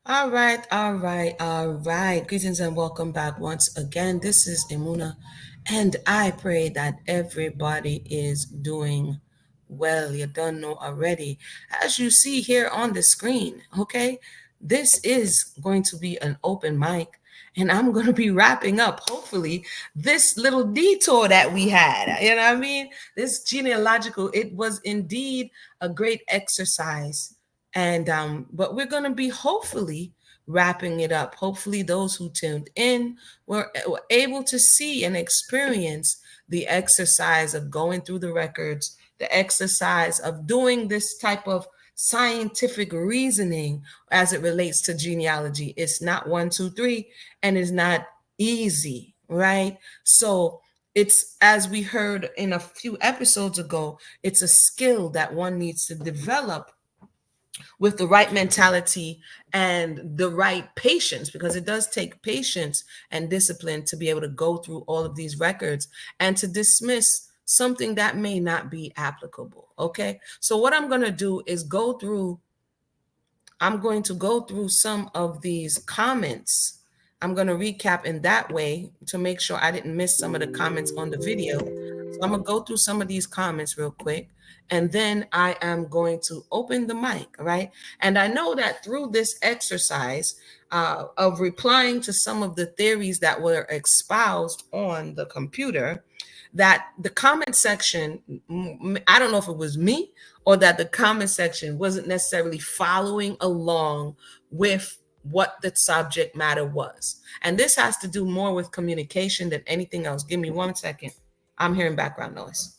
All right, all right, all right. Greetings and welcome back once again. This is Imuna, and I pray that everybody is doing well. You don't know already. As you see here on the screen, okay, this is going to be an open mic, and I'm going to be wrapping up, hopefully, this little detour that we had. You know what I mean? This genealogical, it was indeed a great exercise and but we're going to be hopefully wrapping it up. Hopefully those who tuned in were able to see and experience the exercise of going through the records, the exercise of doing this type of scientific reasoning as it relates to genealogy. It's not one, two, three, and it's not easy, right? So it's, as we heard in a few episodes ago, it's a skill that one needs to develop with the right mentality and the right patience, because it does take patience and discipline to be able to go through all of these records and to dismiss something that may not be applicable. Okay. So, what I'm going to do is I'm going to go through some of these comments. I'm going to recap in that way to make sure I didn't miss some of the comments on the video. So I'm going to go through some of these comments real quick, and then I am going to open the mic, right? And I know that through this exercise of replying to some of the theories that were espoused on the computer, that the comment section, I don't know if it was me or that the comment section wasn't necessarily following along with what the subject matter was. And this has to do more with communication than anything else. Give me 1 second. I'm hearing background noise.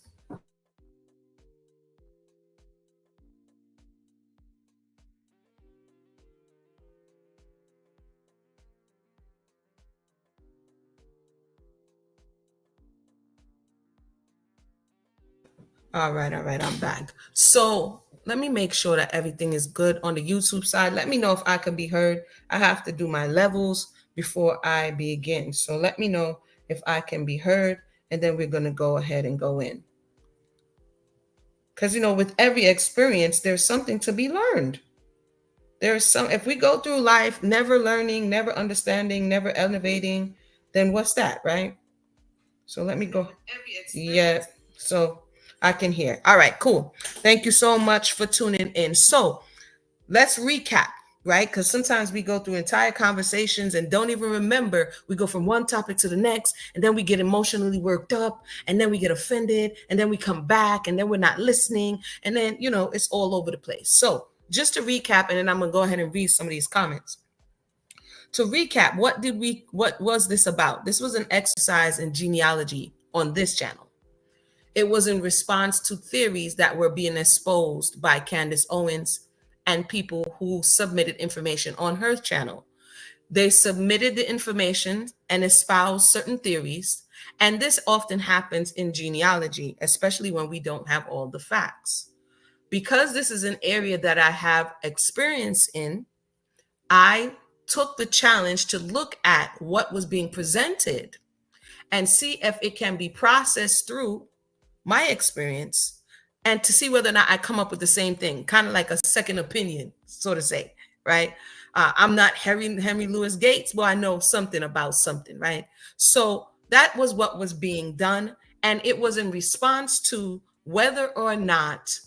All right, all right, I'm back. So let me make sure that everything is good on the YouTube side. Let me know if I can be heard. I have to do my levels before I begin. So let me know if I can be heard, and then we're going to go ahead and go in. Because, with every experience, there's something to be learned. There's if we go through life never learning, never understanding, never elevating, then what's that, right? So let me go. Yeah, so I can hear. All right, cool. Thank you so much for tuning in. So let's recap, right? Because sometimes we go through entire conversations and don't even remember. We go from one topic to the next, and then we get emotionally worked up, and then we get offended, and then we come back, and then we're not listening, and then, it's all over the place. So just to recap, and then I'm going to go ahead and read some of these comments. To recap, what was this about? This was an exercise in genealogy on this channel. It was in response to theories that were being exposed by Candace Owens and people who submitted information on her channel. They submitted the information and espoused certain theories, and this often happens in genealogy, especially when we don't have all the facts. Because this is an area that I have experience in, I took the challenge to look at what was being presented and see if it can be processed through my experience and to see whether or not I come up with the same thing, kind of like a second opinion, so to say, right? I'm not Henry Louis Gates, but I know something about something, right? So that was what was being done. And it was in response to whether or not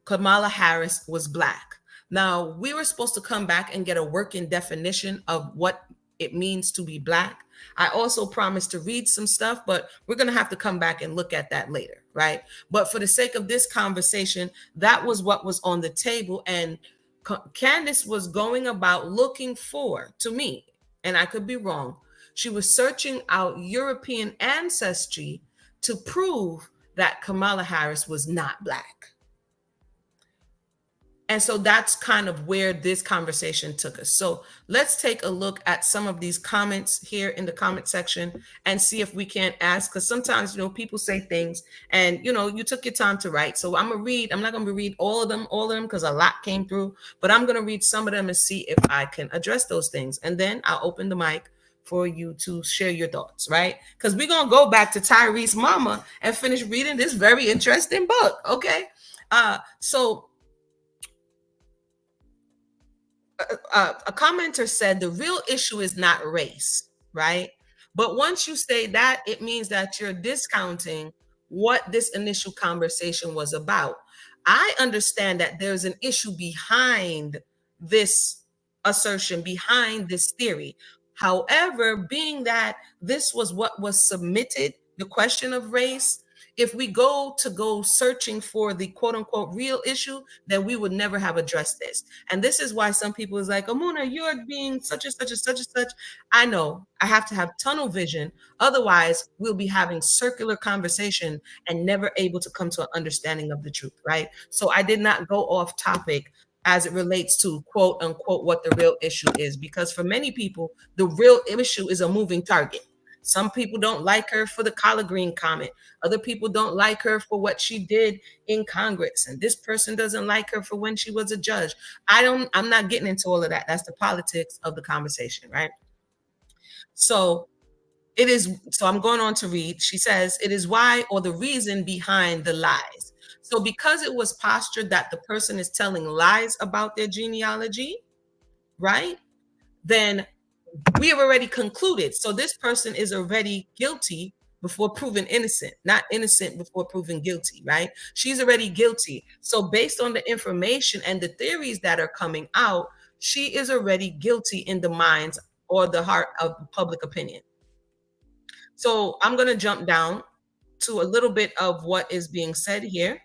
Kamala Harris was Black. Now, we were supposed to come back and get a working definition of what it means to be Black. I also promised to read some stuff, but we're going to have to come back and look at that later, right? But for the sake of this conversation, that was what was on the table. And Candace was going about looking for, to me, and I could be wrong, she was searching out European ancestry to prove that Kamala Harris was not Black. And so that's kind of where this conversation took us. So let's take a look at some of these comments here in the comment section and see if we can't ask, because sometimes, people say things and, you took your time to write. So I'm not going to read all of them, because a lot came through, but I'm going to read some of them and see if I can address those things. And then I'll open the mic for you to share your thoughts, right? Because we're going to go back to Tyrese's mama and finish reading this very interesting book. Okay. So a commenter said the real issue is not race, right? But once you say that, it means that you're discounting what this initial conversation was about. I understand that there's an issue behind this assertion, behind this theory. However, being that this was what was submitted, the question of race, if we go searching for the quote unquote real issue, then we would never have addressed this. And this is why some people is like, Amuna, you're being such and such and such and such. I know I have to have tunnel vision. Otherwise, we'll be having circular conversation and never able to come to an understanding of the truth, right? So I did not go off topic as it relates to quote unquote what the real issue is, because for many people, the real issue is a moving target. Some people don't like her for the collard green comment. Other people don't like her for what she did in Congress. And this person doesn't like her for when she was a judge. I'm not getting into all of that. That's the politics of the conversation, right? So so I'm going on to read. She says, it is why or the reason behind the lies. So because it was postured that the person is telling lies about their genealogy, right? Then we have already concluded. So this person is already guilty before proven innocent, not innocent before proven guilty, right? She's already guilty. So based on the information and the theories that are coming out, she is already guilty in the minds or the heart of public opinion. So I'm going to jump down to a little bit of what is being said here,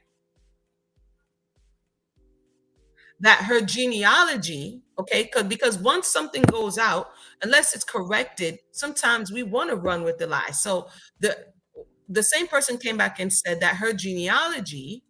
that her genealogy, okay, because once something goes out, unless it's corrected, sometimes we want to run with the lie. So the same person came back and said that her genealogy,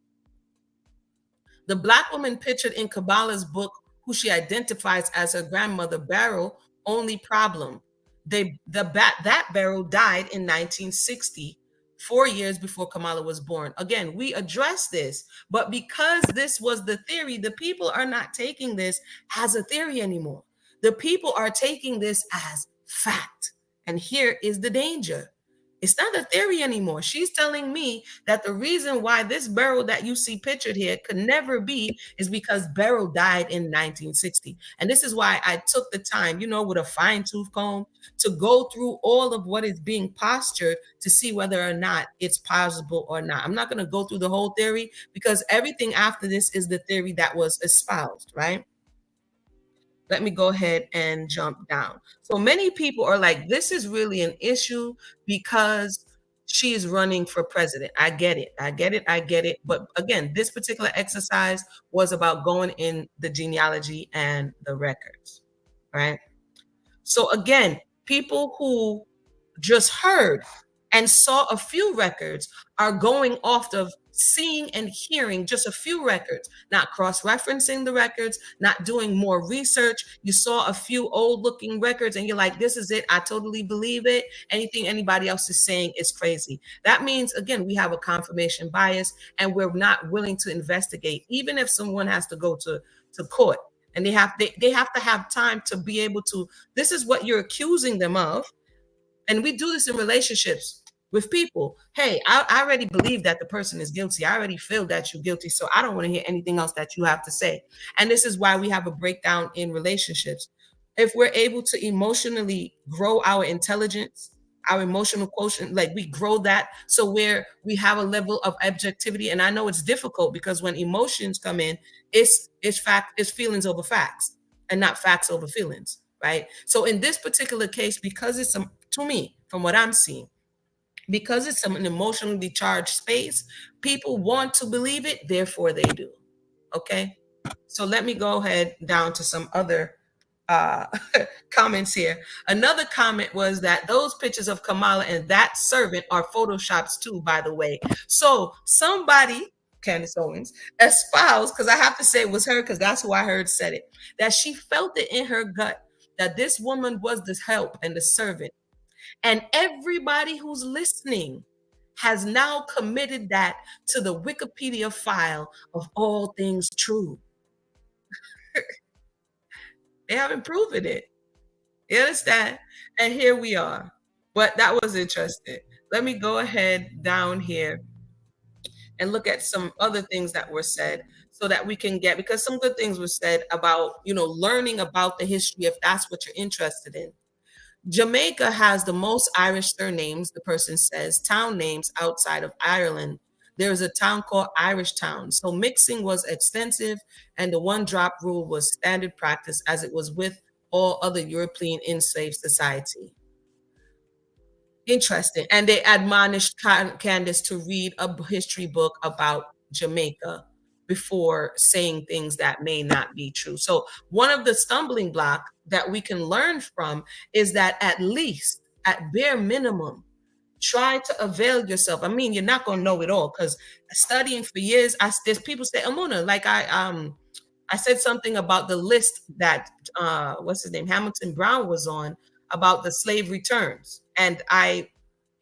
the Black woman pictured in Kamala's book, who she identifies as her grandmother Beryl, only problem. That Beryl died in 1960, 4 years before Kamala was born. Again, we addressed this, but because this was the theory, the people are not taking this as a theory anymore. The people are taking this as fact. And here is the danger. It's not a theory anymore. She's telling me that the reason why this Beryl that you see pictured here could never be is because Beryl died in 1960. And this is why I took the time, with a fine tooth comb to go through all of what is being postured to see whether or not it's possible or not. I'm not going to go through the whole theory because everything after this is the theory that was espoused, right? Let me go ahead and jump down. So many people are like, this is really an issue because she is running for president. I get it. I get it. I get it. But again, this particular exercise was about going in the genealogy and the records, right? So again, people who just heard and saw a few records are going off of seeing and hearing just a few records, not cross-referencing the records, not doing more research. You saw a few old-looking records and you're like, this is it. I totally believe it. Anything anybody else is saying is crazy. That means, again, we have a confirmation bias and we're not willing to investigate, even if someone has to go to court. And they have to have time to be able to, this is what you're accusing them of. And we do this in relationships with people. Hey, I already believe that the person is guilty. I already feel that you're guilty. So I don't want to hear anything else that you have to say. And this is why we have a breakdown in relationships. If we're able to emotionally grow our intelligence, our emotional quotient, like we grow that, so where we have a level of objectivity. And I know it's difficult because when emotions come in, it's feelings over facts and not facts over feelings, right? So in this particular case, because it's to me, from what I'm seeing, because it's an emotionally charged space, people want to believe it, therefore they do. Okay. So let me go ahead down to some other uh comments here. Another comment was that those pictures of Kamala and that servant are photoshops too, by the way. So somebody, Candace Owens, espoused, because I have to say it was her because that's who I heard said it, that she felt it in her gut that this woman was the help and the servant. And everybody who's listening has now committed that to the Wikipedia file of all things true. They haven't proven it. You understand? And here we are. But that was interesting. Let me go ahead down here and look at some other things that were said. so that we can get, because some good things were said about, learning about the history if that's what you're interested in. Jamaica has the most Irish surnames, the person says, town names outside of Ireland. There is a town called Irish Town. So mixing was extensive, and the one drop rule was standard practice as it was with all other European enslaved society. Interesting. And they admonished Candace to read a history book about Jamaica before saying things that may not be true. So one of the stumbling block that we can learn from is that at least, at bare minimum, try to avail yourself. I mean, you're not going to know it all because studying for years, there's people say, Amuna, like I said something about the list that what's his name, Hamilton Brown was on about the slave returns, and I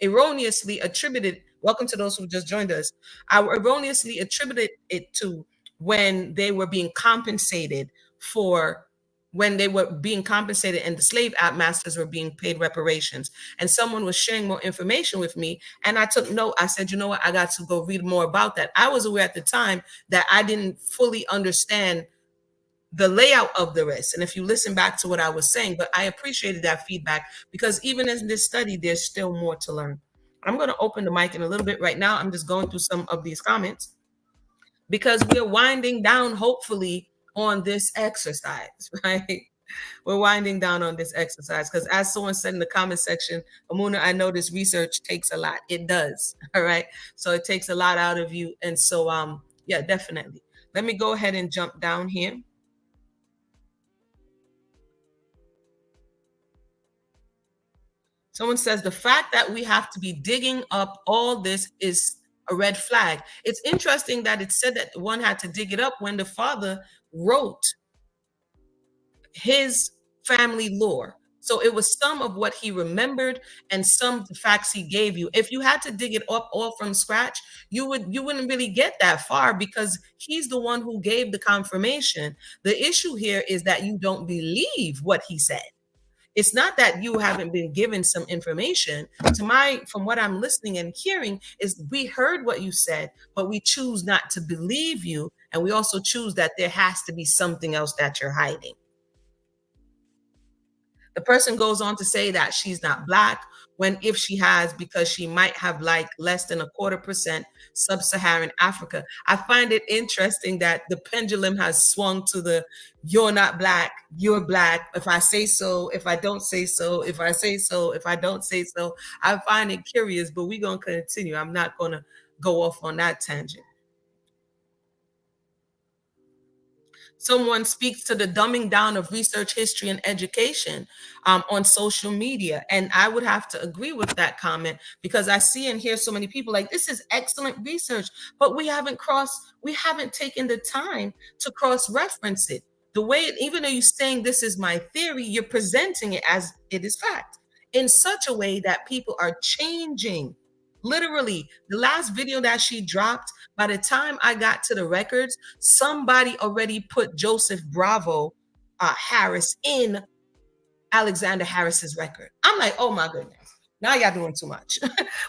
erroneously attributed. Welcome to those who just joined us. I erroneously attributed it to when they were being compensated for when they were being compensated and the slave masters were being paid reparations. And someone was sharing more information with me, and I took note. I said, you know what, I got to go read more about that. I was aware at the time that I didn't fully understand the layout of the risk. And if you listen back to what I was saying, but I appreciated that feedback because even in this study, there's still more to learn. I'm going to open the mic in a little bit. Right now, I'm just going through some of these comments because we're winding down, hopefully, on this exercise, right? We're winding down on this exercise because, as someone said in the comment section, Amuna, I know this research takes a lot. It does. All right. So it takes a lot out of you. And so, yeah, definitely. Let me go ahead and jump down here. Someone says the fact that we have to be digging up all this is a red flag. It's interesting that it said that one had to dig it up when the father wrote his family lore. So it was some of what he remembered and some of the facts he gave you. If you had to dig it up all from scratch, you wouldn't really get that far because he's the one who gave the confirmation. The issue here is that you don't believe what he said. It's not that you haven't been given some information. From what I'm listening and hearing, is we heard what you said, but we choose not to believe you, and we also choose that there has to be something else that you're hiding. The person goes on to say that she's not black when if she has, because she might have like less than 1/4% sub-Saharan Africa. I find it interesting that the pendulum has swung to the you're not black, you're black. If I say so, if I don't say so, if I say so, if I don't say so. I find it curious, but we're going to continue. I'm not going to go off on that tangent. Someone speaks to the dumbing down of research, history, and education on social media. And I would have to agree with that comment because I see and hear so many people like, this is excellent research, but we haven't taken the time to cross-reference it. The way, even though you're saying this is my theory, you're presenting it as it is fact in such a way that people are changing. Literally, the last video that she dropped, by the time I got to the records, somebody already put Joseph Bravo Harris in Alexander Harris's record. I'm like, oh my goodness, now y'all doing too much.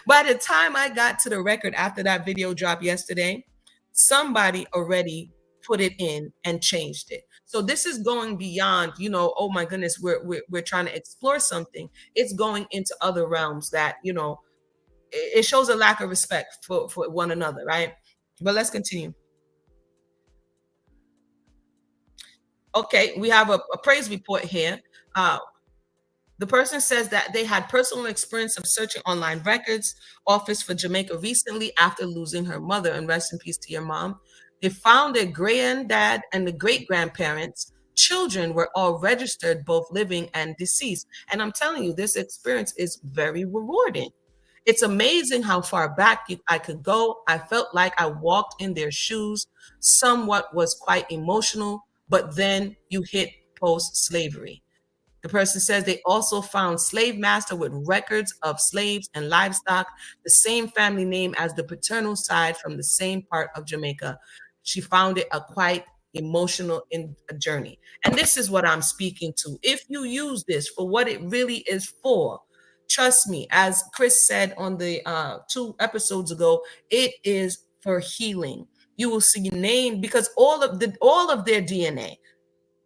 By the time I got to the record after that video dropped yesterday, somebody already put it in and changed it. So this is going beyond, oh my goodness, we're trying to explore something. It's going into other realms that, it shows a lack of respect for one another, right? But let's continue. Okay, we have a praise report here. The person says that they had personal experience of searching online records office for Jamaica recently after losing her mother, and rest in peace to your mom. They found their granddad and the great grandparents' children were all registered, both living and deceased. And I'm telling you, this experience is very rewarding. It's amazing how far back I could go. I felt like I walked in their shoes. Somewhat was quite emotional, but then you hit post-slavery. The person says they also found slave master with records of slaves and livestock, the same family name as the paternal side from the same part of Jamaica. She found it a quite emotional journey. And this is what I'm speaking to. If you use this for what it really is for, trust me, as Chris said on the 2 episodes ago, it is for healing. You will see name because all of their DNA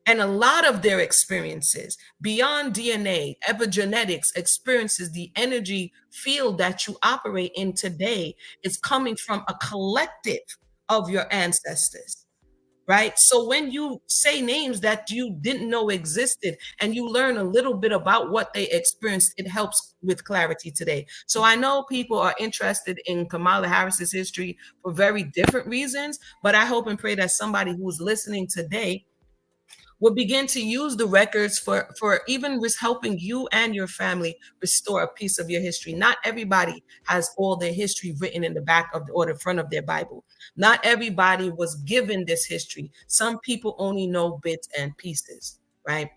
and a lot of their experiences beyond DNA, epigenetics, experiences, the energy field that you operate in today is coming from a collective of your ancestors, right? So when you say names that you didn't know existed and you learn a little bit about what they experienced, it helps with clarity today. So I know people are interested in Kamala Harris's history for very different reasons, but I hope and pray that somebody who's listening today will begin to use the records for even helping you and your family restore a piece of your history. Not everybody has all their history written in the back of or the front of their Bible. Not everybody was given this history. Some people only know bits and pieces, right?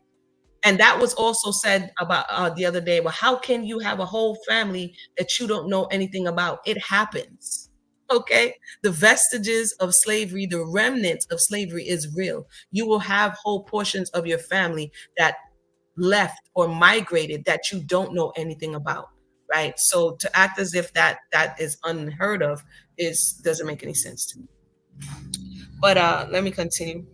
And that was also said about the other day. Well, how can you have a whole family that you don't know anything about? It happens. Okay. The vestiges of slavery, the remnants of slavery is real. You will have whole portions of your family that left or migrated that you don't know anything about. Right. So to act as if that is unheard of is doesn't make any sense to me. But let me continue.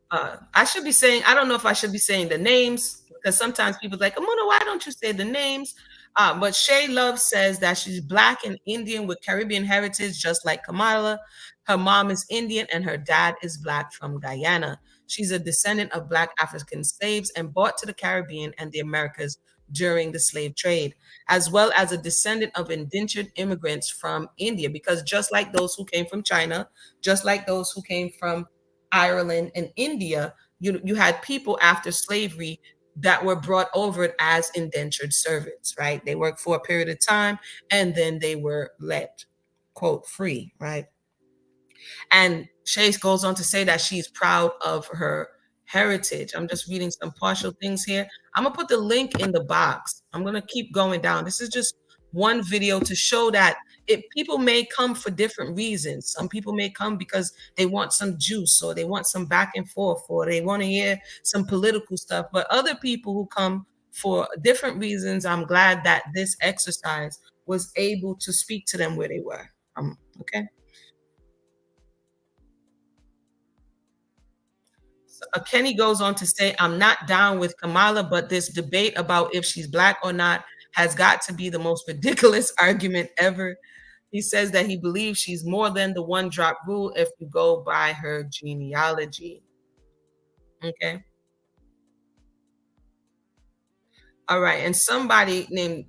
I should be saying, I don't know if I should be saying the names because sometimes people like, Amuna, why don't you say the names? But Shay Love says that she's Black and Indian with Caribbean heritage, just like Kamala. Her mom is Indian and her dad is Black from Guyana. She's a descendant of Black African slaves and brought to the Caribbean and the Americas during the slave trade, as well as a descendant of indentured immigrants from India, because just like those who came from China, just like those who came from Ireland, and India, you had people after slavery that were brought over as indentured servants, right? They worked for a period of time and then they were let, quote, free, right? And Chase goes on to say that she's proud of her heritage. I'm just reading some partial things here. I'm gonna put the link in the box. I'm gonna keep going down. This is just one video to show that people may come for different reasons. Some people may come because they want some juice or they want some back and forth or they want to hear some political stuff. But other people who come for different reasons, I'm glad that this exercise was able to speak to them where they were. Okay. Kenny goes on to say, I'm not down with Kamala, but this debate about if she's Black or not has got to be the most ridiculous argument ever. He says that he believes she's more than the one drop rule if you go by her genealogy. Okay. All right. And somebody named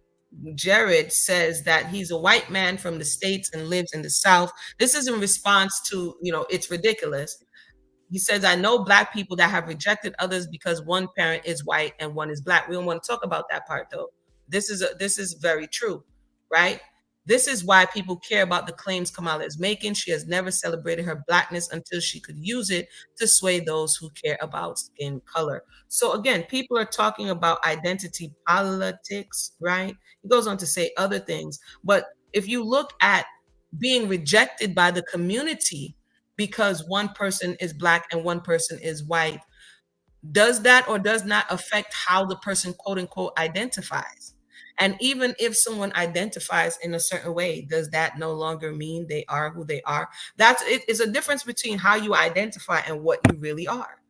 Jared says that he's a white man from the States and lives in the South. This is in response to, it's ridiculous. He says, I know Black people that have rejected others because one parent is white and one is Black. We don't want to talk about that part though. This is very true, right? This is why people care about the claims Kamala is making. She has never celebrated her Blackness until she could use it to sway those who care about skin color. So again, people are talking about identity politics, right? He goes on to say other things. But if you look at being rejected by the community because one person is Black and one person is white, does that or does not affect how the person quote unquote identifies? And even if someone identifies in a certain way, does that no longer mean they are who they are? That's it is a difference between how you identify and what you really are.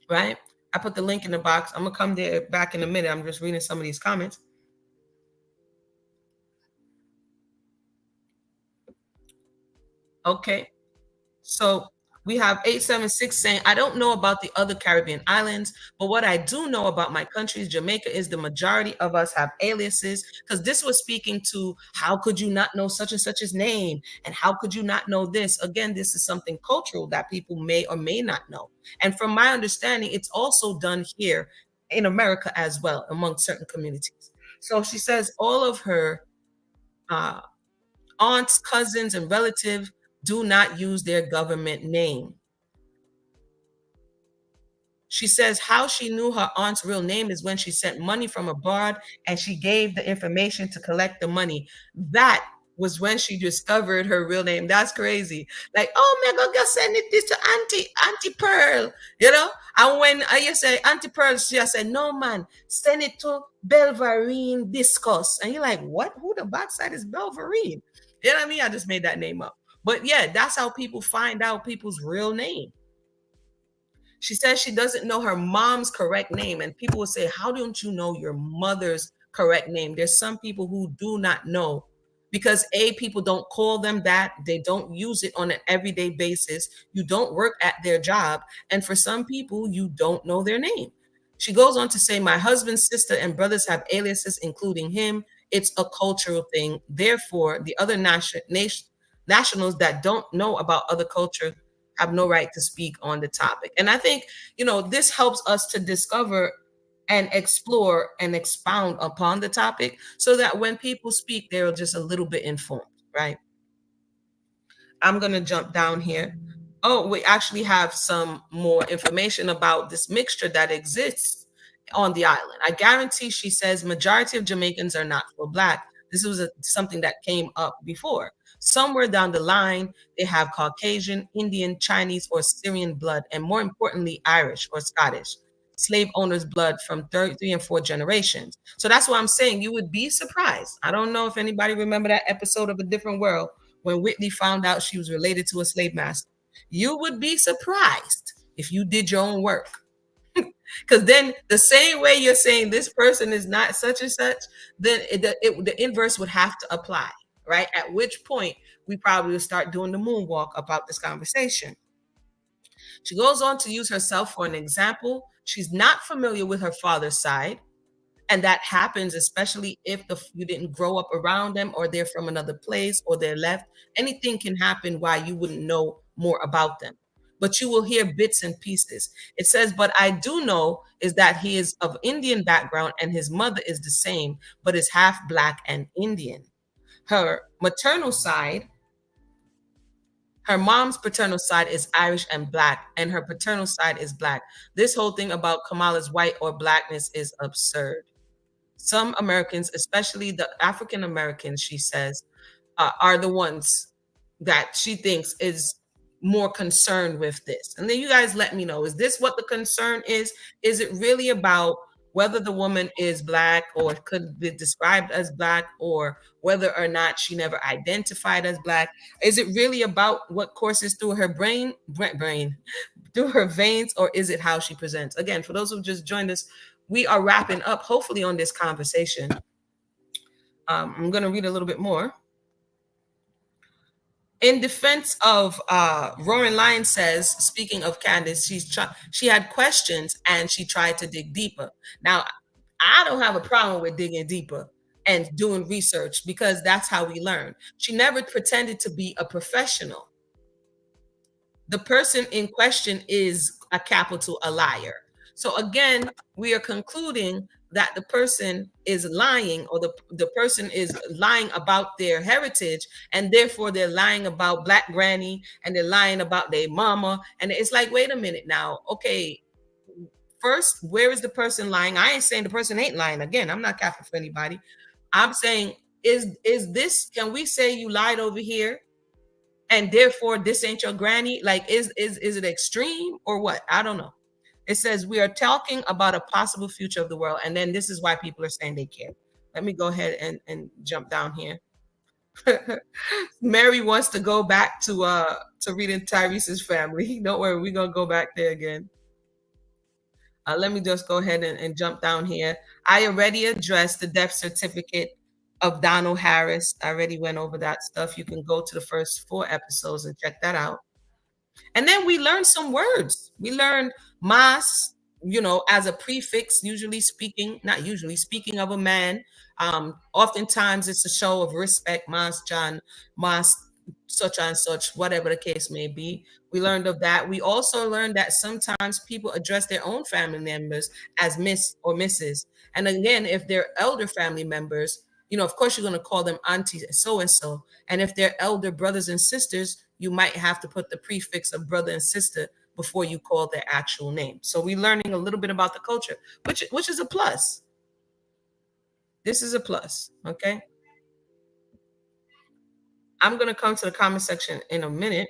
Right? I put the link in the box. I'm gonna come there back in a minute. I'm just reading some of these comments. Okay. So we have 876 saying, I don't know about the other Caribbean islands, but what I do know about my country is Jamaica is the majority of us have aliases. Because this was speaking to how could you not know such and such's name? And how could you not know this? Again, this is something cultural that people may or may not know. And from my understanding, it's also done here in America as well, among certain communities. So she says all of her uh, aunts, cousins, and relatives do not use their government name. She says how she knew her aunt's real name is when she sent money from abroad and she gave the information to collect the money. That was when she discovered her real name. That's crazy. Like, oh my God, go send it this to Auntie Pearl, you know? And when I say Auntie Pearl, she said, no man, send it to Belvarine Discuss. And you're like, what? Who the backside is Belvarine? You know what I mean? I just made that name up. But yeah, that's how people find out people's real name. She says she doesn't know her mom's correct name. And people will say, how don't you know your mother's correct name? There's some people who do not know because people don't call them that. They don't use it on an everyday basis. You don't work at their job. And for some people, you don't know their name. She goes on to say, my husband's sister and brothers have aliases, including him. It's a cultural thing. Therefore, the other nationals that don't know about other culture have no right to speak on the topic. And I think, this helps us to discover and explore and expound upon the topic so that when people speak, they're just a little bit informed, right? I'm going to jump down here. Oh, we actually have some more information about this mixture that exists on the island. I guarantee she says majority of Jamaicans are not full black. This was something that came up before. Somewhere down the line, they have Caucasian, Indian, Chinese, or Syrian blood, and more importantly, Irish or Scottish slave owners' blood from third, three, and four generations. So that's why I'm saying you would be surprised. I don't know if anybody remember that episode of A Different World when Whitney found out she was related to a slave master. You would be surprised if you did your own work. Because then the same way you're saying this person is not such and such, then the inverse would have to apply, right? At which point we probably will start doing the moonwalk about this conversation. She goes on to use herself for an example. She's not familiar with her father's side. And that happens, especially if you didn't grow up around them or they're from another place or they're left. Anything can happen why you wouldn't know more about them. But you will hear bits and pieces. It says, but I do know is that he is of Indian background and his mother is the same, but is half black and Indian. Her maternal side, her mom's paternal side is Irish and black, and her paternal side is black. This whole thing about Kamala's white or blackness is absurd. Some Americans, especially the African Americans, she says, are the ones that she thinks is more concerned with this. And then you guys let me know, is this what the concern is? Is it really about whether the woman is black or could be described as black or whether or not she never identified as black? Is it really about what courses through her brain, through her veins, or is it how she presents? Again, for those who just joined us, we are wrapping up, hopefully, on this conversation. I'm going to read a little bit more. In defense of Roaring Lion says, speaking of Candace, she had questions and she tried to dig deeper. Now, I don't have a problem with digging deeper and doing research because that's how we learn. She never pretended to be a professional. The person in question is a liar. So again, we are concluding that the person is lying or the person is lying about their heritage and therefore they're lying about Black Granny and they're lying about their mama. And it's like, wait a minute now. Okay, first, where is the person lying? I ain't saying the person ain't lying. Again, I'm not capping for anybody. I'm saying, is this, can we say you lied over here and therefore this ain't your granny? Like, is it extreme or what? I don't know. It says we are talking about a possible future of the world, and then this is why people are saying they care. Let me go ahead and jump down here. Mary wants to go back to reading Tyrese's family. Don't worry, we're gonna go back there again. Let me just go ahead and jump down here. I already addressed the death certificate of Donald Harris. I already went over that stuff. You can go to the first 4 episodes and check that out. And then we learned some words. We learned mas, as a prefix, not usually, speaking of a man. Oftentimes it's a show of respect, mas John, mas such and such, whatever the case may be. We learned of that. We also learned that sometimes people address their own family members as Miss or Mrs. And again, if they're elder family members, of course, you're going to call them auntie so-and-so. And if they're elder brothers and sisters, you might have to put the prefix of brother and sister before you call their actual name. So we're learning a little bit about the culture, which is a plus. This is a plus, okay? I'm gonna come to the comment section in a minute.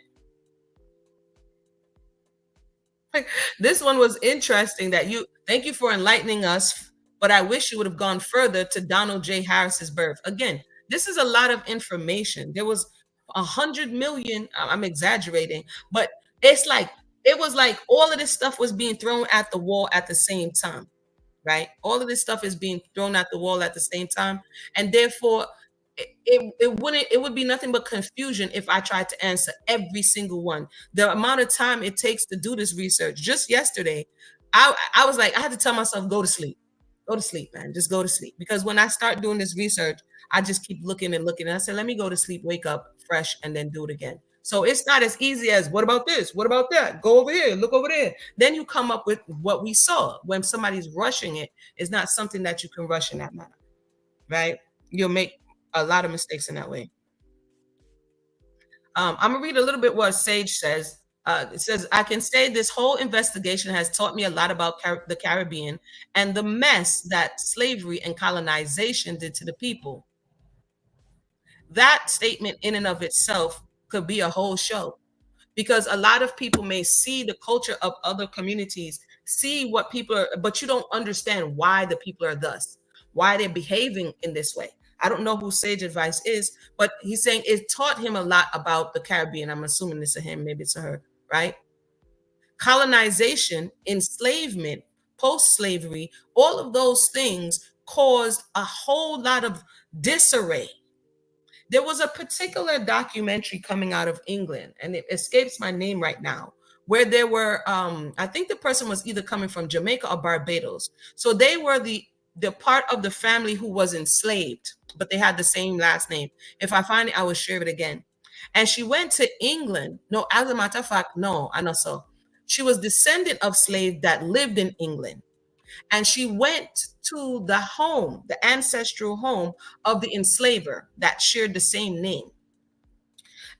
This one was interesting that you thank you for enlightening us, but I wish you would have gone further to Donald J. Harris's birth. Again, this is a lot of information. There was 100 million, I'm exaggerating, but it's like it was like all of this stuff was being thrown at the wall at the same time, right? All of this stuff is being thrown at the wall at the same time, and therefore it would be nothing but confusion if I tried to answer every single one. The amount of time it takes to do this research. Just yesterday, I was like, I had to tell myself, go to sleep, man, just go to sleep. Because when I start doing this research, I just keep looking and looking. And I said, let me go to sleep, wake up fresh, and then do it again. So it's not as easy as what about this? What about that? Go over here, look over there. Then you come up with what we saw. When somebody's rushing it, it's not something that you can rush in that manner, right? You'll make a lot of mistakes in that way. I'm gonna read a little bit what Sage says. It says, I can say this whole investigation has taught me a lot about the Caribbean and the mess that slavery and colonization did to the people. That statement, in and of itself, could be a whole show, because a lot of people may see the culture of other communities, see what people are, but you don't understand why the people are thus, why they're behaving in this way. I don't know who Sage Advice is, but he's saying it taught him a lot about the Caribbean. I'm assuming it's a him, maybe it's a her, right? Colonization, enslavement, post slavery, all of those things caused a whole lot of disarray. There was a particular documentary coming out of England, and it escapes my name right now, where there were, I think the person was either coming from Jamaica or Barbados. So they were the part of the family who was enslaved, but they had the same last name. If I find it, I will share it again. And she went to England. No, as a matter of fact, no, I know so. She was descendant of slaves that lived in England, and she went to the home, the ancestral home of the enslaver that shared the same name.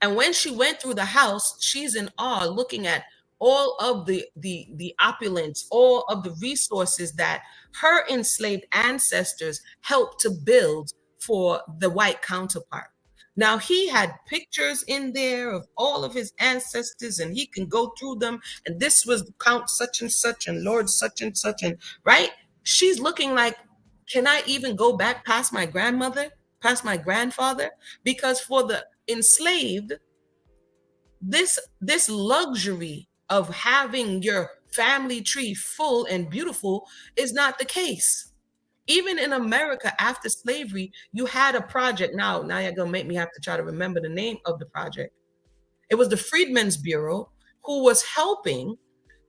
And when she went through the house, she's in awe looking at all of the opulence, all of the resources that her enslaved ancestors helped to build for the white counterpart. Now he had pictures in there of all of his ancestors, and he can go through them. And this was Count such and such, and Lord such and such, and right. She's looking like, can I even go back past my grandmother, past my grandfather? Because for the enslaved, this luxury of having your family tree full and beautiful is not the case. Even in America after slavery, you had a project. Now you're gonna make me have to try to remember the name of the project. It was the Freedmen's Bureau who was helping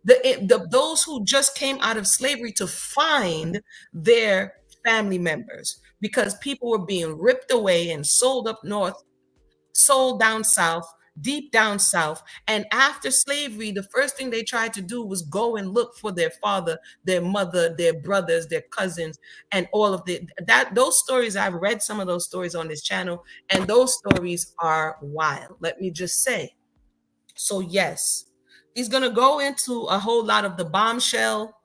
those who just came out of slavery to find their family members, because people were being ripped away and sold up north, sold down south, deep down south. And after slavery, the first thing they tried to do was go and look for their father, their mother, their brothers, their cousins, and all of those stories. I've read some of those stories on this channel, and those stories are wild, let me just say. So yes, he's going to go into a whole lot of the bombshell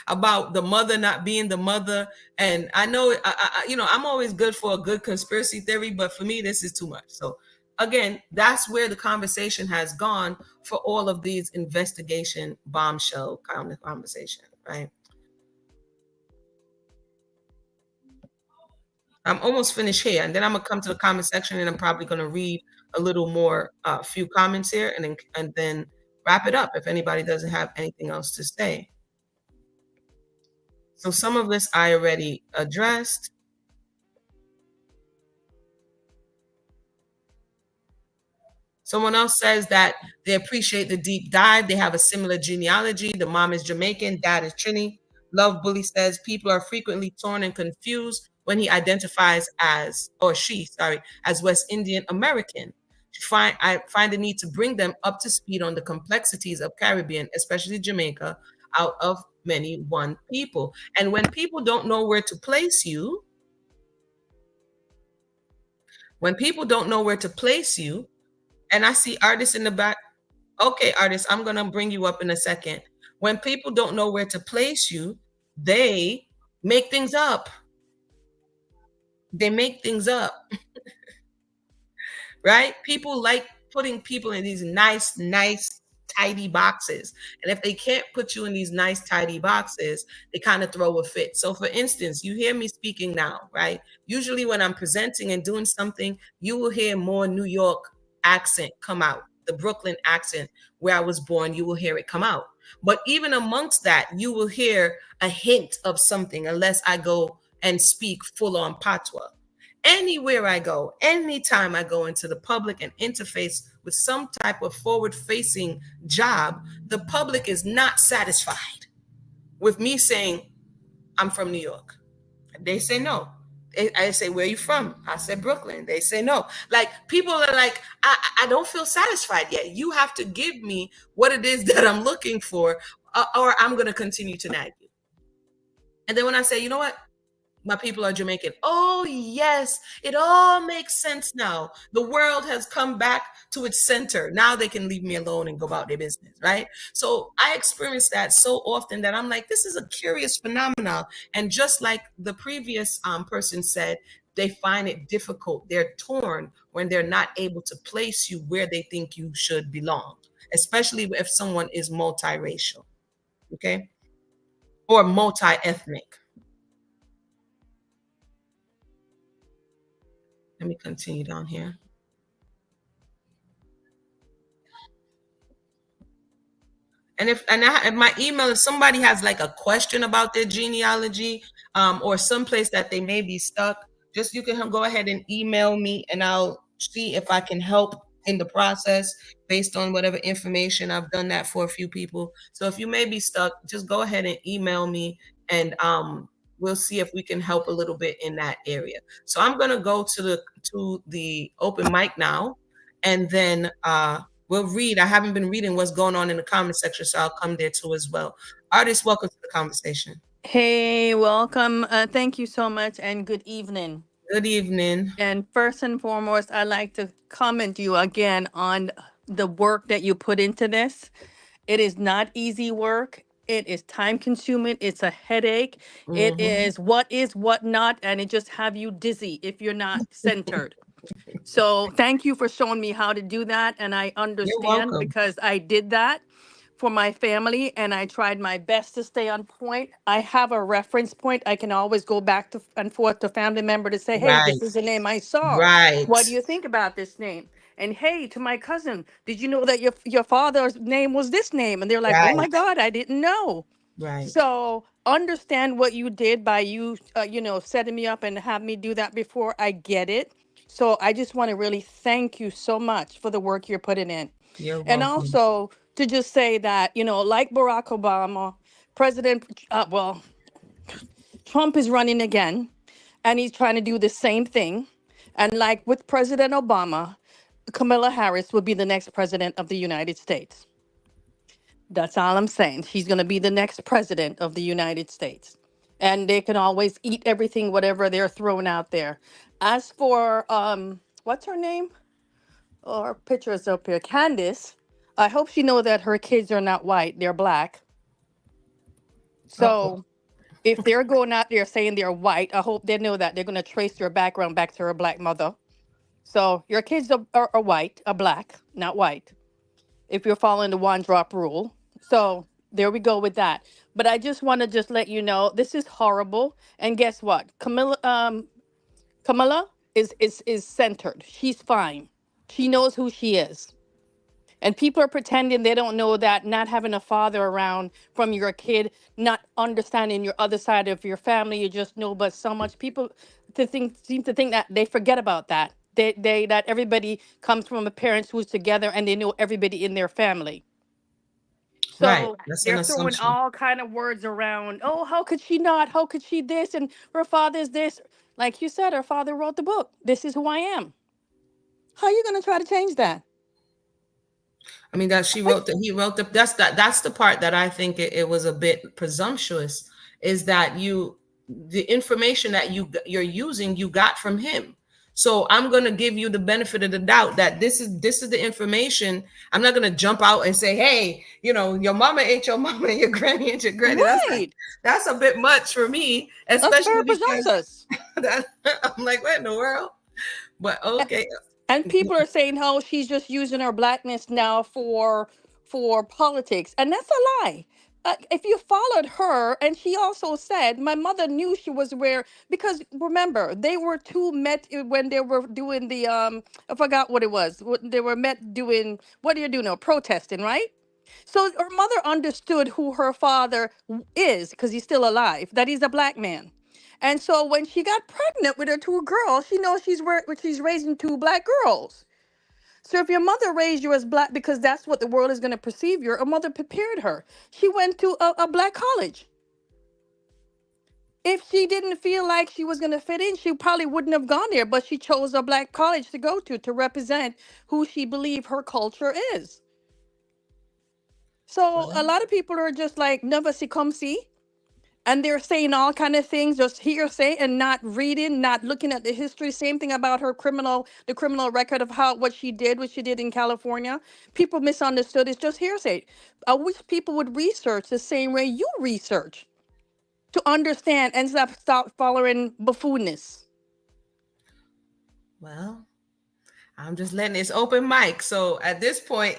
about the mother not being the mother. And I know, I'm always good for a good conspiracy theory, but for me, this is too much. So again, that's where the conversation has gone for all of these investigation bombshell kind of conversation, right? I'm almost finished here, and then I'm gonna come to the comment section, and I'm probably gonna read a little more, few comments here, and then wrap it up if anybody doesn't have anything else to say. So some of this I already addressed. Someone else says that they appreciate the deep dive. They have a similar genealogy. The mom is Jamaican, dad is Trini. Love Bully says people are frequently torn and confused when he identifies as, or she, sorry, as West Indian American. I find the need to bring them up to speed on the complexities of Caribbean, especially Jamaica, out of many one people. And when people don't know where to place you, when people don't know where to place you, and I see artists in the back. Okay, artists, I'm going to bring you up in a second. When people don't know where to place you, they make things up. They make things up, right? People like putting people in these nice, tidy boxes. And if they can't put you in these nice, tidy boxes, they kind of throw a fit. So, for instance, you hear me speaking now, right? Usually, when I'm presenting and doing something, you will hear more New York accent come out, the Brooklyn accent where I was born, you will hear it come out. But even amongst that, you will hear a hint of something unless I go and speak full on patois. Anywhere I go, anytime I go into the public and interface with some type of forward facing job, the public is not satisfied with me saying, I'm from New York. They say no. I say, where are you from? I said, Brooklyn. They say no. Like, people are like, I don't feel satisfied yet. You have to give me what it is that I'm looking for, or I'm going to continue to nag you. And then when I say, you know what? My people are Jamaican. Oh, yes, it all makes sense now. The world has come back to its center. Now they can leave me alone and go about their business, right? So I experience that so often that I'm like, this is a curious phenomenon. And just like the previous person said, they find it difficult. They're torn when they're not able to place you where they think you should belong, especially if someone is multiracial, okay, or multi-ethnic. Let me continue down here. And if my email, if somebody has like a question about their genealogy, or someplace that they may be stuck, just you can go ahead and email me, and I'll see if I can help in the process based on whatever information. I've done that for a few people. So if you may be stuck, just go ahead and email me, and we'll see if we can help a little bit in that area. So I'm gonna go to the open mic now, and then we'll read. I haven't been reading what's going on in the comment section, so I'll come there too as well. Artists, welcome to the conversation. Hey, welcome. Thank you so much and good evening. Good evening. And first and foremost, I'd like to comment you again on the work that you put into this. It is not easy work. It is time consuming. It's a headache. It Hmm. is, what not, and it just have you dizzy if you're not centered. So thank you for showing me how to do that. And I You're understand welcome. because I did that for my family and I tried my best to stay on point. I have a reference point. I can always go back to and forth to family member to say, hey, this Right. is the name I saw. Right. What do you think about this name? And hey, to my cousin, did you know that your father's name was this name? And they're like, oh my Right. God, I didn't know. Right. So understand what you did by you, setting me up and have me do that before. I get it. So I just want to really thank you so much for the work you're putting in. You're And welcome. also to just say that, like Barack Obama, President, Trump is running again and he's trying to do the same thing. And like with President Obama, Kamala Harris will be the next president of the United States. That's all I'm saying. She's going to be the next president of the United States. And they can always eat everything, whatever they're throwing out there. As for, what's her name? Oh, her picture is up here. Candace. I hope she know that her kids are not white. They're black. Uh-oh. So if they're going out there saying they're white, I hope they know that they're going to trace their background back to her black mother. So your kids are white, are black, not white, if you're following the one drop rule. So there we go with that. But I just want to just let you know this is horrible. And guess what? Camilla is centered. She's fine. She knows who she is. And people are pretending they don't know that not having a father around from your kid, not understanding your other side of your family, you just know. But so much people seem to think that they forget about that. They that everybody comes from a parents who's together and they know everybody in their family. Right. So That's an they're throwing assumption. all kind of words around. Oh, how could she not? How could she this? And her father's this. Like you said, her father wrote the book. This is who I am. How are you gonna try to change that? I mean, that she wrote that he wrote the that's the part that I think it was a bit presumptuous, is that the information that you're using, you got from him. So I'm going to give you the benefit of the doubt that this is the information. I'm not going to jump out and say, hey, your mama ain't your mama and your granny ain't your granny. Right. That's a bit much for me, That's especially very because presumptuous. that, I'm like, what in the world? But okay. And people are saying how she's just using her blackness now for politics, and that's a lie. If you followed her, and she also said, my mother knew she was where, because remember they were two met when they were doing the I forgot what it was. They were met doing, what do you do now? Protesting, right? So her mother understood who her father is because he's still alive, that he's a black man. And so when she got pregnant with her two girls, she knows she's raising two black girls. So if your mother raised you as black because that's what the world is going to perceive you, her mother prepared her. She went to a black college. If she didn't feel like she was going to fit in, she probably wouldn't have gone there, but she chose a black college to go to represent who she believed her culture is. So a Well, lot of people are just like, never see come see, and they're saying all kind of things, just hearsay, and not reading, not looking at the history. Same thing about her the criminal record of how what she did in California. People misunderstood. It's just hearsay. I wish people would research the same way you research to understand and stop following buffoonness. well, I'm just letting it's open mic. So at this point,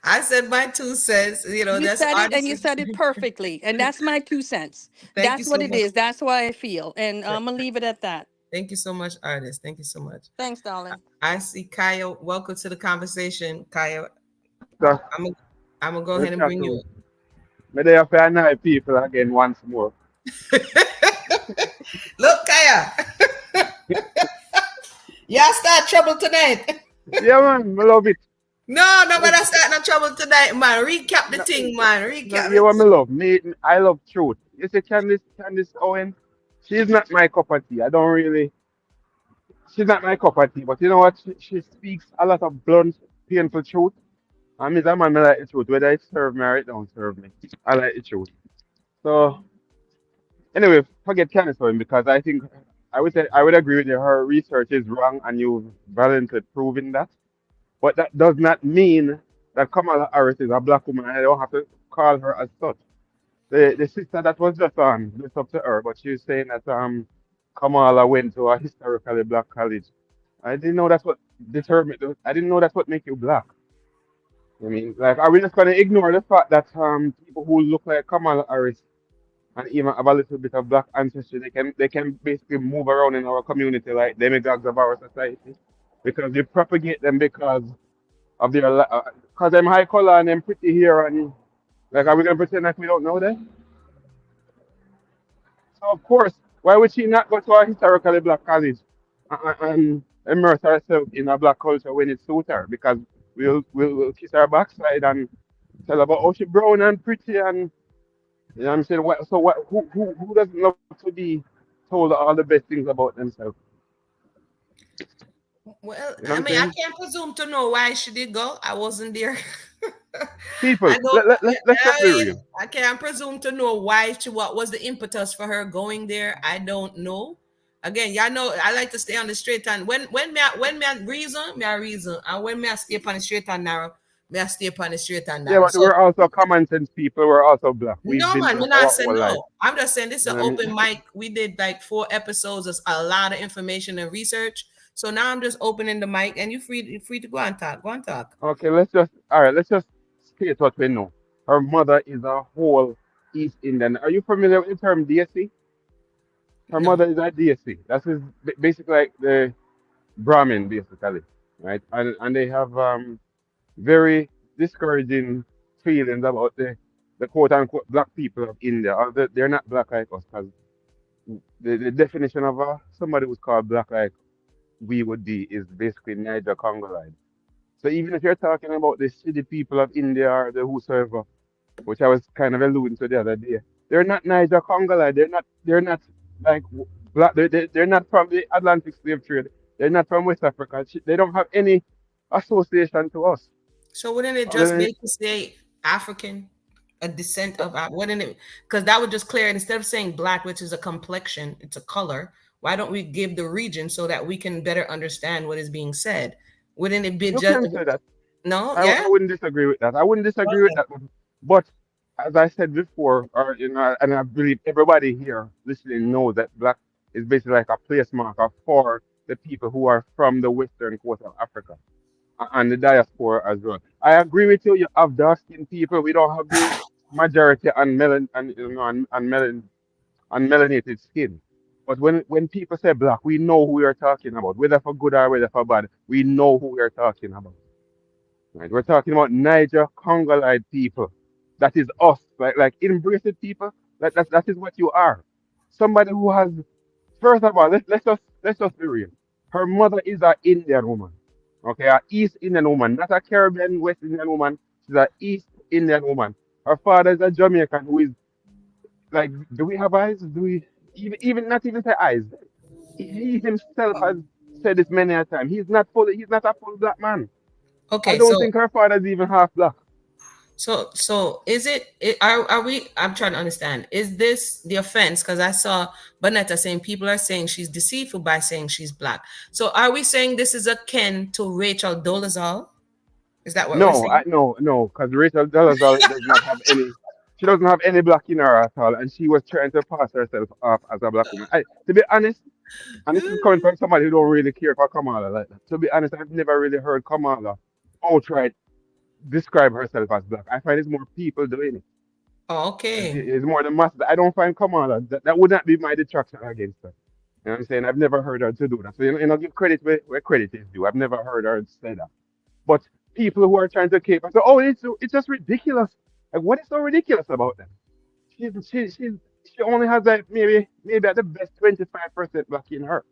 I said my 2 cents. You That's said it, and artist. you said it perfectly, and that's my 2 cents. Thank you That's what so it much. is. That's what I feel, and I'm gonna leave it at that. Thank you so much, artist. Thank you so much. Thanks, darling. I see Kaya. Welcome to the conversation, Kaya. So, I'm gonna, I'm gonna go we ahead and chat bring you to me there for annoy people again once more. up. Look, Kaya. Y'all start trouble tonight. Yeah, man, I love it. No, nobody start no trouble tonight, man. Recap the No, thing, man. no, Recap you it. want me love me. I love truth. You see, Candace Owens, she's not my cup of tea. I don't really. She's not my cup of tea. But you know what? She speaks a lot of blunt, painful truth. I mean, that man, I like the truth. Whether it serve me or it don't serve me, I like the truth. So anyway, forget Candace Owens because I think I would say I would agree with you. Her research is wrong, and you've valiantly proven that. But that does not mean that Kamala Harris is a black woman. I don't have to call her as such. The sister that was just on, it's up to her, but she was saying that Kamala went to a historically black college. I didn't know that's what determined. I didn't know that's what make you black. I mean, like, are we just gonna ignore the fact that people who look like Kamala Harris and even have a little bit of black ancestry, they can basically move around in our community like demigods of our society because we propagate them because of their because I'm high color and I'm pretty here and like are we gonna pretend like we don't know that? So of course, why would she not go to a historically black college and immerse herself in a black culture when it suits her? Because we'll kiss her backside and tell about oh she brown and pretty and you know what I'm saying so what who doesn't love to be told all the best things about themselves? Well, You know what I I'm mean, I saying? can't presume to know why she did go. I wasn't there. People, I don't. let's just be I, real. I can't presume to know why she. What was the impetus for her going there? I don't know. Again, y'all know I like to stay on the straight and when me reason, me a reason, and when me I stay upon the straight and narrow, me I stay upon the straight and Yeah, narrow. but So we're also common sense people. We're also black. We've no been man, through me it not our say whole life. no. I'm just saying this is You an know what I open mean? mic. We did like 4 episodes, there's a lot of information and research. So now I'm just opening the mic and you free to go and talk. Go and talk. Okay, let's just all right. Let's just state what we know. Her mother is a whole East Indian. Are you familiar with the term deity? Her No. mother is a deity. That is basically like the Brahmin, basically, right? And they have very discouraging feelings about the quote unquote black people of India. Or they're not black like us, because the definition of somebody who's called black like we would be is basically Niger Congolite. So even if you're talking about the city people of India or the whosoever, which I was kind of alluding to the other day, they're not Niger Congolite. They're not like black. They're not from the Atlantic slave trade. They're not from West Africa. They don't have any association to us. So wouldn't it Other just than basically say African, a descent of wouldn't it? Because that would just clear it. Instead of saying black, which is a complexion, it's a color. Why don't we give the region so that we can better understand what is being said? Wouldn't it be you just can say that. no? I Yeah. wouldn't disagree with that. I wouldn't disagree with Okay. that. But as I said before, or and I believe everybody here listening knows that black is basically like a place marker for the people who are from the western coast of Africa and the diaspora as well. I agree with you. You have dark skinned people. We don't have the majority on melan and you know and melanated skin. But when people say black, we know who we are talking about, whether for good or whether for bad. We know who we are talking about. Right? We're talking about Niger Congolide people. That is us. Like embrace it, people. That is what you are. Somebody who has, first of all, let's just be real. Her mother is an Indian woman. Okay, an East Indian woman, not a Caribbean West Indian woman. She's an East Indian woman. Her father is a Jamaican who is like, do we have eyes? Do we even not even say eyes? He himself has said this many a time. He's not a full black man. I Okay, don't so think her father is even half black. is are we, I'm trying to understand, is this the offense? Because I saw Bonetta saying people are saying she's deceitful by saying she's black. So are we saying this is akin to Rachel Dolezal? Is that what we're No, saying? no, because Rachel Dolezal does not have any. She doesn't have any black in her at all, and she was trying to pass herself off as a black woman. To be honest, and this is coming from somebody who don't really care for Kamala like that. To be honest, I've never really heard Kamala outright describe herself as black. I find it's more people doing it. Oh, okay. It's more the mass. I don't find Kamala. That would not be my detraction against her. You know what I'm saying? I've never heard her to do that. So give credit where credit is due. I've never heard her say that. But people who are trying to cape and say, "Oh, it's just ridiculous." Like, what is so ridiculous about them? She only has like maybe at the best 25% black in her,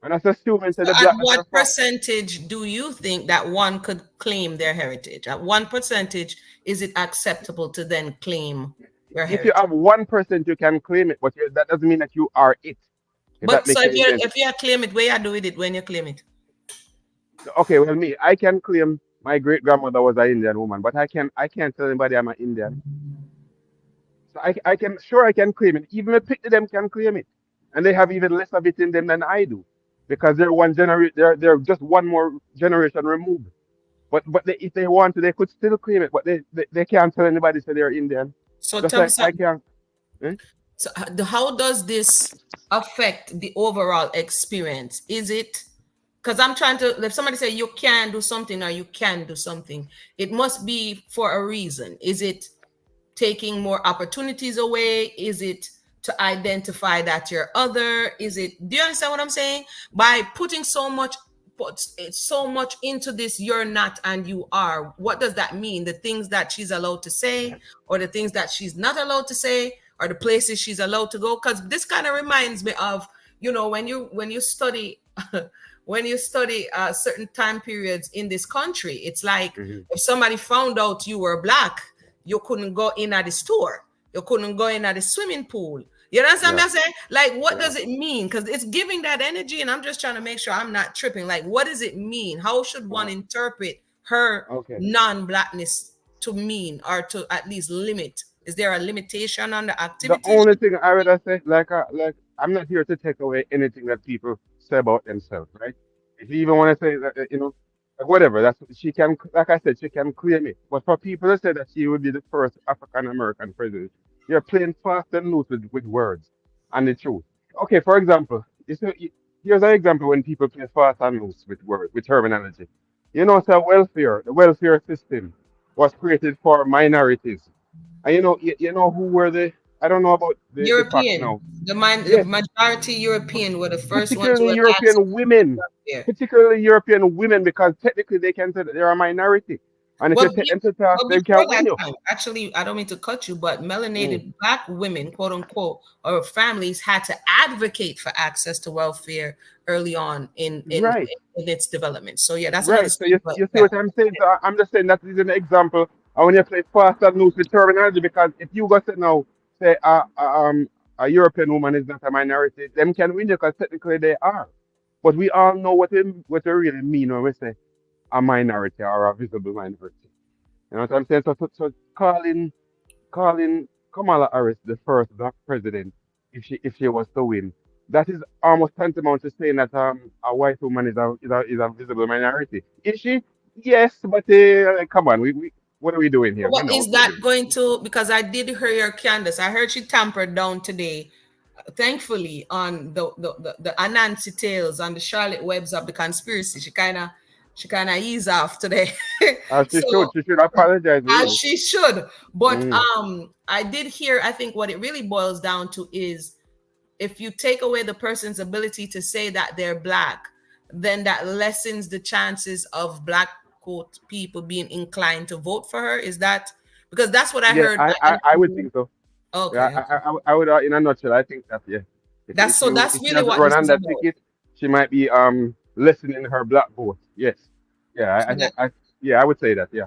and that's assuming that So the at blackness what are from. percentage do you think that one could claim their heritage? At one percentage, is it acceptable to then claim your If you heritage? have 1%, you can claim it, but that doesn't mean that you are it. If that But so makes any sense. if you claim it, where you do with it when you claim it? Okay, well, I can claim my great grandmother was an Indian woman, but I can't tell anybody I'm an Indian. So I can sure I can claim it. Even a pit of them can claim it, and they have even less of it in them than I do, because they're just one more generation removed. But if they want to, they could still claim it, but they can't tell anybody say they're Indian. So Just tell me like I something. can't. Eh? So how does this affect the overall experience? Is it, because I'm trying to, if somebody say you can do something or you can do something, it must be for a reason. Is it taking more opportunities away? Is it to identify that you're other? Is it, do you understand what I'm saying? By putting put so much into this you're not and you are, what does that mean? The things that she's allowed to say, or the things that she's not allowed to say, or the places she's allowed to go? Because this kind of reminds me of, when you study when you study certain time periods in this country, it's like Hmm. if somebody found out you were black, you couldn't go in at the store. You couldn't go in at the swimming pool. You understand Yeah, what I'm saying? Like, what yeah. does it mean? Because it's giving that energy, and I'm just trying to make sure I'm not tripping. Like, what does it mean? How should one Uh, interpret her okay. non-blackness to mean, or to at least limit? Is there a limitation on the The activities? only thing I would say, like I'm not here to take away anything that people say about themselves, right? If you even want to say that, like whatever, that's she can, like I said, she can claim it. But for people to say that she would be the first African American president, you're playing fast and loose with words and the truth. Okay, for example, here's an example when people play fast and loose with words, with terminology. So the welfare system was created for minorities. And who were I don't know about the facts European. now. The Yes, majority European were the first one to particularly have access European women, to there. because technically they can say that they're a minority. And if you Well, take them to task, well, they before can win that you. time, actually, I don't mean to cut you, but Mm. melanated black women, quote unquote, or families had to advocate for access to welfare early on Right. in its development. So yeah, that's another Right. So story. But you see yeah, what I'm saying? So I'm just saying that is an example of when you play fast and loose with terminology, because if you go say now, say a European woman is not a minority, them can win you because technically they are. But we all know what they really mean when we say a minority or a visible minority. You know what I'm saying? So calling Kamala Harris the first black president, if she was to win, that is almost tantamount to saying that a white woman is a visible minority. Is she? Yes, but come on, we what are we doing here? We what know is what we're that doing. going to? Because I did hear Candace. I heard she tampered down today. thankfully on the Anansi tales on the Charlotte webs of the conspiracy, she kind of ease off today. She should. So She should apologize, as really. she should. But Mm. I did hear, I think what it really boils down to is if you take away the person's ability to say that they're black, then that lessens the chances of black quote people being inclined to vote for her. Is that because that's what I Yeah, heard? I would think so. Yeah, Okay, okay. I would, in a nutshell, I think that, yeah. That's so. That's If she really doesn't what run this on is that about. ticket, she might be lessening her black vote. Yes. Yeah, So that yeah, I would say that. Yeah.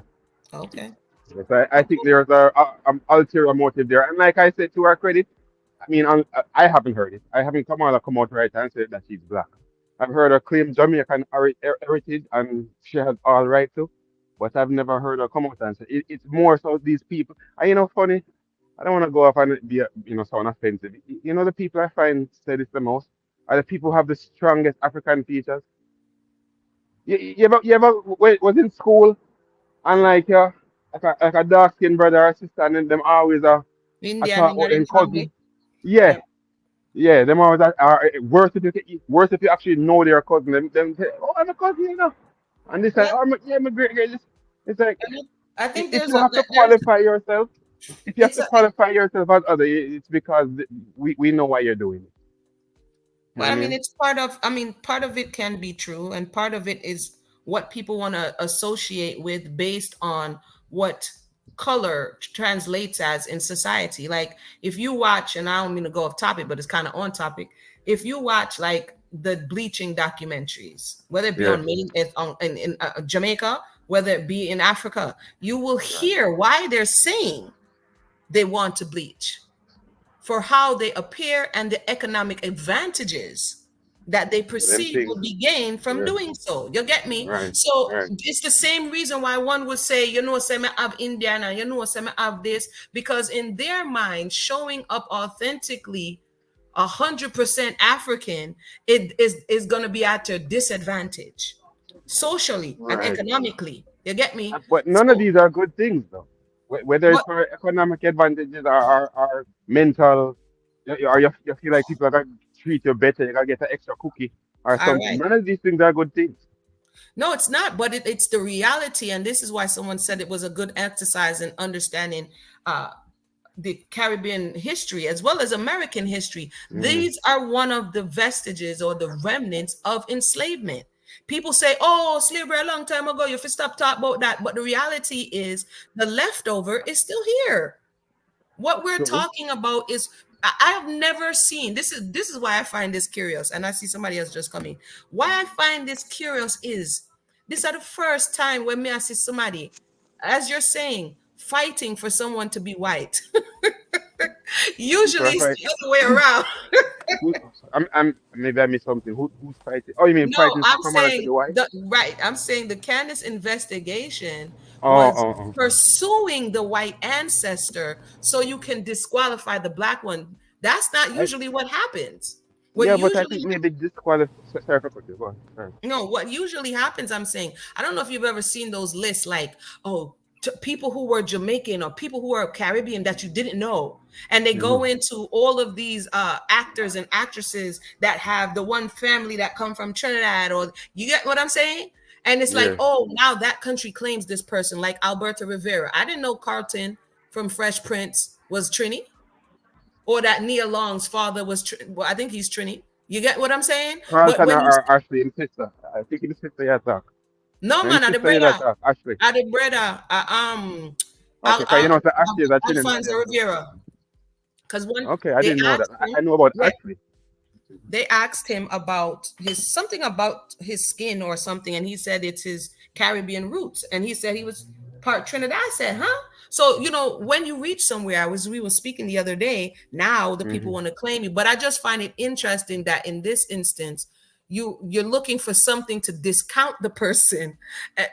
okay. Yes, I think Okay. there's a ulterior motive there, and like I said, to her credit, I mean, I haven't heard it. I haven't Kamala come out right and said that she's black. I've heard her claim Jamaican heritage, and she has all right to, but I've never heard her come out and say it's more so these people. And funny. I don't want to go off and be, sound offensive. The people I find say this the most are the people who have the strongest African features. You ever was in school and like a dark skinned brother or sister, and then them always I Indian talk in about that them cousin. family. Yeah, Yeah. yeah, them always are worse if you actually know their cousin. Them say, oh, I'm a cousin, and they say, Yeah. oh, yeah, I'm a great girl. It's like I think if there's you a have to there's qualify yourself. If you have it's to a qualify yourself as other, it's because we know why you're doing it. You know Well, what I I mean, mean? it's part of, I mean, part of it can be true, and part of it is what people want to associate with based on what color translates as in society. Like, if you watch, and I don't mean to go off topic, but it's kind of on topic. If you watch, like, the bleaching documentaries, whether it be Yeah, on in Jamaica, whether it be in Africa, you will right. hear why they're saying they want to bleach for how they appear and the economic advantages that they Them perceive things. will be gained from Yeah, doing so. You get me? right, So right, it's the same reason why one would say, say me have Indiana, say me have this, because in their mind, showing up authentically 100% African, it is going to be at your disadvantage socially and right. economically. You get me? But none of So, these are good things, though. Whether it's but for economic advantages or mental, or you feel like people are going to treat you better, you got to get an extra cookie or all something. right. None of these things are good things. No, it's not, but it's the reality. And this is why someone said it was a good exercise in understanding uh, the Caribbean history as well as American history. Mm, These are one of the vestiges or the remnants of enslavement. People say, oh, slavery a long time ago, you have to stop talking about that. But the reality is the leftover is still here. What we're true. talking about is I have never seen this is why I find this curious, and I see somebody else just coming. Why I find this curious is this are the first time when me I see somebody, as you're saying, fighting for someone to be white. People Usually are it's fighting. the other way around. Maybe I missed something. Who's fighting? Oh, you mean No, fighting for I'm Kamala to be saying white? I'm saying the Candace investigation Oh, was oh, oh. pursuing the white ancestor so you can disqualify the black one. That's not I, usually what happens. What yeah, but I think usually maybe disqualify. Sorry for cutting you. Go on. Sorry. no, what usually happens, I'm saying, I don't know if you've ever seen those lists like, oh, people who were Jamaican or people who are Caribbean that you didn't know. And they Hmm. go into all of these actors and actresses that have the one family that come from Trinidad, or you get what I'm saying? And it's like, Yeah. oh, now that country claims this person, like Alberto Rivera. I didn't know Carlton from Fresh Prince was Trini, or that Nia Long's father was, well, I think he's Trini. You get what I'm saying? But Carlton when you are Ashley and sister. I think it's sister you talk. no, No, him man, at the sister you brother, talk. Ashley. Al, Okay, cause Al, the Ashley is a Alfonso Trinidadian too. Rivera. Because when Okay, I they didn't know that. asked I him, know about yeah, Ashley. they asked him about his something about his skin or something, and he said it's his Caribbean roots, and he said he was part Trinidad. I said, huh? So when you reach somewhere, we were speaking the other day. Now the people Hmm. want to claim you, but I just find it interesting that in this instance, you're looking for something to discount the person,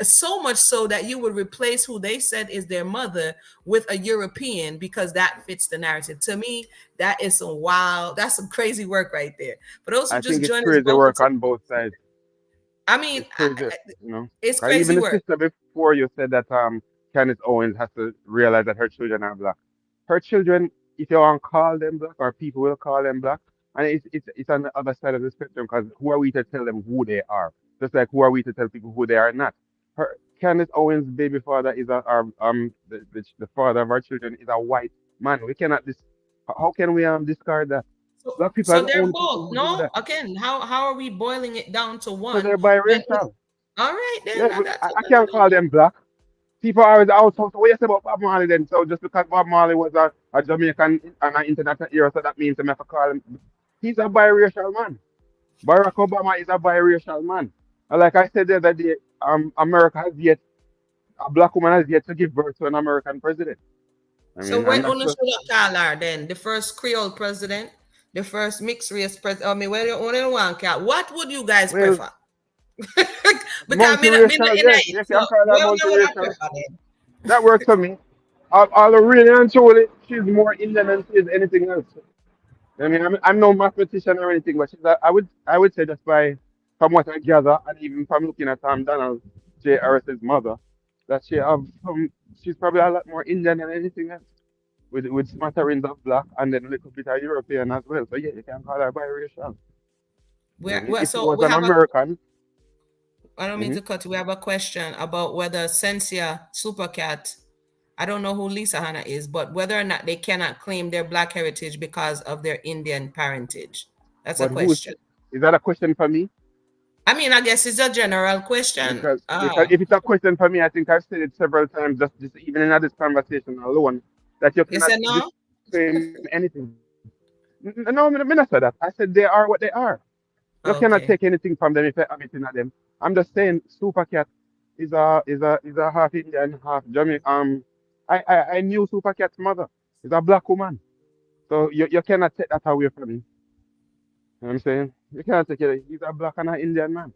so much so that you would replace who they said is their mother with a European because that fits the narrative. To me, that's some crazy work right there. For those who I think just it's joined us, crazy welcome work to. on both sides. I mean, It's crazy, you know. it's 'Cause crazy even the work. sister before you said that Candace Owens has to realize that her children are black. Her children, if you want to call them black, or people will call them black, And it's on the other side of the spectrum because who are we to tell them who they are? Just like who are we to tell people who they are not? Her Candace Owens' baby father is the father of our children is a white man. We cannot how can we discard that? So, Black people so are the they're only people both. who do No, that. again, how are we boiling it down to So one? they're When biracial. all right, then Yeah, that's I can't call them black. People are always out. So what you say about Bob Marley then? So just because Bob Marley was a Jamaican and an international hero, so that means I have to call him. He's a biracial man. Barack Obama is a biracial man. And like I said the other day, America has yet a black woman has yet to give birth to an American president. I so mean, when and that's Una just should have called her then the first Creole president, the first mixed race president. I mean, where you want call? What would you guys well, prefer? Because me multiracial. in Yes, it. you So can call that where would I multiracial. prefer then? That works for me. All really and truly, she's more Indian than she is anything else. I mean, I'm no mathematician or anything, but I would say just by from what I gather, and even from looking at Donald J. Harris's mother, that she's probably a lot more Indian than anything else, with smatterings of black and then a little bit of European as well. So yeah, you can call her biracial. If she So was we an have a. American, I don't mean hmm to cut you. We have a question about whether Sensia Supercat. I don't know who Lisa Hanna is, but whether or not they cannot claim their black heritage because of their Indian parentage. That's a but who's question. is that a question for me? I mean, I guess it's a general question. Because if it's a question for me, I think I've said it several times, just this even in this conversation alone, that you You cannot said no? disclaim anything. No, I mean, I said that. I said they are what they are. You cannot take Okay. anything from them if you have it in them. I'm just saying, Super Cat is a half Indian, half Jamaican. I knew Super Cat's mother. Is a black woman. So you cannot take that away from me. You know what I'm saying? You cannot take it. He's a black and an Indian man.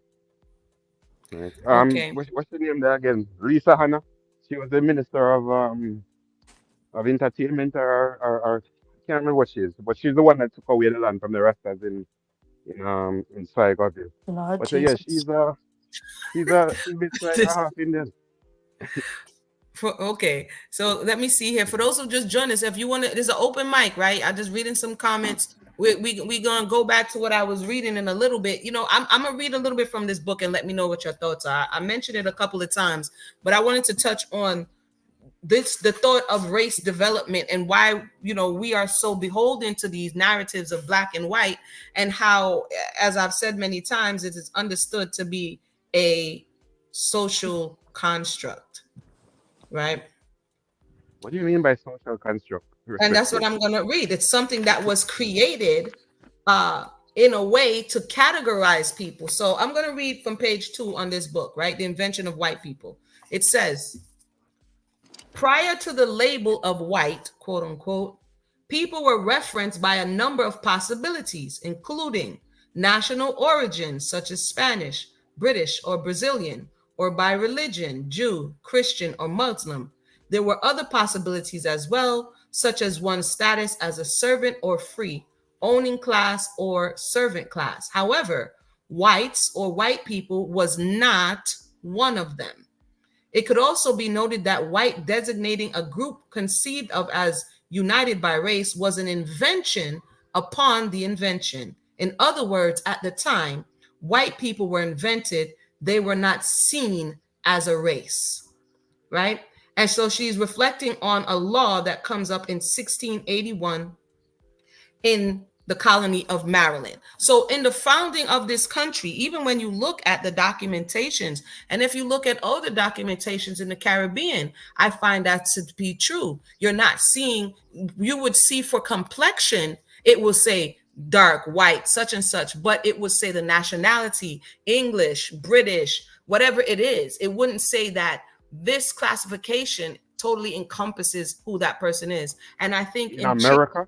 Right. Okay. What's the name there again? Lisa Hanna. She was the minister of entertainment or I can't remember what she is, but she's the one that took away the land from the Rastas in Sligo. Lord But yeah, Jesus. she's basically like a This- half Indian. okay. So let me see here. For those who just joined us, if you want to, there's an open mic, right? I just reading some comments. We gonna go back to what I was reading in a little bit. I'm gonna read a little bit from this book and let me know what your thoughts are. I mentioned it a couple of times, but I wanted to touch on the thought of race development and why we are so beholden to these narratives of black and white, and how, as I've said many times, it is understood to be a social construct, right? What do you mean by social construct, And that's what respectfully? I'm going to read. It's something that was created uh in a way to categorize people. So I'm going to read from page 2 on this book, right? The Invention of White People. It says, prior to the label of white, quote unquote, people were referenced by a number of possibilities, including national origins such as Spanish, British, or Brazilian, or by religion, Jew, Christian, or Muslim. There were other possibilities as well, such as one's status as a servant or free, owning class, or servant class. However, whites or white people was not one of them. It could also be noted that white designating a group conceived of as united by race was an invention upon the invention. In other words, at the time, white people were invented, they were not seen as a race, right? And so she's reflecting on a law that comes up in 1681 in the colony of Maryland. So, in the founding of this country, even when you look at the documentations, and if you look at other documentations in the Caribbean, I find that to be true. You're not seeing, you would see for complexion, it will say dark, white, such and such, but it would say the nationality, English, British, whatever it is. It wouldn't say that this classification totally encompasses who that person is. And I think In in America?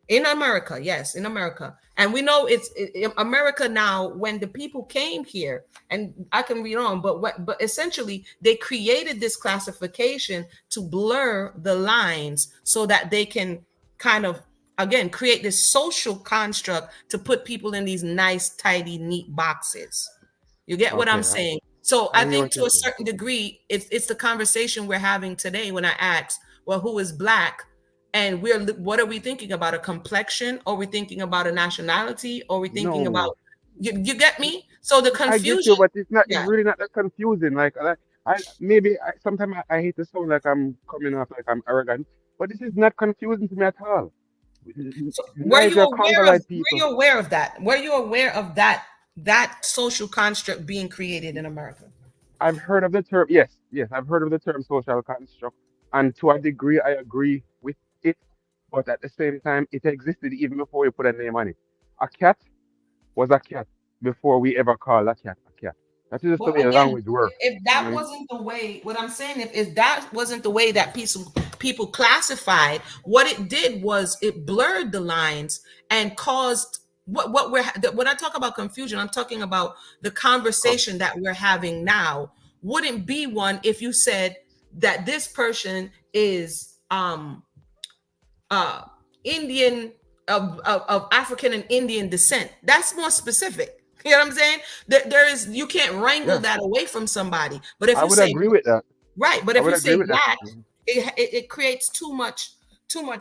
in America, yes, in America. And we know America now. When the people came here, and I can read on, but essentially they created this classification to blur the lines so that they can kind of, again, create this social construct to put people in these nice, tidy, neat boxes. You get what I'm Okay, saying? So I I hear think what to you're a saying. certain degree, it's the conversation we're having today when I ask, well, who is black? And what are we thinking about? A complexion? Or are we thinking about a nationality? Or are we thinking No, about, you get me? So the I get you, confusion, but it's not. It's yeah. really not that confusing. I maybe sometimes I hate to sound like I'm coming off like I'm arrogant, but this is not confusing to me at all. So Niger Congolite were people. you aware of that? Were you aware of that social construct being created in America? I've heard of the term. Yes, yes, I've heard of the term social construct, and to a degree, I agree with it. But at the same time, it existed even before you put a name on it. A cat was a cat before we ever called a cat a cat. That is just the Well, way again, language works. if You know that what I mean? wasn't the way, what I'm saying, if that wasn't the way that people classified, what it did was it blurred the lines and caused when I talk about confusion, I'm talking about the Come. conversation that we're having now wouldn't be one if you said that this person is uh Indian, of African and Indian descent. That's more specific. You know what I'm saying? There is, you can't wrangle Yeah, that away from somebody. But if I you would say, agree with that. right, but I if would you agree say with that. black, it creates too much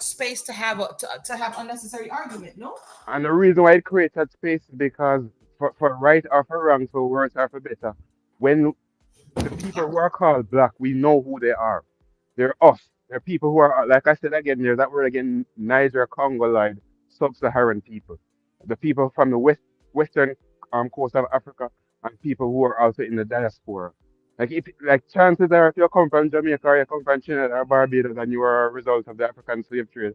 space to have to have unnecessary argument. No. And the reason why it creates that space is because for right or for wrong, for worse or for better, when the people who are called black, we know who they are. They're us. They're people who are, like I said again, there's that word again, Niger, Congolide, sub-Saharan people. The people from the western coast of Africa, and people who are also in the diaspora. Like chances are, if you come from Jamaica or you come from Trinidad or Barbados and you are a result of the African slave trade,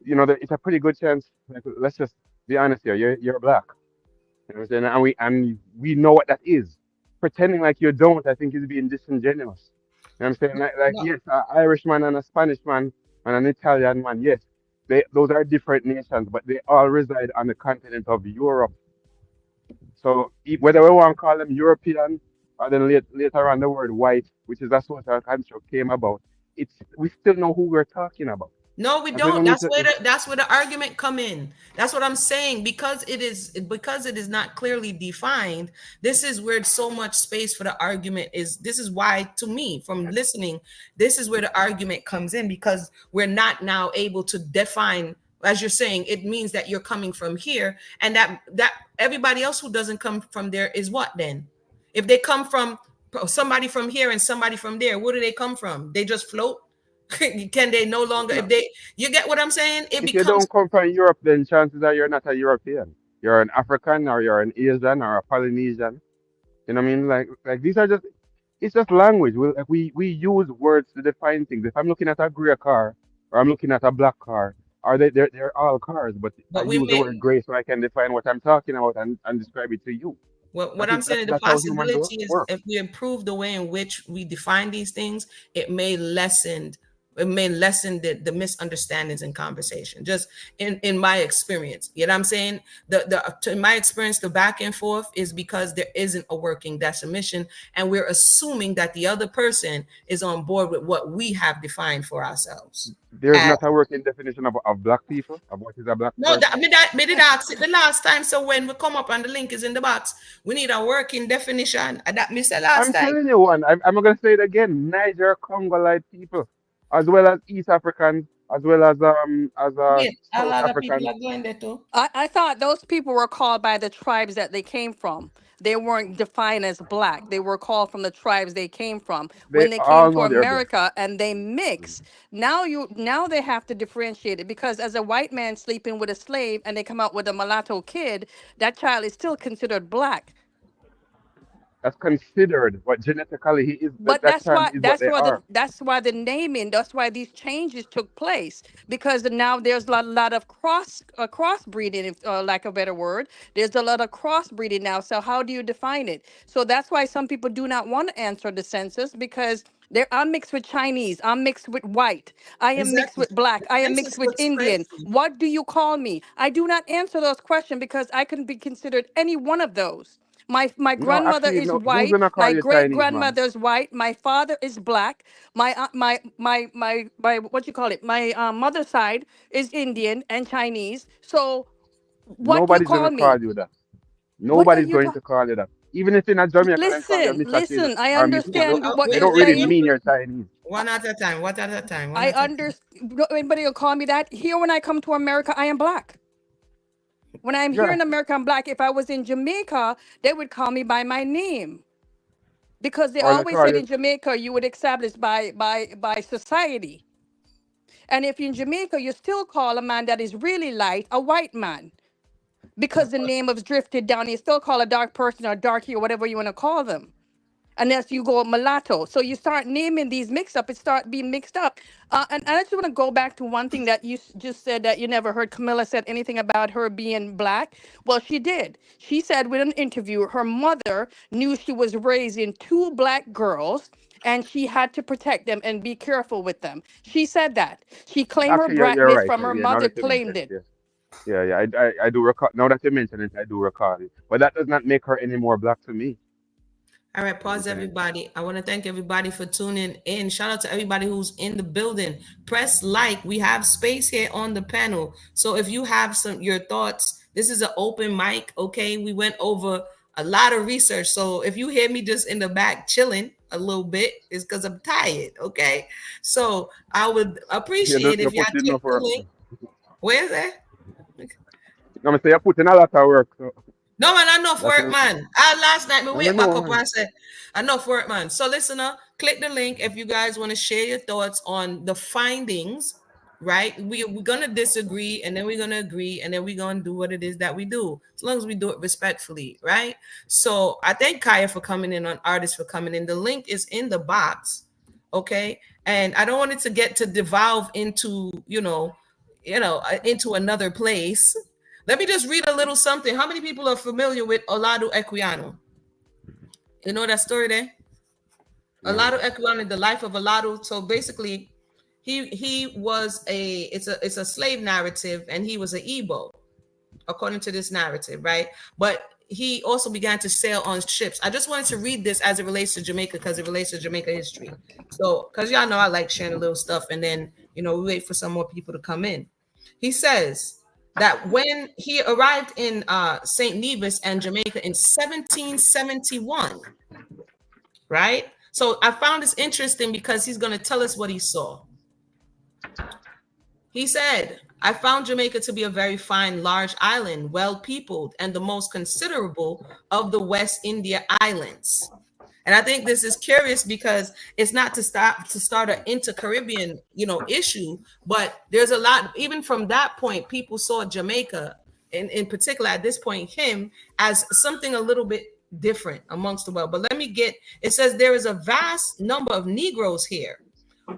it's a pretty good chance. Like, let's just be honest here. You're black. You know what I'm saying? And we know what that is. Pretending like you don't, I think, is being disingenuous. You know what I'm saying? Like No. yes, an Irishman and a Spanish man and an Italian man, yes, those are different nations, but they all reside on the continent of Europe. So whether we want to call them European or then later on the word white, which is a social construct, came about, we still know who we're talking about. No, we And so we don't. don't need to. That's where the argument come in. That's what I'm saying. Because it is not clearly defined. This is where so much space for the argument is. This is why, to me, from listening, this is where the argument comes in, because we're not now able to define. As you're saying, it means that you're coming from here, and that everybody else who doesn't come from there is what then? If they come from somebody from here and somebody from there, where do they come from? They just float. Can they no longer, if No, they, you get what I'm saying? It if you becomes, don't come from Europe, then chances are you're not a European. You're an African or you're an Asian or a Polynesian. You know what I mean? Like these are just it's just language. We use words to define things. If I'm looking at a gray car or I'm looking at a black car, are they're all cars, but I but we use the may, word gray so I can define what I'm talking about and describe it to you. what That I'm is saying, the that's how humans possibility is work. if we improve the way in which we define these things, it may lessen the misunderstandings in conversation. Just in my experience, you know what I'm saying? In my experience, the back and forth is because there isn't a working definition, and we're assuming that the other person is on board with what we have defined for ourselves. There's not a working definition of black people, of what is a black No, person. that me did ask it the last time. So when we come up and the link is in the box, we need a working definition. That me said last I'm time. telling you one. I'm gonna say it again. Niger Congolite people, as well as East Africans, as well as Again, a South lot of people Africans. are going there too. I thought those people were called by the tribes that they came from. They weren't defined as black. They were called from the tribes they came from. They When they came all to know they're black. America and they mix, now they have to differentiate it, because as a white man sleeping with a slave and they come out with a mulatto kid, that child is still considered black. That's considered, but genetically he is But that child is what they are. that's why the naming, that's why these changes took place, because now there's a lot of crossbreeding, if lack of a better word. There's a lot of crossbreeding now. So how do you define it? So that's why some people do not want to answer the census, because I'm mixed with Chinese, I'm mixed with white, I am mixed Exactly. with black, I am This mixed is with looks Indian. crazy. What do you call me? I do not answer those questions, because I can be considered any one of those. My No, grandmother actually, is no. Who's white. gonna My call you great Chinese, man? grandmother is white. My father is black. My what you call it? My mother's side is Indian and Chinese. So what do you Nobody's call gonna me? call you that. What are Nobody's you going talking? to call you that. Even if in a Jamaica they call you Listen, Mr. Till listen. I or Miss Till, understand what they you're don't really When you saying. mean you're Chinese. One at a time. What at a time? One I at a time. understand. Anybody will call me that. Here, when I come to America, I am black. When I'm here Yeah, in America, I'm black. If I was in Jamaica, they would call me by my name because they or they always call said you. in Jamaica you would establish by society. And if in Jamaica you still call a man that is really light a white man because the name has drifted down, you still call a dark person or darky or whatever you want to call them. Unless you go mulatto. So you start naming these mixed up, it start being mixed up. And I just want to go back to one thing that you just said that you never heard Camilla said anything about her being black. Well, she did. She said with an interview, her mother knew she was raising two black girls and she had to protect them and be careful with them. She said that. She claimed her Actually, you're blackness right. from her Yeah, now mother, that you claimed mention it, it. yes. Yeah, yeah, I do recall. Now that you mention it, I do recall it. But that does not make her any more black to me. All right, You know what I'm pause saying? everybody. I want to thank everybody for tuning in. Shout out to everybody who's in the building. Press like. We have space here on the panel. So if you have some your thoughts, this is an open mic, okay? We went over a lot of research. So if you hear me just in the back chilling a little bit, it's because I'm tired, okay? So I would appreciate You if y'all put in click enough the work. link. Where is that? I'm gonna say you put in a lot of work, so No man, enough that's work, what. man. Last night, me I don't wake back know, up man. and said, enough work, man. So listener, click the link if you guys want to share your thoughts on the findings, right? We're gonna disagree and then we're gonna agree and then we're gonna do what it is that we do. As long as we do it respectfully, right? So I thank Kaya for coming in, on artists for coming in. The link is in the box, okay? And I don't want it to get to devolve into, into another place. Let me just read a little something. How many people are familiar with Oladu Equiano? You know that story there? No. Oladu Equiano, the life of Oladu. So basically, he was a slave narrative, and he was an Igbo, according to this narrative, right? But he also began to sail on ships. I just wanted to read this as it relates to Jamaica because it relates to Jamaica history. So, because y'all know I like sharing a little stuff, and then we wait for some more people to come in. He says that when he arrived in St. Nevis and Jamaica in 1771, right? So I found this interesting because he's going to tell us what he saw. He said, I found Jamaica to be a very fine, large island, well peopled, and the most considerable of the West India islands. And I think this is curious because it's not to start an inter-Caribbean, issue, but there's a lot, even from that point, people saw Jamaica, in particular at this point, him as something a little bit different amongst the world. But let me get, it says there is a vast number of Negroes here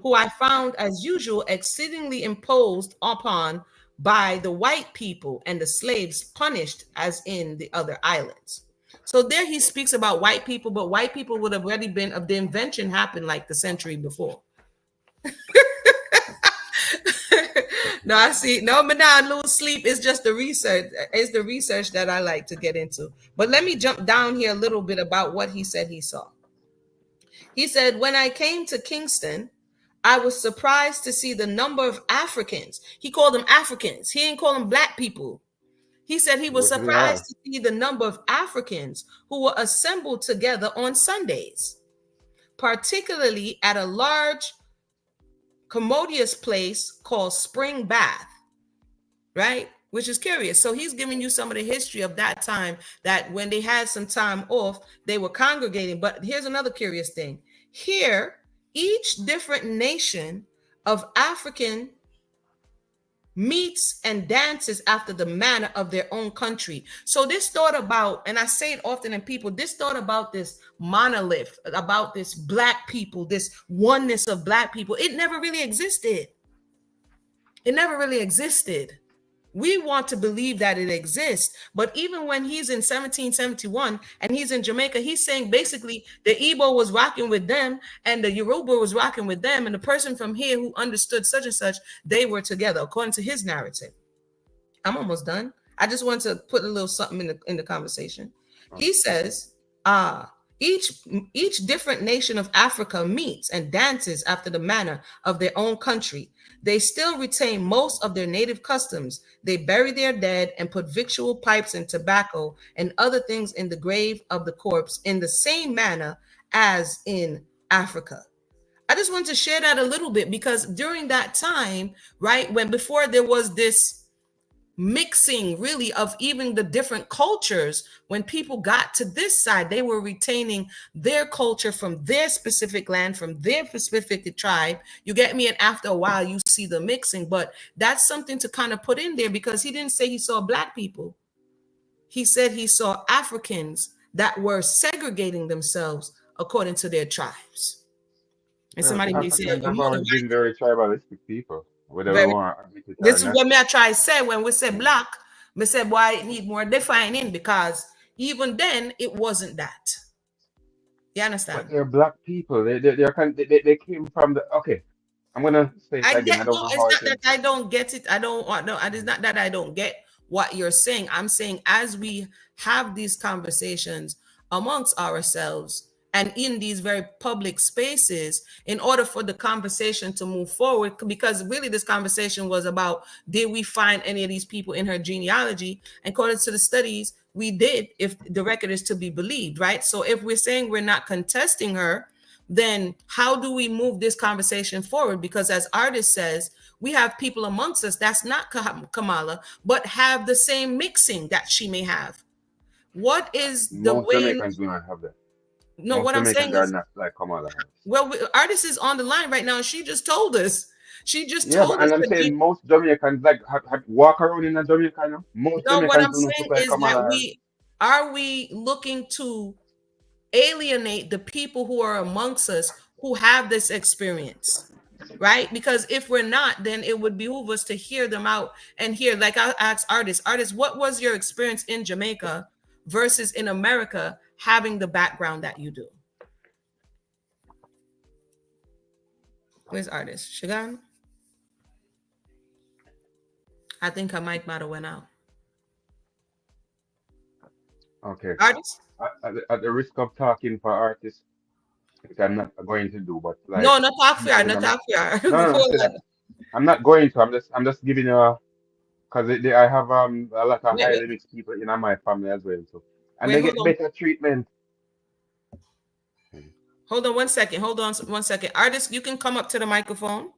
who I found, as usual, exceedingly imposed upon by the white people and the slaves punished as in the other islands. So there he speaks about white people, but white people would have already been of the invention happened like the century before. No, I see. No, but now I lose sleep. It's just the research. It's the research that I like to get into. But let me jump down here a little bit about what he said he saw. He said, when I came to Kingston, I was surprised to see the number of Africans. He called them Africans. He didn't call them black people. He said he was Which they surprised are. to see the number of Africans who were assembled together on Sundays, particularly at a large, commodious place called Spring Bath, right? Which is curious. So he's giving you some of the history of that time, that when they had some time off, they were congregating. But here's another curious thing. Here, each different nation of African meets and dances after the manner of their own country. So this thought about, and I say it often in people, this thought about this monolith, about this black people, this oneness of black people, it never really existed. It never really existed. We want to believe that it exists. But even when he's in 1771 and he's in Jamaica, he's saying basically the Igbo was rocking with them and the Yoruba was rocking with them. And the person from here who understood such and such, they were together, according to his narrative. I'm almost done. I just want to put a little something in the conversation. He says, each different nation of Africa meets and dances after the manner of their own country. They still retain most of their native customs. They bury their dead and put victual pipes and tobacco and other things in the grave of the corpse in the same manner as in Africa. I just want to share that a little bit because during that time, right, when before there was this mixing really of even the different cultures, when people got to this side, they were retaining their culture from their specific land, from their specific tribe. You get me? And after a while, you see the mixing. But that's something to kind of put in there because he didn't say he saw black people. He said he saw Africans that were segregating themselves according to their tribes. And somebody may say, Africans "Oh, have you're the always been very tribalistic people, whether we very." want to admit it or This is not. what me I try to say when we say Yeah. black. Me say why it need more defining because even then it wasn't that. You But understand? they're black people. They came from the. Okay, I'm gonna say it I again. get I no, don't know it's how I not that can. I don't get it. I don't want no, it is not that I don't get what you're saying. I'm saying as we have these conversations amongst ourselves and in these very public spaces, in order for the conversation to move forward, because really this conversation was about did we find any of these people in her genealogy? And according to the studies, we did, if the record is to be believed, right? So if we're saying we're not contesting her, then how do we move this conversation forward? Because as artist says, we have people amongst us that's not Kamala, but have the same mixing that she may have. What is the Most way? Jamaicans do not have that. No, Most what I'm Jamaicans saying are is, not like Kamala Harris. well, artist is on the line right now. And she just told us. She just Yeah, but told us and I'm that. saying most Jamaicans like walk around in a Jamaica now. Most No, what Jamaicans I'm do not saying look like is Kamala that Harris. we looking to alienate the people who are amongst us who have this experience, right? Because if we're not, then it would behoove us to hear them out and hear, like I asked artists, what was your experience in Jamaica versus in America having the background that you do? Where's artist? Shigan? I think her mic might have went out. Okay. Artist? At the risk of talking for artists, which I'm not going to do, but like No, not talk for her, people in not America. talk for her. No, no, no, Hold say that. on. I'm not going to. I'm just giving you a because I have a lot of Wait, wait, highly mixed people in my family as well, so and wait, they hold get on. better treatment. Hold on 1 second. Hold on 1 second. Artist, you can come up to the microphone.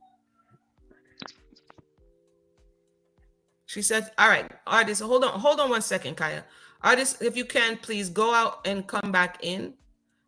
She said, all right, artist, hold on 1 second, Kaya. Artist, if you can, please go out and come back in.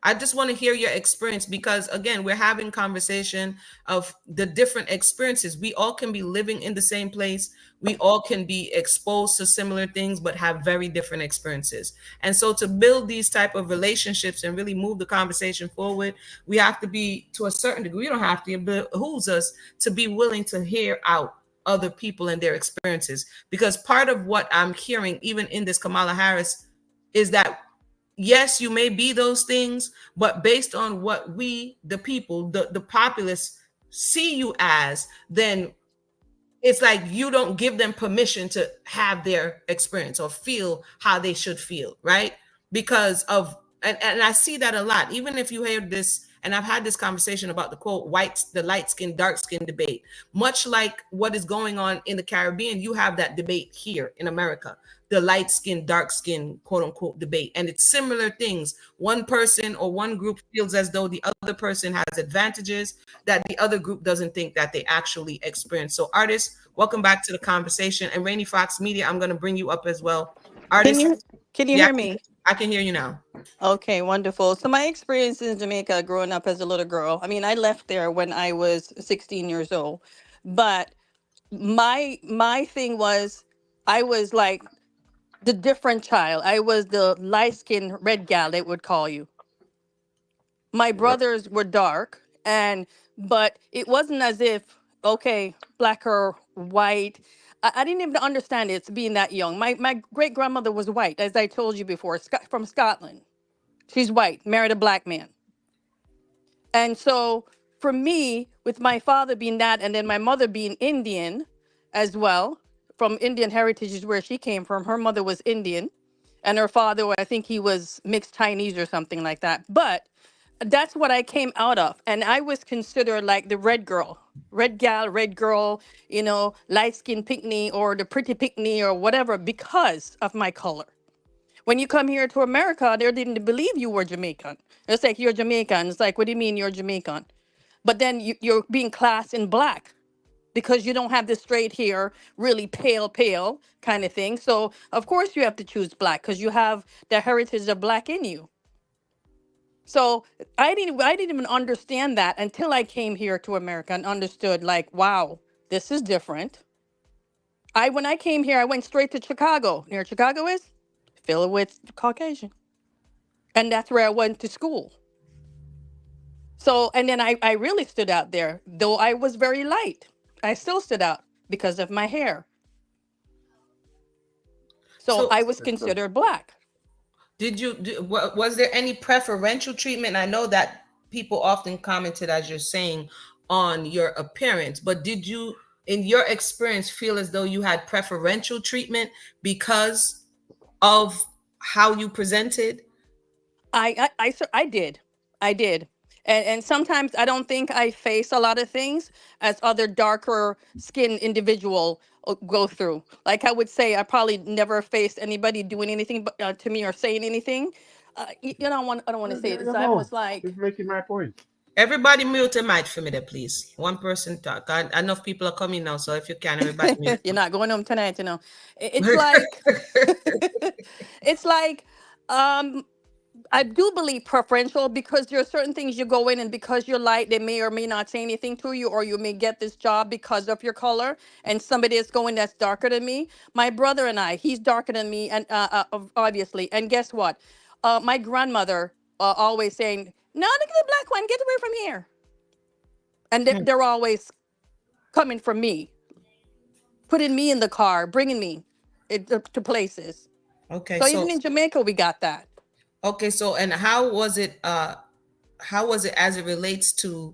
I just want to hear your experience because again, we're having conversation of the different experiences. We all can be living in the same place. We all can be exposed to similar things, but have very different experiences. And so to build these type of relationships and really move the conversation forward, we have to be to a certain degree. We don't have to, it behooves us to be willing to hear out other people and their experiences. Because part of what I'm hearing, even in this Kamala Harris, is that yes, you may be those things, but based on what we, the people, the populace, see you as, then it's like you don't give them permission to have their experience or feel how they should feel, right? Because of and I see that a lot. Even if you hear this, and I've had this conversation about the quote white, the light skin, dark skin debate. Much like what is going on in the Caribbean, you have that debate here in America, the light skin, dark skin, quote unquote debate. And it's similar things. One person or one group feels as though the other person has advantages that the other group doesn't think that they actually experience. So, artists, welcome back to the conversation. And Rainy Fox Media, I'm going to bring you up as well. Can Artists, you can you yeah, hear me? I can hear you now. Okay, wonderful. So my experience in Jamaica growing up as a little girl, I mean, I left there when I was 16 years old. But my thing was I was like the different child. I was the light-skinned red gal they would call you. My Yep. brothers were dark and but it wasn't as if okay, black or white. I didn't even understand it being that young. My great grandmother was white, as I told you before, from Scotland. She's white, married a black man. And so for me, with my father being that, and then my mother being Indian as well, from Indian heritage is where she came from. Her mother was Indian, and her father, I think he was mixed Chinese or something like that. But that's what I came out of. And I was considered like the red girl, red gal, red girl, light skinned picnic or the pretty picnic or whatever because of my color. When you come here to America, they didn't believe you were Jamaican. It's like, you're Jamaican. It's like, what do you mean you're Jamaican? but then you're being classed in black because you don't have the straight hair, really pale kind of thing. So of course you have to choose black because you have the heritage of black in you. So I didn't even understand that until I came here to America and understood, like, wow, this is different. When I came here, I went straight to Chicago. Near Chicago is filled with Caucasian. And that's where I went to school. So, and then I really stood out there, though I was very light. I still stood out because of my hair. So So I was considered black. was there any preferential treatment? I know that people often commented, as you're saying, on your appearance, but did you, in your experience, feel as though you had preferential treatment because of how you presented? I did. I did. And sometimes I don't think I face a lot of things as other darker skinned individual go through. Like I would say, I probably never faced anybody doing anything to me or saying anything. I don't want to say There it. you So I go. was like, She's making my point. Everybody mute a mic for me there, please. One person talk. Enough people are coming now, so if you can, everybody mute. you're not going home tonight, It's like, it's like, um, I do believe preferential because there are certain things you go in and because you're light, they may or may not say anything to you, or you may get this job because of your color. And somebody is going that's darker than me. My brother and I, he's darker than me, and obviously. And guess what? My grandmother always saying, "No, look at the black one, get away from here." And they're always coming for me, putting me in the car, bringing me to places. Okay, So even so in Jamaica, we got that. and how was it? How was it as it relates to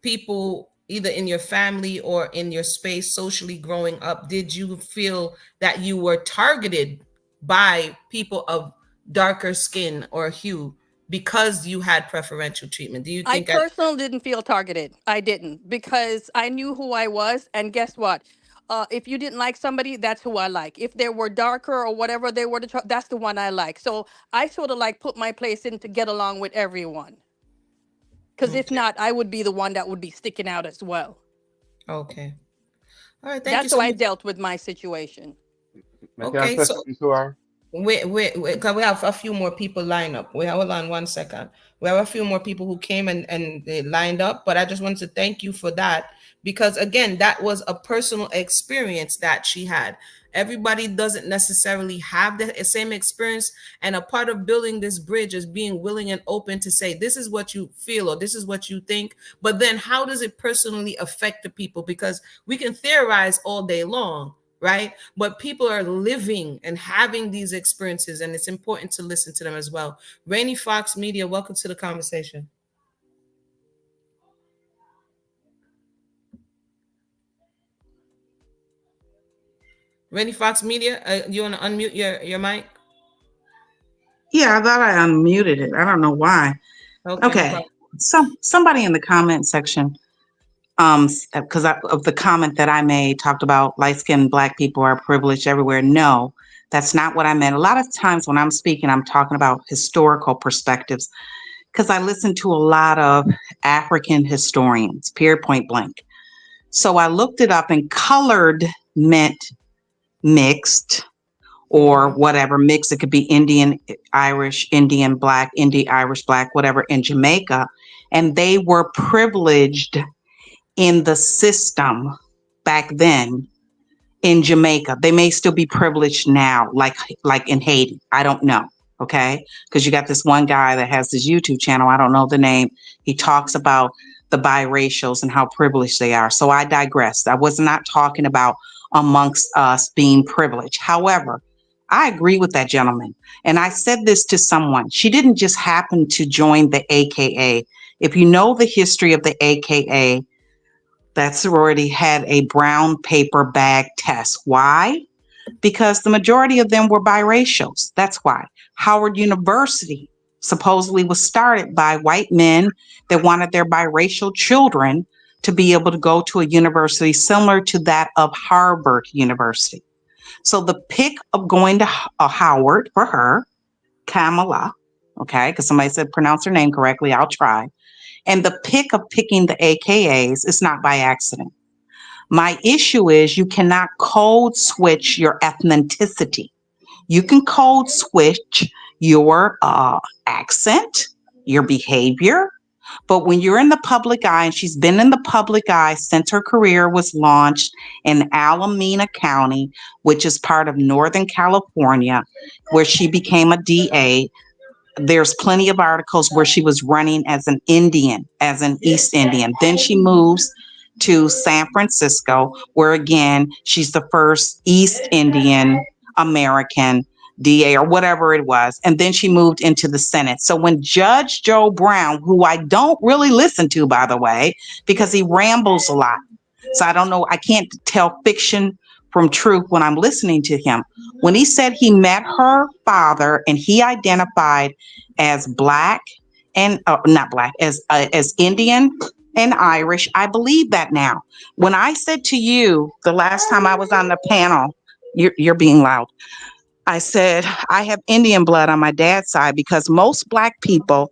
people either in your family or in your space socially growing up? Did you feel that you were targeted by people of darker skin or hue because you had preferential treatment? Do you I think that? personally didn't feel targeted. I didn't because I knew who I was. And guess what? If you didn't like somebody, that's who I like. If they were darker or whatever they were, that's the one I like. So I sort of like put my place in to get along with everyone. Because if Okay. not, I would be the one that would be sticking out as well. Okay. All right. Thank you That's how so I much. dealt with my situation. I can Okay. say So something to her. because we have a few more people lined up. Hold on 1 second. We have a few more people who came and they lined up, but I just wanted to thank you for that because again, that was a personal experience that she had. Everybody doesn't necessarily have the same experience, and a part of building this bridge is being willing and open to say this is what you feel or this is what you think, but then how does it personally affect the people? Because we can theorize all day long, right? But people are living and having these experiences, and it's important to listen to them as well. Rainy Fox Media, welcome to the conversation. Rainy Fox Media, you want to unmute your mic? Yeah, I thought I unmuted it. I don't know why. Okay, no Okay. problem. Somebody in the comment section, because of the comment that I made, talked about light-skinned Black people are privileged everywhere. No, that's not what I meant. A lot of times when I'm speaking, I'm talking about historical perspectives because I listen to a lot of African historians, period, point blank. So I looked it up, and colored meant mixed or Mm-hmm. whatever mix. It could be Indian, Irish, Indian, Black, Indian, Irish, Black, whatever in Jamaica. And they were privileged in the system back then in Jamaica. They may still be privileged now, like in Haiti. I don't know. Okay. Because you got this one guy that has this YouTube channel. I don't know the name. He talks about the biracials and how privileged they are. So I digressed. I was not talking about amongst us being privileged. However, I agree with that gentleman. And I said this to someone. She didn't just happen to join the AKA. If you know the history of the AKA, that sorority had a brown paper bag test. Why? Because the majority of them were biracials. That's why. Howard University supposedly was started by white men that wanted their biracial children to be able to go to a university similar to that of Harvard University. So the pick of going to Howard for her, Kamala, okay, because somebody said pronounce her name correctly, I'll try, And the pick of picking the AKAs is not by accident. My issue is you cannot code switch your ethnicity. You can code switch your accent, your behavior, but when you're in the public eye, and she's been in the public eye since her career was launched in Alameda County, which is part of Northern California, where she became a DA. There's plenty of articles where she was running as an Indian, as an East Indian. Then she moves to San Francisco, where again, she's the first East Indian American DA or whatever it was. And then she moved into the Senate. So when Judge Joe Brown, who I don't really listen to, by the way, because he rambles a lot. So I don't know, I can't tell fiction from truth when I'm listening to him. When he said he met her father and he identified as Black and not Black, as Indian and Irish, I believe that now. When I said to you the last time I was on the panel, you're being loud. I said, I have Indian blood on my dad's side because most Black people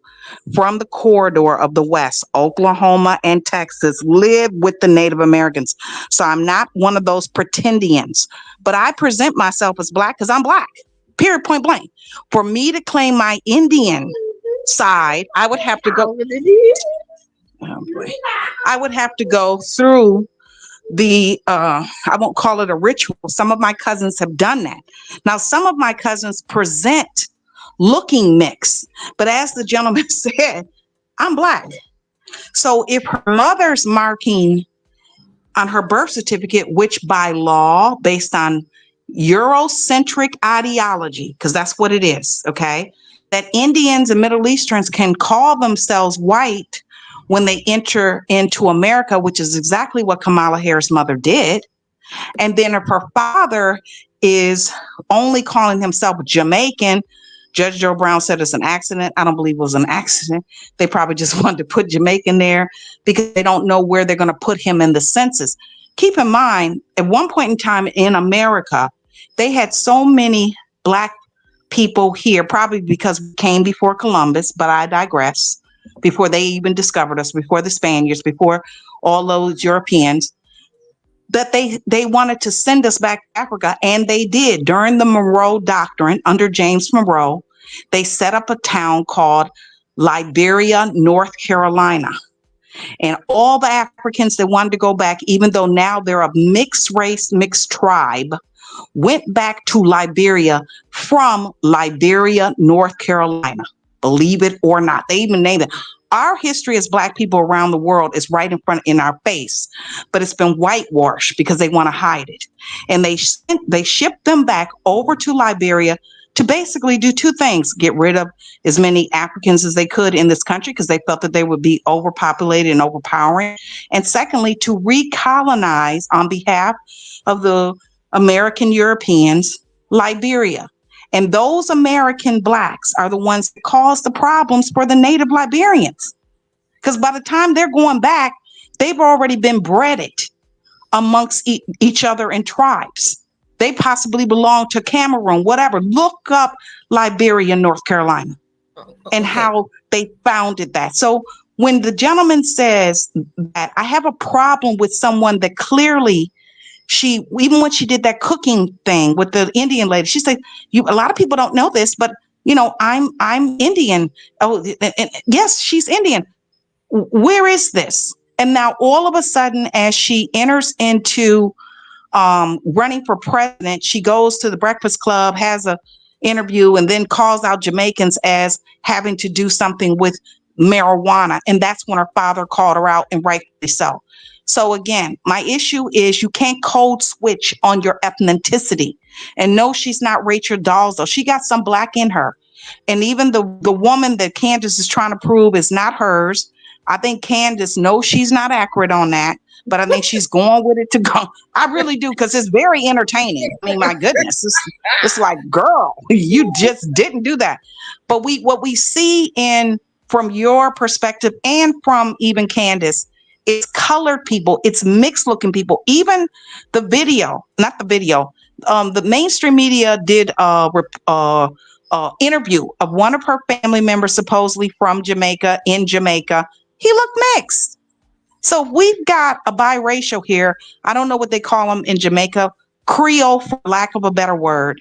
from the corridor of the West, Oklahoma and Texas, live with the Native Americans. So I'm not one of those pretendians, but I present myself as Black because I'm Black, period, point blank. For me to claim my Indian side, I would have to go, I would have to go through the I won't call it a ritual. Some of my cousins have done that. Now, some of my cousins present looking mixed, but as the gentleman said, I'm Black. So if her mother's marking on her birth certificate, which by law, based on Eurocentric ideology, because that's what it is, okay, that Indians and Middle Easterns can call themselves white when they enter into America, which is exactly what Kamala Harris' mother did. And then if her father is only calling himself Jamaican, Judge Joe Brown said it's an accident. I don't believe it was an accident. They probably just wanted to put Jamaican there because they don't know where they're going to put him in the census. Keep in mind, at one point in time in America, they had so many Black people here, probably because we came before Columbus, but I digress. Before they even discovered us, before the Spaniards, before all those Europeans, that they wanted to send us back to Africa, and they did. During the Monroe Doctrine, under James Monroe, they set up a town called Liberia, North Carolina. And all the Africans that wanted to go back, even though now they're a mixed race, mixed tribe, went back to Liberia from Liberia, North Carolina. Believe it or not. They even named it. Our history as Black people around the world is right in our face, but it's been whitewashed because they want to hide it. And they shipped them back over to Liberia to basically do two things: get rid of as many Africans as they could in this country because they felt that they would be overpopulated and overpowering. And secondly, to recolonize on behalf of the American Europeans, Liberia. And those American Blacks are the ones that cause the problems for the native Liberians. Because by the time they're going back, they've already been breeded amongst each other in tribes. They possibly belong to Cameroon, whatever. Look up Liberia, North Carolina, and how they founded that. So when the gentleman says that, I have a problem with someone that clearly even when she did that cooking thing with the Indian lady, she said, a lot of people don't know this, but I'm Indian. Oh, and yes, she's Indian. Where is this? And now all of a sudden, as she enters into running for president, she goes to the Breakfast Club, has a interview, and then calls out Jamaicans as having to do something with marijuana. And that's when her father called her out, and rightfully so. So again, my issue is you can't code switch on your ethnicity. And no, she's not Rachel Dolezal. She got some Black in her. And even the woman that Candace is trying to prove is not hers. I think Candace knows she's not accurate on that, but I think she's going with it to go. I really do, because it's very entertaining. I mean, my goodness, it's like, girl, you just didn't do that. But what we see from your perspective and from even Candace, it's colored people, it's mixed looking people. Even the mainstream media did interview of one of her family members, supposedly from Jamaica, in Jamaica, He looked mixed. So we've got a biracial here. I don't know what they call them in Jamaica, Creole, for lack of a better word.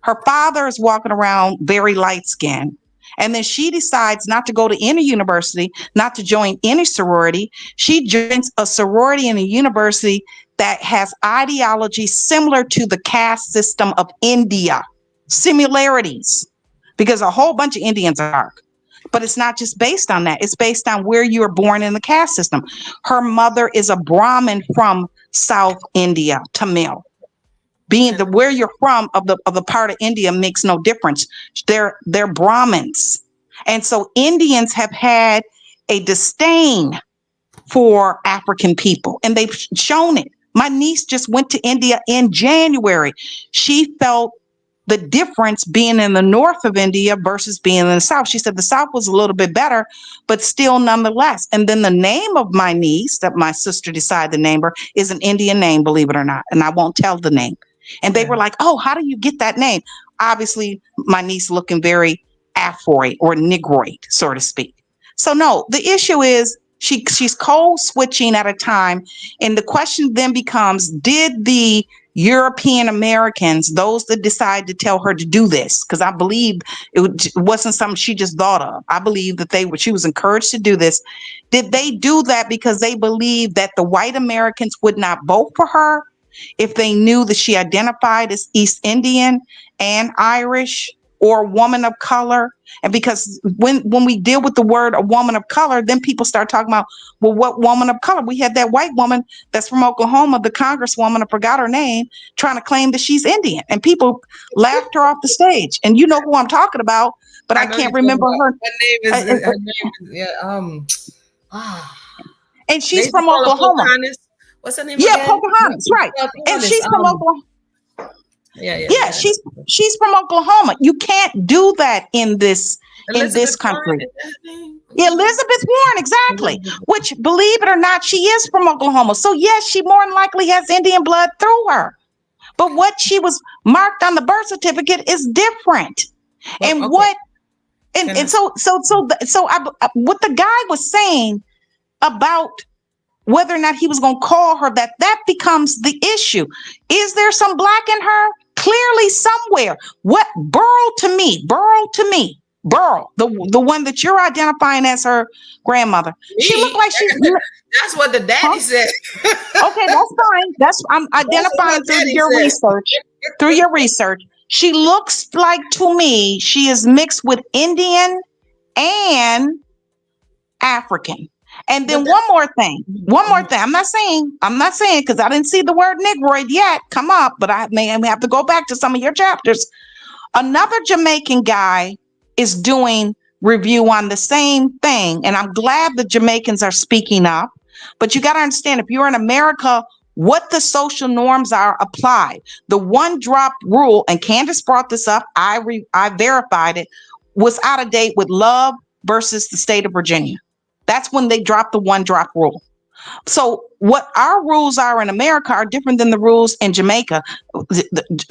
Her father is walking around very light skinned. And then she decides not to go to any university, not to join any sorority. She joins a sorority in a university that has ideology similar to the caste system of India, similarities, because a whole bunch of Indians are dark. But it's not just based on that. It's based on where you were born in the caste system. Her mother is a Brahmin from South India, Tamil. Being the where you're from of the part of India makes no difference. They're Brahmins. And so Indians have had a disdain for African people, and they've shown it. My niece just went to India in January. She felt the difference being in the north of India versus being in the south. She said the south was a little bit better, but still nonetheless. And then the name of my niece that my sister decided to name her is an Indian name, believe it or not. And I won't tell the name. And they were like, oh, how do you get that name? Obviously, my niece looking very Afroid or Negroid, so to speak. So no, the issue is she's code switching at a time. And the question then becomes, did the European Americans, those that decided to tell her to do this, because I believe it wasn't something she just thought of. I believe that she was encouraged to do this. Did they do that because they believed that the white Americans would not vote for her if they knew that she identified as East Indian and Irish or a woman of color? And because when we deal with the word a woman of color, then people start talking about, well, what woman of color? We had that white woman that's from Oklahoma, the congresswoman, I forgot her name, trying to claim that she's Indian. And people laughed her off the stage. And you know who I'm talking about, but I can't remember her. Her name is And they she's used to from call her Oklahoma. Pocahontas. What's her name Yeah, again? Pocahontas, right. And she's from Oklahoma. Yeah. She's from Oklahoma. You can't do that in this country. Yeah, Elizabeth Warren, exactly. Which, believe it or not, she is from Oklahoma. So yes, she more than likely has Indian blood through her. But what she was marked on the birth certificate is different. And what what the guy was saying about whether or not he was going to call her that becomes the issue. Is there some black in her? Clearly somewhere. What Burl, the one that you're identifying as her grandmother. She looked like she's that's what the daddy said. Okay, that's fine. I'm identifying through your research. Through your research. She looks like, to me, she is mixed with Indian and African. And then one more thing. I'm not saying, because I didn't see the word Negroid yet come up, but I may have to go back to some of your chapters. Another Jamaican guy is doing review on the same thing. And I'm glad the Jamaicans are speaking up. But you got to understand, if you're in America, what the social norms are applied. The one drop rule, and Candace brought this up, I verified it, was out of date with Love versus the state of Virginia. That's when they dropped the one drop rule. So what our rules are in America are different than the rules in Jamaica.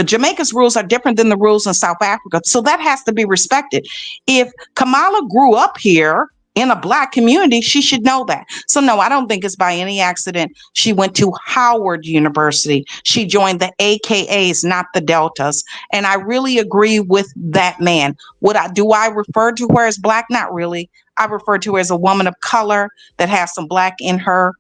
Jamaica's rules are different than the rules in South Africa. So that has to be respected. If Kamala grew up here in a black community, she should know that. So no, I don't think it's by any accident she went to Howard University. She joined the AKAs, not the Deltas. And I really agree with that man. Do I refer to her as black? Not really. I refer to her as a woman of color that has some black in her.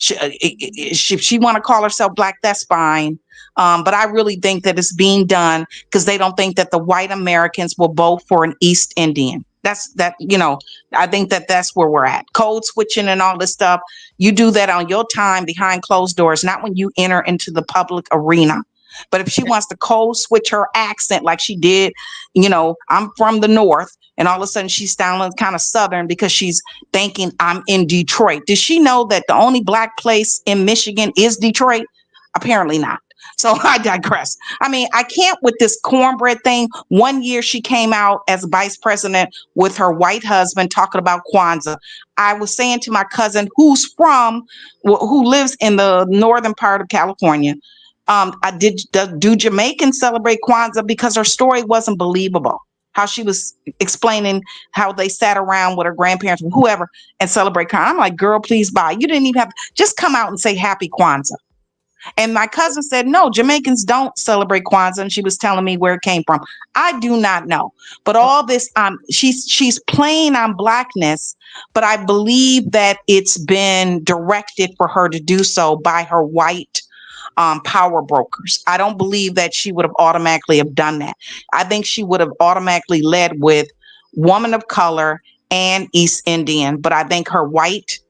If she want to call herself black, that's fine. But I really think that it's being done because they don't think that the white Americans will vote for an East Indian. I think that's where we're at. Code switching and all this stuff. You do that on your time behind closed doors, not when you enter into the public arena. But if she wants to code switch her accent like she did, I'm from the North, and all of a sudden she's sounding kind of Southern because she's thinking I'm in Detroit. Does she know that the only black place in Michigan is Detroit? Apparently not. So I digress. I mean, I can't with this cornbread thing. One year she came out as vice president with her white husband talking about Kwanzaa. I was saying to my cousin who lives in the northern part of California, do Jamaicans celebrate Kwanzaa? Because her story wasn't believable. how she was explaining how they sat around with her grandparents, whoever, and celebrate Kwanzaa. I'm like, girl, please bye. You didn't even have just come out and say happy Kwanzaa. And my cousin said, no, Jamaicans don't celebrate Kwanzaa. And she was telling me where it came from. I do not know. But all this, she's playing on blackness, but I believe that it's been directed for her to do so by her white power brokers. I don't believe that she would have automatically have done that. I think she would have automatically led with woman of color and East Indian, but I think her white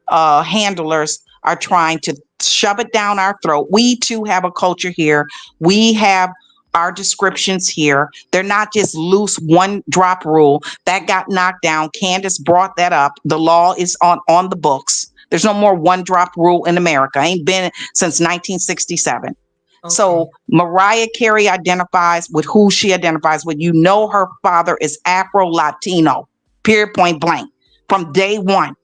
handlers are trying to shove it down our throat. We too have a culture here. We have our descriptions here. They're not just loose one drop rule that got knocked down. Candace brought that up. The law is on the books. There's no more one drop rule in America. Ain't been since 1967. Okay. So Mariah Carey identifies with who she identifies with. You know, her father is Afro-Latino, period, point blank, from day one.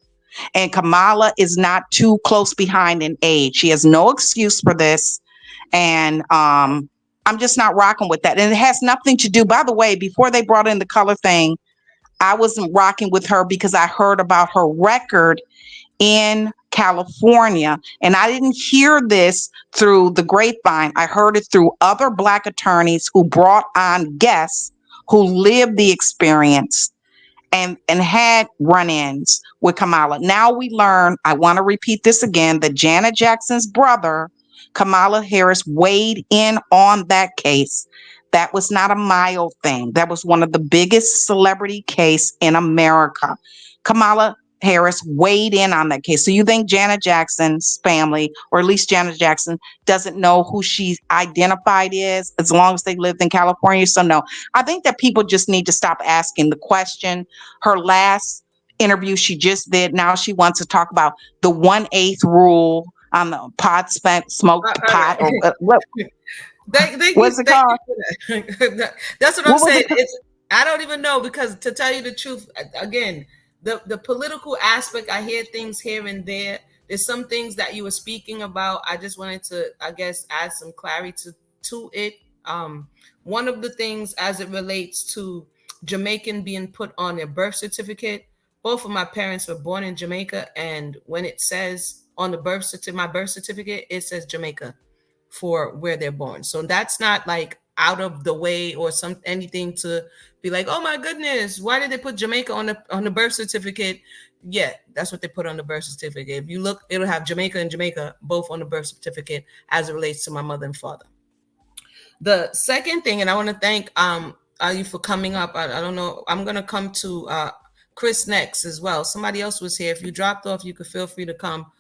And Kamala is not too close behind in age. She has no excuse for this. And I'm just not rocking with that. And it has nothing to do, by the way, before they brought in the color thing, I wasn't rocking with her because I heard about her record in California. And I didn't hear this through the grapevine. I heard it through other Black attorneys who brought on guests who lived the experience and had run-ins with Kamala. Now we learn, I want to repeat this again, that Janet Jackson's brother, Kamala Harris, weighed in on that case. That was not a mild thing. That was one of the biggest celebrity case in America. Kamala Harris weighed in on that case. So you think Janet Jackson's family, or at least Janet Jackson, doesn't know who she's identified as long as they lived in California? So no, I think that people just need to stop asking the question. Her last interview she just did, now she wants to talk about the 1/8 rule on the pot smoked pot. Right. Or what? What's it called? That's what I'm saying. I don't even know, because to tell you the truth, again, the political aspect, I hear things here and there. There's some things that you were speaking about. I just wanted to, I guess, add some clarity to it. One of the things as it relates to Jamaican being put on their birth certificate, both of my parents were born in Jamaica, and when it says on the my birth certificate, it says Jamaica for where they're born. So that's not like out of the way or anything to be like, oh my goodness, why did they put Jamaica on the birth certificate? Yeah, that's what they put on the birth certificate. If you look, it'll have Jamaica and Jamaica both on the birth certificate as it relates to my mother and father. The second thing, and I want to thank you for coming up. I don't know, I'm gonna come to Chris next as well. Somebody else was here. If you dropped off, you could feel free to come.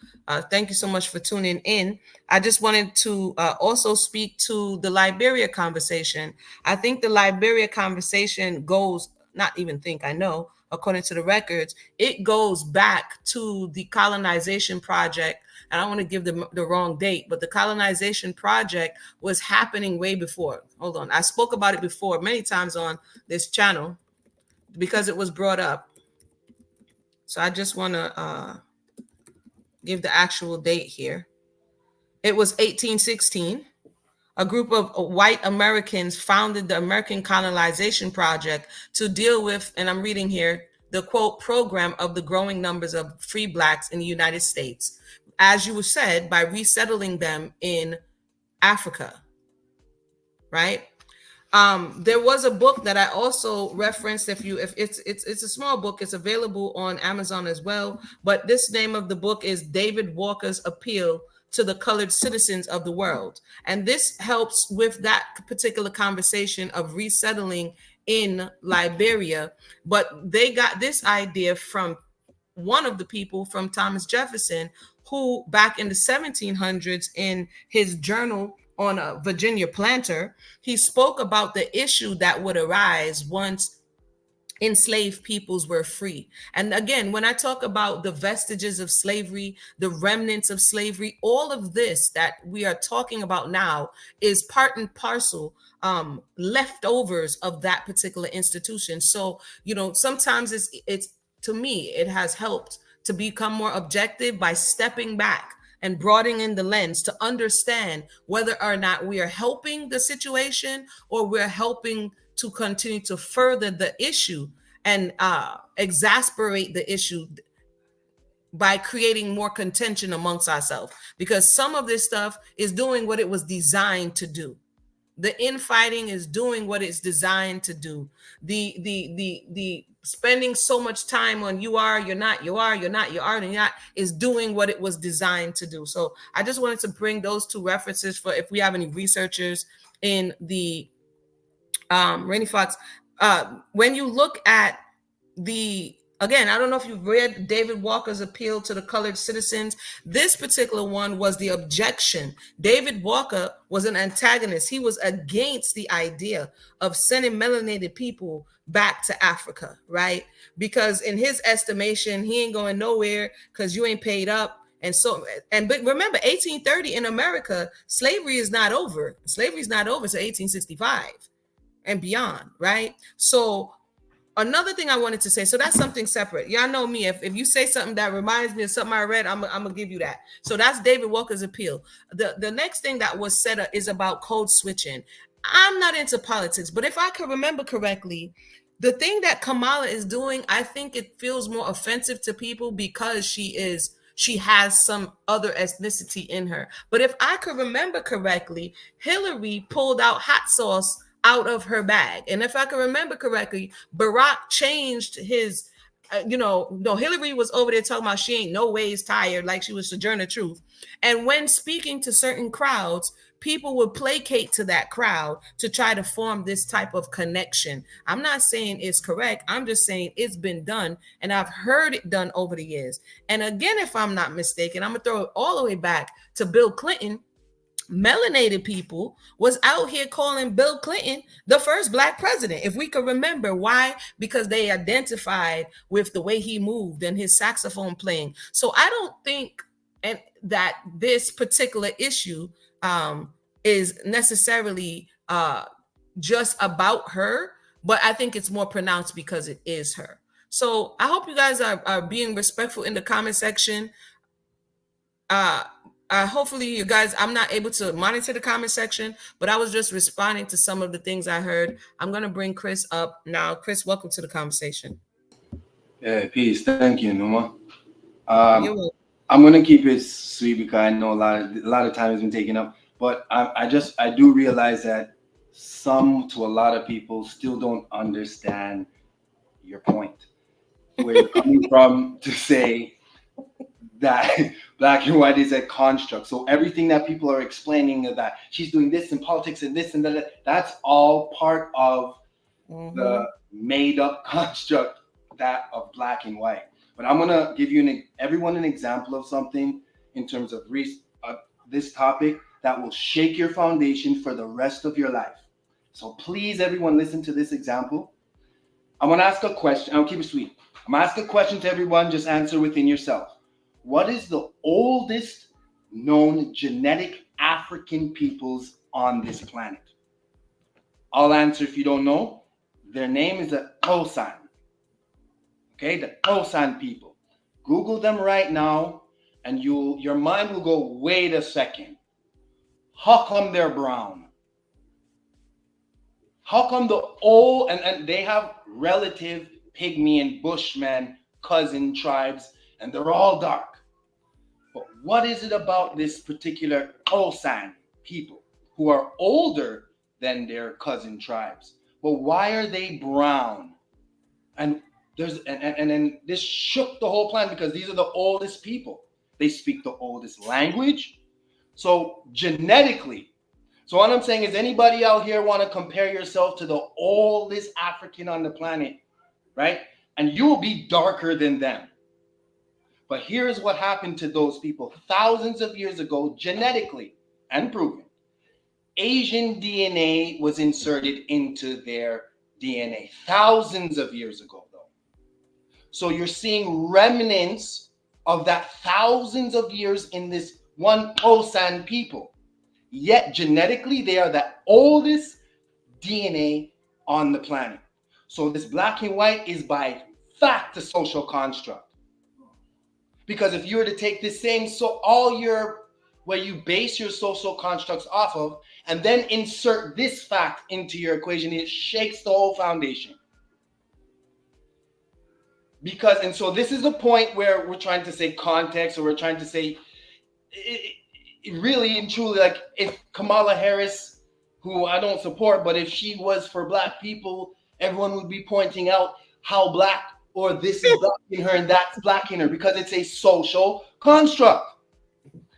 Thank you so much for tuning in. I just wanted to also speak to the Liberia conversation. I think the Liberia conversation goes, not even think, I know, according to the records, it goes back to the colonization project. I don't want to give the wrong date, but the colonization project was happening way before. Hold on. I spoke about it before many times on this channel because it was brought up. So I just want to give the actual date here. It was 1816. A group of white Americans founded the American Colonization Project to deal with, and I'm reading here, the quote, program of the growing numbers of free Blacks in the United States, as you said, by resettling them in Africa, right? There was a book that I also referenced. If it's a small book, it's available on Amazon as well. But this name of the book is David Walker's Appeal to the Colored Citizens of the World. And this helps with that particular conversation of resettling in Liberia. But they got this idea from one of the people, from Thomas Jefferson, who back in the 1700s in his journal on a Virginia planter, he spoke about the issue that would arise once enslaved peoples were free. And again, when I talk about the vestiges of slavery, the remnants of slavery, all of this that we are talking about now is part and parcel leftovers of that particular institution. So, you know, sometimes it's to me, it has helped to become more objective by stepping back and broadening in the lens to understand whether or not we are helping the situation or we're helping to continue to further the issue and exasperate the issue by creating more contention amongst ourselves, because some of this stuff is doing what it was designed to do. The infighting is doing what it's designed to do. The spending so much time on you are, you're not, you are, you're not, you are, and you're not, is doing what it was designed to do. So I just wanted to bring those two references for if we have any researchers in the Rainy Fox. When you look at the, again, I don't know if you've read David Walker's appeal to the colored citizens. This particular one was the objection. David Walker was an antagonist. He was against the idea of sending melanated people back to Africa, right? Because in his estimation, he ain't going nowhere because you ain't paid up. And so, but remember, 1830 in America, slavery is not over. Slavery is not over to 1865 and beyond, right? So another thing I wanted to say, so that's something separate. Y'all know me. If you say something that reminds me of something I read, I'm gonna give you that. So that's David Walker's appeal. The next thing that was said is about code switching. I'm not into politics, but if I can remember correctly, the thing that Kamala is doing, I think it feels more offensive to people because she has some other ethnicity in her. But if I could remember correctly, Hillary pulled out hot sauce out of her bag. And if I can remember correctly, Barack changed his, no, Hillary was over there talking about she ain't no ways tired, like she was Sojourner Truth. And when speaking to certain crowds, people would placate to that crowd to try to form this type of connection. I'm not saying it's correct. I'm just saying it's been done, and I've heard it done over the years. And again, if I'm not mistaken, I'm going to throw it all the way back to Bill Clinton. Melanated people was out here calling Bill Clinton the first black president, if we could remember. Why? Because they identified with the way he moved and his saxophone playing. So I don't think that this particular issue is necessarily just about her, but I think it's more pronounced because it is her. So I hope you guys are being respectful in the comment section. Hopefully you guys, I'm not able to monitor the comment section, but I was just responding to some of the things I heard. I'm going to bring Chris up now. Chris, welcome to the conversation. Yeah, peace. Thank you, Numa. I'm going to keep it sweet because I know a lot of time has been taken up, but I do realize that to a lot of people still don't understand your point, where you're coming from to say that black and white is a construct. So everything that people are explaining that she's doing this in politics and this and that, that's all part of the made up construct that of black and white. But I'm gonna give you everyone an example of something in terms of this topic that will shake your foundation for the rest of your life. So please, everyone, listen to this example. I'm gonna ask a question. I'll keep it sweet. I'm gonna ask a question to everyone. Just answer within yourself. What is the oldest known genetic African peoples on this planet? I'll answer if you don't know. Their name is the Khoisan. Okay, the Khoisan people. Google them right now, and your mind will go, wait a second. How come they're brown? How come and they have relative pygmy and bushman cousin tribes, and they're all dark? But what is it about this particular Khoisan people who are older than their cousin tribes? But why are they brown? And then this shook the whole planet because these are the oldest people. They speak the oldest language. So genetically, so what I'm saying is, anybody out here want to compare yourself to the oldest African on the planet, right? And you will be darker than them. But here's what happened to those people thousands of years ago, genetically and proven. Asian DNA was inserted into their DNA thousands of years ago, though. So you're seeing remnants of that thousands of years in this one Khoisan people. Yet genetically, they are the oldest DNA on the planet. So this black and white is by fact a social construct. Because if you were to take this same, so all your where you base your social constructs off of, and then insert this fact into your equation. It shakes the whole foundation. Because, and so this is the point where we're trying to say context, or we're trying to say really and truly, like, if Kamala Harris, who I don't support, but if she was for black people, everyone would be pointing out how black, or this is black in her and that's black in her, because it's a social construct.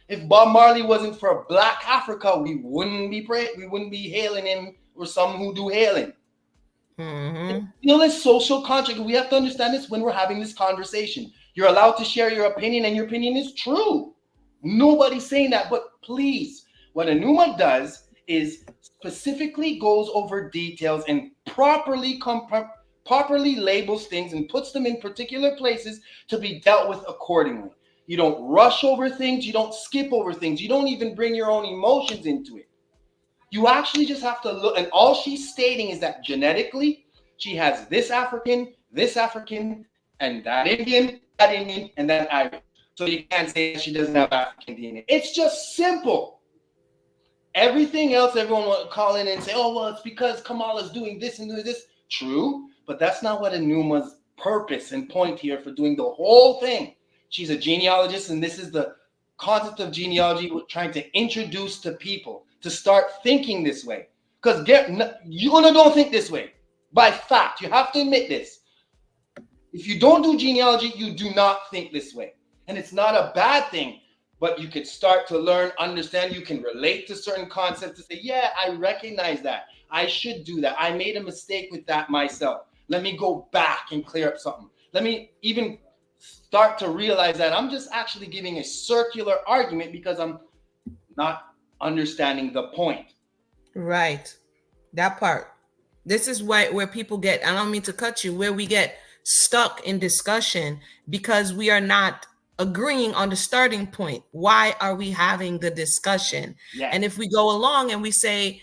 If Bob Marley wasn't for black Africa, we wouldn't be hailing him, or some who do hailing. It's still a social contract. We have to understand this when we're having this conversation. You're allowed to share your opinion, and your opinion is true. Nobody's saying that, but please, what Enuma does is specifically goes over details and properly labels things and puts them in particular places to be dealt with accordingly. You don't rush over things. You don't skip over things. You don't even bring your own emotions into it. You actually just have to look, and all she's stating is that genetically, she has this African, and that Indian, and that Irish. So you can't say she doesn't have African DNA. It's just simple. Everything else, everyone will call in and say, oh, well, it's because Kamala's doing this and doing this. True, but that's not what Enuma's purpose and point here for doing the whole thing. She's a genealogist, and this is the concept of genealogy we're trying to introduce to people to start thinking this way. Because you don't think this way. By fact, you have to admit this. If you don't do genealogy, you do not think this way. And it's not a bad thing, but you could start to learn, understand, you can relate to certain concepts to say, yeah, I recognize that. I should do that. I made a mistake with that myself. Let me go back and clear up something. Let me even start to realize that I'm just actually giving a circular argument because I'm not understanding the point. Right. That part. This is where people get, I don't mean to cut you, where we get stuck in discussion because we are not agreeing on the starting point. Why are we having the discussion? Yes. And if we go along and we say,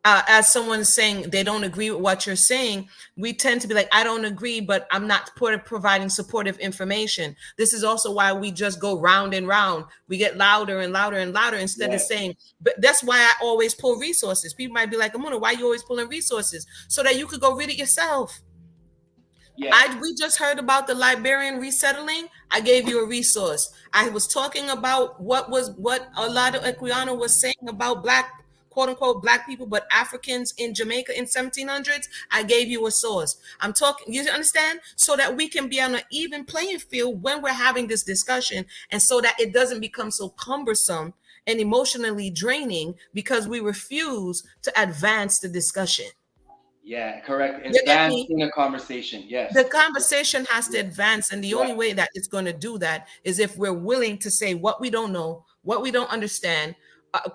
as someone's saying they don't agree with what you're saying, we tend to be like, I don't agree, but I'm not providing supportive information. This is also why we just go round and round. We get louder and louder and louder instead of saying, but that's why I always pull resources. People might be like, Amuna, why are you always pulling resources? So that you could go read it yourself. Yeah. We just heard about the Liberian resettling. I gave you a resource. I was talking about what Olado Equiano was saying about black, quote unquote, black people, but Africans in Jamaica in 1700s. I gave you a source. I'm talking, you understand? So that we can be on an even playing field when we're having this discussion, and so that it doesn't become so cumbersome and emotionally draining because we refuse to advance the discussion. Yeah, correct. Advancing a conversation. Yes. The conversation has to advance. And the only way that it's going to do that is if we're willing to say what we don't know, what we don't understand,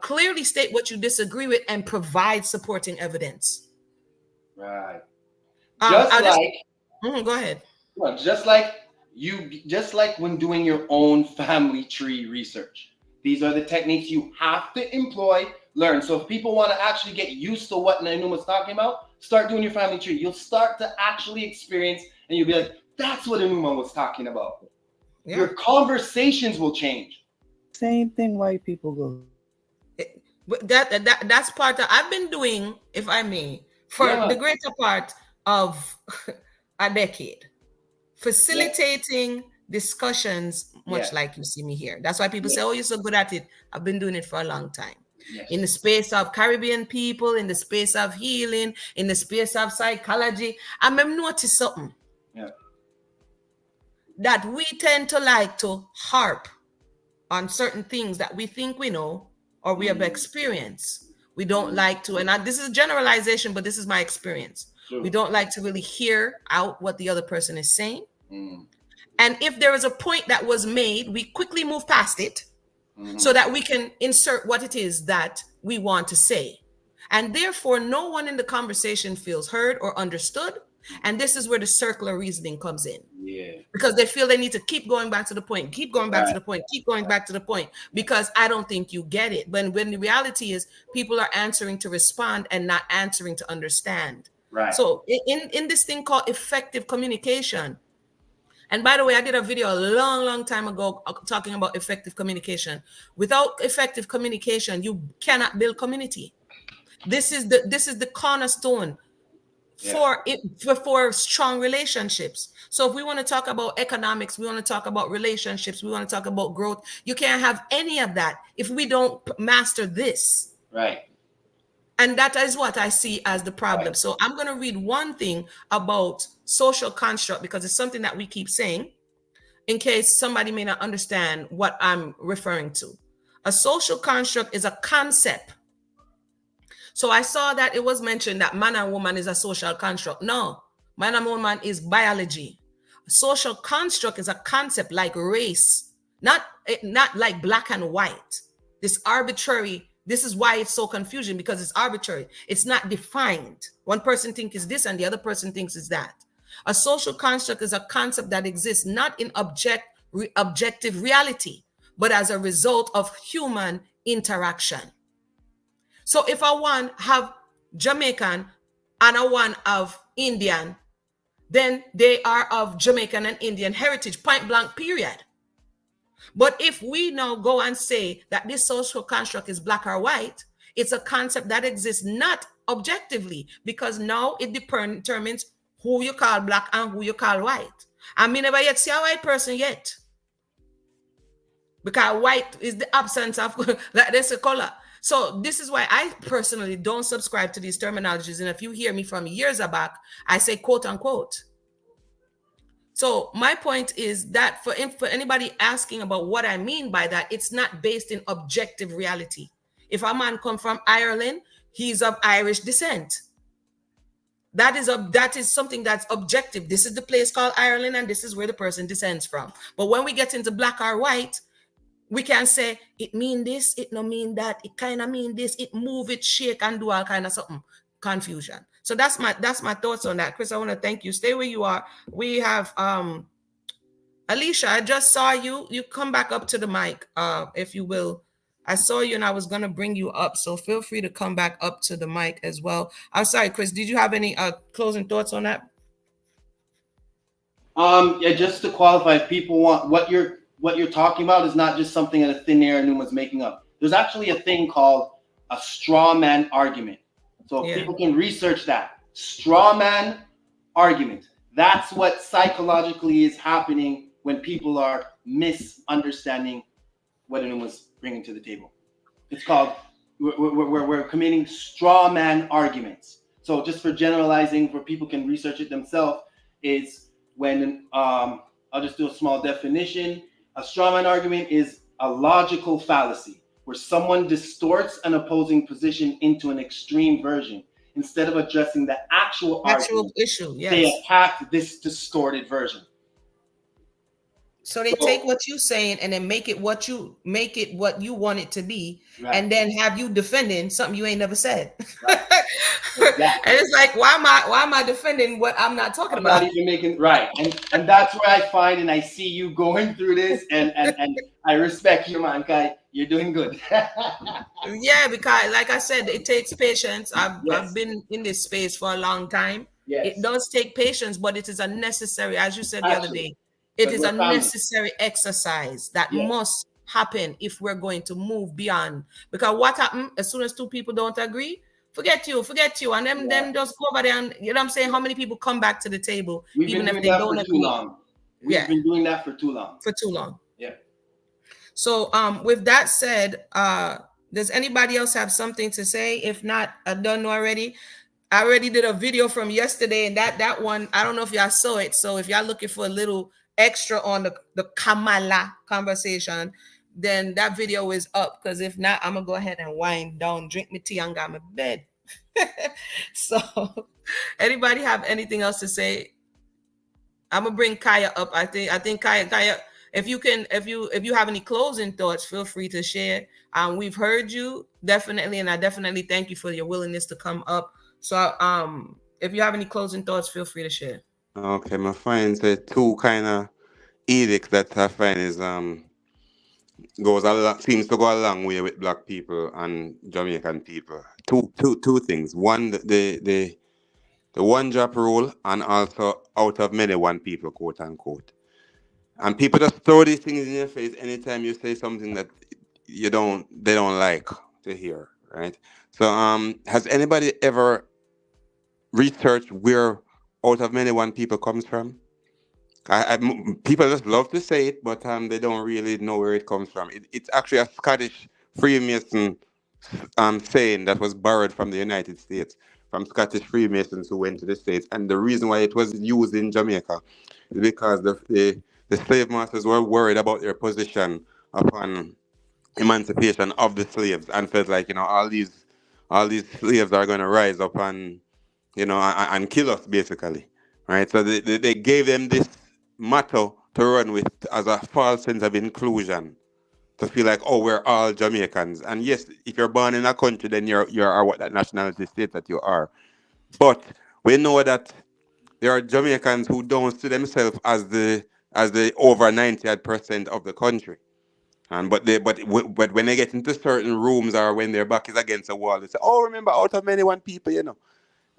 clearly state what you disagree with, and provide supporting evidence. Right. Go ahead. Well, just like when doing your own family tree research. These are the techniques you have to employ, learn. So if people want to actually get used to what Enuma's talking about, start doing your family tree. You'll start to actually experience, and you'll be like, that's what Enuma was talking about. Yeah. Your conversations will change. Same thing white people go. That's part that I've been doing, if I may, for the greater part of a decade. Facilitating discussions, much like you see me here. That's why people say, oh, you're so good at it. I've been doing it for a long time. Yes. In the space of Caribbean people, in the space of healing, in the space of psychology, I'm noticed something. Yeah. That we tend to like to harp on certain things that we think we know or we have experienced. We don't like to, and this is a generalization, but this is my experience. Sure. We don't like to really hear out what the other person is saying. And if there is a point that was made, we quickly move past it so that we can insert what it is that we want to say. And therefore, no one in the conversation feels heard or understood. And this is where the circular reasoning comes in. Yeah. Because they feel they need to keep going back to the point, keep going back to the point, keep going back to the point, because I don't think you get it. When the reality is people are answering to respond and not answering to understand. Right. So in this thing called effective communication, And by the way, I did a video a long time ago talking about effective communication. Without effective communication, you cannot build community. This is the cornerstone for it for strong relationships. So if we want to talk about economics, we want to talk about relationships, we want to talk about growth, you can't have any of that if we don't master this. Right. And that is what I see as the problem. Right. So I'm going to read one thing about social construct because it's something that we keep saying in case somebody may not understand what I'm referring to. A social construct is a concept. So I saw that it was mentioned that man and woman is a social construct. No, man and woman is biology. A social construct is a concept like race, not like black and white. This arbitrary. This is why it's so confusing because it's arbitrary. It's not defined. One person thinks it's this and the other person thinks it's that. A social construct is a concept that exists not in objective reality, but as a result of human interaction. So if I one have Jamaican and I one of Indian, then they are of Jamaican and Indian heritage, point blank, period. But if we now go and say that this social construct is black or white, it's a concept that exists not objectively because now it determines who you call black and who you call white. I mean, never yet see a white person yet. Because white is the absence of, like, there's a color. So this is why I personally don't subscribe to these terminologies. And if you hear me from years back, I say quote unquote. So my point is that for anybody asking about what I mean by that, it's not based in objective reality. If a man come from Ireland, he's of Irish descent. That is something that's objective. This is the place called Ireland, and this is where the person descends from. But when we get into black or white, we can say it mean this, it no mean that, it kind of mean this, it move, it shake, and do all kind of something. Confusion. So that's my thoughts on that. Chris, I want to thank you. Stay where you are. We have Alicia, I just saw you. You come back up to the mic, if you will. I saw you and I was gonna bring you up, so feel free to come back up to the mic as well. I'm sorry, Chris, did you have any closing thoughts on that? Yeah, just to qualify, if people want what you're talking about is not just something that a thin air Numa's making up. There's actually a thing called a straw man argument. So if people can research that. Straw man argument. That's what psychologically is happening when people are misunderstanding what Numa's bringing to the table. It's called, we're committing straw man arguments. So just for generalizing, where people can research it themselves, is when, I'll just do a small definition. A straw man argument is a logical fallacy where someone distorts an opposing position into an extreme version. Instead of addressing the actual issue, yes, they attack this distorted version. So they take what you're saying and then make it what you want it to be, right, and then have you defending something you ain't never said. Right. Exactly. And it's like, why am I defending what I'm not talking about? Not even making right. And that's where I find, and I see you going through this, and I respect you, man, Kai. You're doing good. Yeah, because like I said, it takes patience. I've been in this space for a long time. Yes. It does take patience, but it is a necessary, as you said the other day, it is a necessary exercise that must happen if we're going to move beyond. Because what happens as soon as two people don't agree, forget you, and them just go over there, and you know what I'm saying? How many people come back to the table even if they don't agree? We've been doing that for too long. Yeah. So with that said, does anybody else have something to say? If not, I don't know already. I already did a video from yesterday, and that one, I don't know if y'all saw it. So if y'all looking for a little extra on the Kamala conversation, then that video is up. Because if not, I'm gonna go ahead and wind down, drink my tea, and go to bed. So anybody have anything else to say? I'm gonna bring Kaya up. I think Kaya, if you have any closing thoughts, feel free to share. We've heard you definitely, and I definitely thank you for your willingness to come up. So if you have any closing thoughts, feel free to share. Okay, my find the two kind of edicts that I find is seems to go a long way with black people and Jamaican people. Two things. One, the one drop rule, and also out of many one people, quote unquote. And people just throw these things in your face anytime you say something that they don't like to hear, right? So has anybody ever researched where out of many one people comes from? People just love to say it, but they don't really know where it comes from. It's actually a Scottish Freemason saying that was borrowed from the United States, from Scottish Freemasons who went to the States. And the reason why it was used in Jamaica is because the slave masters were worried about their position upon emancipation of the slaves, and felt like, all these slaves are going to rise up and, and kill us, basically, right? So they gave them this motto to run with as a false sense of inclusion, to feel like, oh, we're all Jamaicans. And yes, if you're born in a country, then you're what that nationality states that you are. But we know that there are Jamaicans who don't see themselves as the over 90% of the country. And but when they get into certain rooms, or when their back is against a wall, they say, "Oh, remember, out of many one people."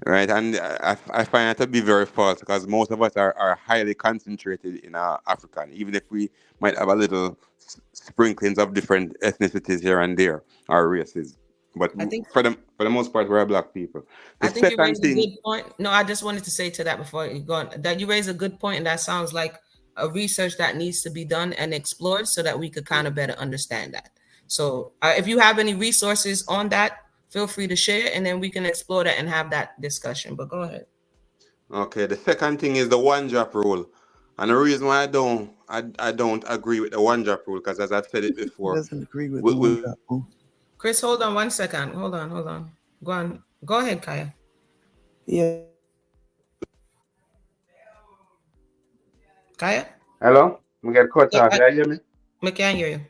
Right? And I find that to be very false, because most of us are highly concentrated in Africa, even if we might have a little sprinklings of different ethnicities here and there, or races. But I think for the most part, we're black people. The I think you second raised a thing, good point. No, I just wanted to say to that before you go on, that you raised a good point, and that sounds like a research that needs to be done and explored so that we could kind of better understand that. So, if you have any resources on that, feel free to share, and then we can explore that and have that discussion. But go ahead. okay, the second thing is the one drop rule. And the reason why I don't agree with the one drop rule, because as I've said it He before, doesn't agree with the we, one we, drop rule. Chris, hold on 1 second. Hold on. Go on. Go ahead, Kaya. Yeah. Kaya? Hello? We get cut Yeah, off. You hear me? I can't hear you.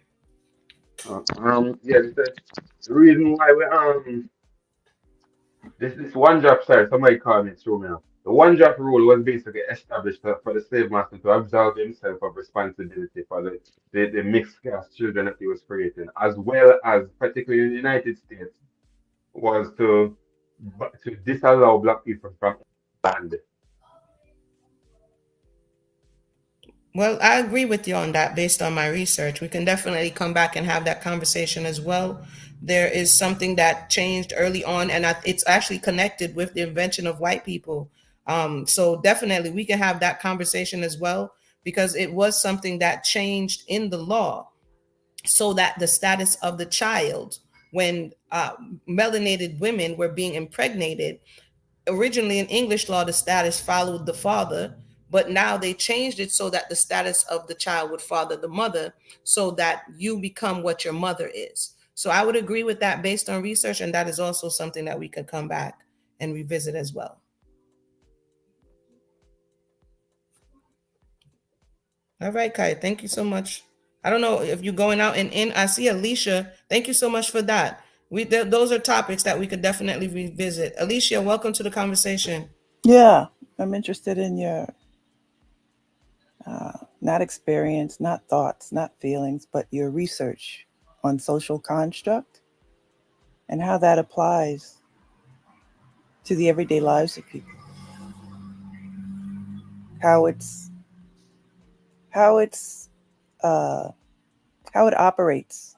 Yeah, the reason why we this one drop, sorry, somebody called me through me now. The one drop rule was basically established for the slave master to absolve himself of responsibility for the mixed caste children that he was creating, as well as, particularly in the United States, was to disallow black people from land. Well, I agree with you on that based on my research. We can definitely come back and have that conversation as well. There is something that changed early on, and it's actually connected with the invention of white people. So definitely we can have that conversation as well, because it was something that changed in the law so that the status of the child, when melanated women were being impregnated, originally in English law, the status followed the father, but now they changed it so that the status of the child would father the mother, so that you become what your mother is. So I would agree with that based on research, and that is also something that we could come back and revisit as well. All right, Kai, thank you so much. I don't know if you're going out and in. I see Alicia. Thank you so much for that. Those are topics that we could definitely revisit. Alicia, welcome to the conversation. Yeah. I'm interested in your not experience, not thoughts, not feelings, but your research on social construct and how that applies to the everyday lives of people. How it's how it's uh, how it operates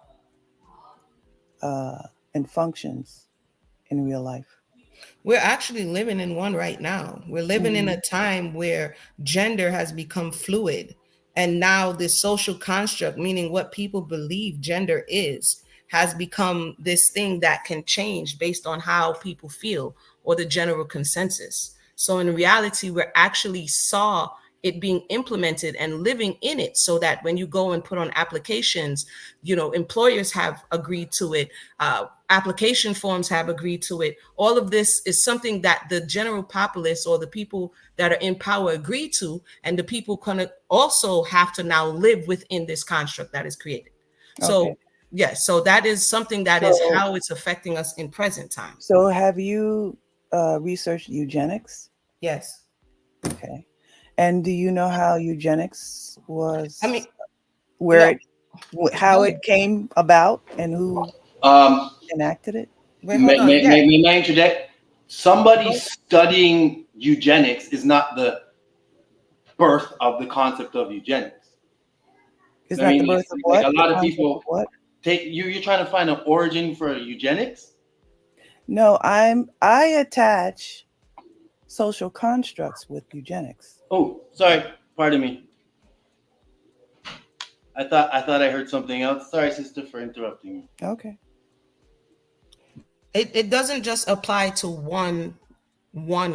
and functions in real life. We're actually living in one right now. We're living in a time where gender has become fluid. And now this social construct, meaning what people believe gender is, has become this thing that can change based on how people feel or the general consensus. So in reality, we're actually saw it being implemented and living in it, so that when you go and put on applications, employers have agreed to it, application forms have agreed to it. All of this is something that the general populace or the people that are in power agree to, and the people can also have to now live within this construct that is created. Okay. So yes, so that is something that is So, how it's affecting us in present time. so have you researched eugenics? Yes. Okay. And do you know how eugenics was, I mean, where no, how it came about and who Um, enacted it? wait, hold on. Yeah. may I interject? Somebody studying eugenics is not the birth of the concept of eugenics. Is I that the mean, birth of like what? a The lot of concept of people what? you're trying to find an origin for eugenics. No, I attach social constructs with eugenics. Oh, sorry, pardon me. I thought I heard something else. Sorry, sister, for interrupting me. Okay. It doesn't just apply to one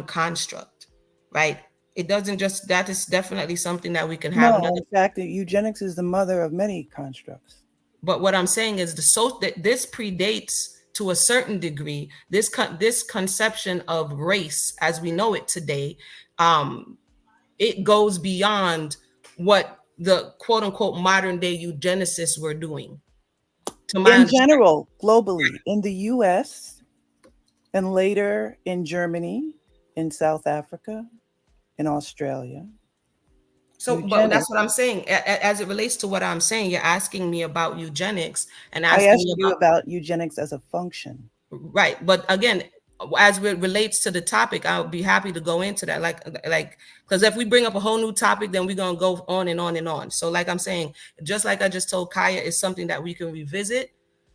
construct, right? It doesn't just, that is definitely something that we can have No, another. in fact, eugenics is the mother of many constructs. But what I'm saying is that this predates to a certain degree this conception of race as we know it today. It goes beyond what the quote unquote modern day eugenicists were doing. To my In understanding, general, globally, in the US and later in Germany, in South Africa, in Australia, but that's eugenics. what I'm saying. As it relates to what I'm saying, you're asking me about eugenics and I asking asked me you about. about eugenics as a function. Right, but again, as it relates to the topic, I'll be happy to go into that. Like, because if we bring up a whole new topic, then we're gonna go on and on and on. So, like I'm saying, just like I just told Kaya, is something that we can revisit.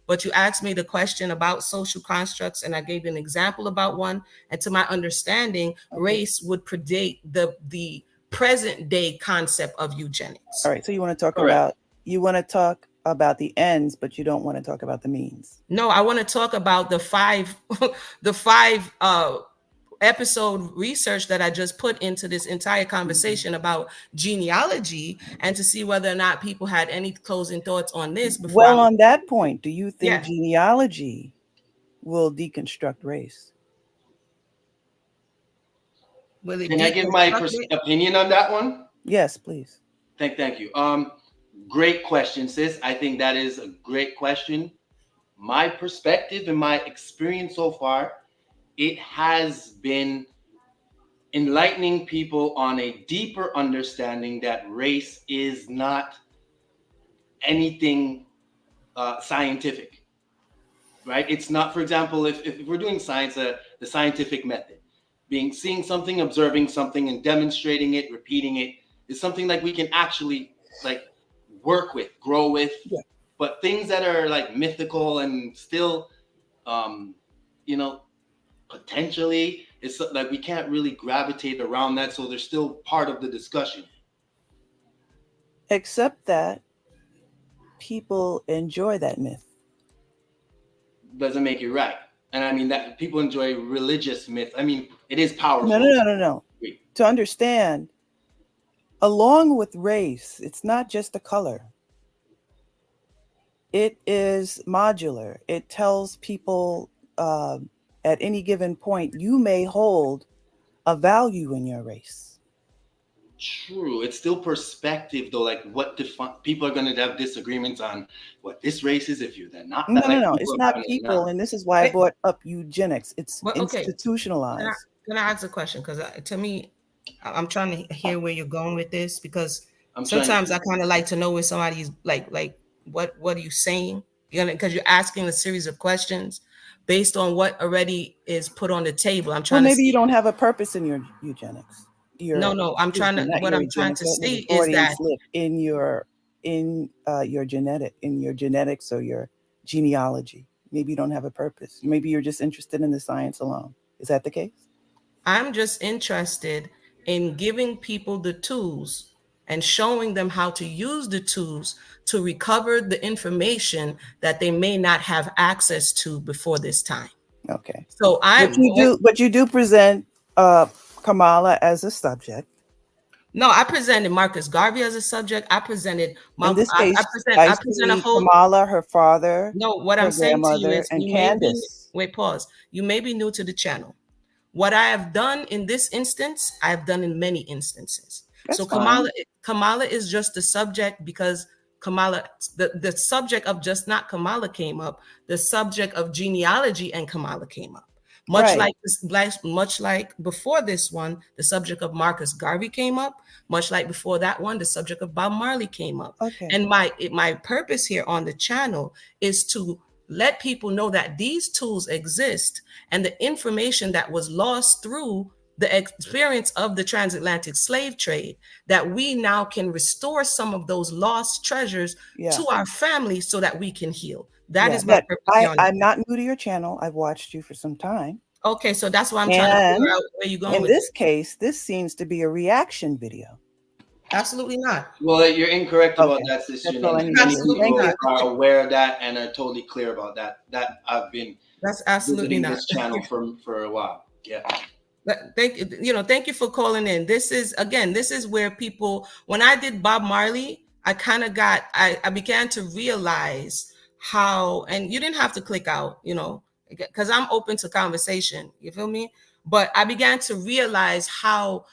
But you asked me the question about social constructs, and I gave you an example about one. And to my understanding, race would predate the present day concept of eugenics. All right. So you want to talk Correct. about the ends, but you don't want to talk about the means. No, I want to talk about the five the five episode research that I just put into this entire conversation about genealogy, and to see whether or not people had any closing thoughts on this before Well, on that point, do you think Yeah. genealogy will deconstruct race? Will it Can I give my deconstruct it? opinion on that one? Yes, please. Thank you. Great question, sis. I think that is a great question. My perspective and my experience so far, it has been enlightening people on a deeper understanding that race is not anything scientific, right? It's not, for example, if we're doing science, the scientific method, seeing something, observing something, and demonstrating it, repeating it, is something like we can actually like work with, grow with. Yeah. But things that are like mythical and still, you know, potentially, it's like we can't really gravitate around that. So they're still part of the discussion. Except that people enjoy that myth. Doesn't make it right. And I mean that people enjoy religious myth. I mean, it is powerful. No. To understand, along with race, it's not just the color. It is modular. It tells people at any given point, you may hold a value in your race. True. It's still perspective, though. Like, what people are going to have disagreements on what this race is if you're that not. That, No. It's not people, and this is why I brought up eugenics. It's institutionalized. Can I ask a question? Because to me, I'm trying to hear where you're going with this, because sometimes I kind of like to know where somebody's like what are you saying? Because you're asking a series of questions based on what already is put on the table. I'm trying. Well, maybe you don't have a purpose in your eugenics. No. I'm trying to. What I'm trying to see is that in your genetics or your genealogy, maybe you don't have a purpose. Maybe you're just interested in the science alone. Is that the case? I'm just interested in giving people the tools and showing them how to use the tools to recover the information that they may not have access to before this time. Okay. So but you do present Kamala as a subject. No, I presented Marcus Garvey as a subject. I presented in this case, I present a whole Kamala, her father. No, what I'm saying to you is, and Candace. Pause. You may be new to the channel. What I have done in this instance, I have done in many instances. That's so fine. Kamala is just the subject because Kamala, the subject of just not Kamala came up. The subject of genealogy and Kamala came up. Much like before this one, the subject of Marcus Garvey came up. Much like before that one, the subject of Bob Marley came up. Okay. And my purpose here on the channel is to let people know that these tools exist, and the information that was lost through the experience of the transatlantic slave trade, that we now can restore some of those lost treasures to our family so that we can heal. That is my purpose. I'm not new to your channel. I've watched you for some time. Okay, so that's why I'm trying to figure out where you're going in with this case, this seems to be a reaction video. Absolutely not. Well, you're incorrect about that, sister. Absolutely People not. are aware of that and are totally clear about that. That I've been That's absolutely visiting not this channel for a while. Yeah. Thank you for calling in. This is where people, when I did Bob Marley, I kind of I began to realize how, and you didn't have to click out, because I'm open to conversation. You feel me? But I began to realize how,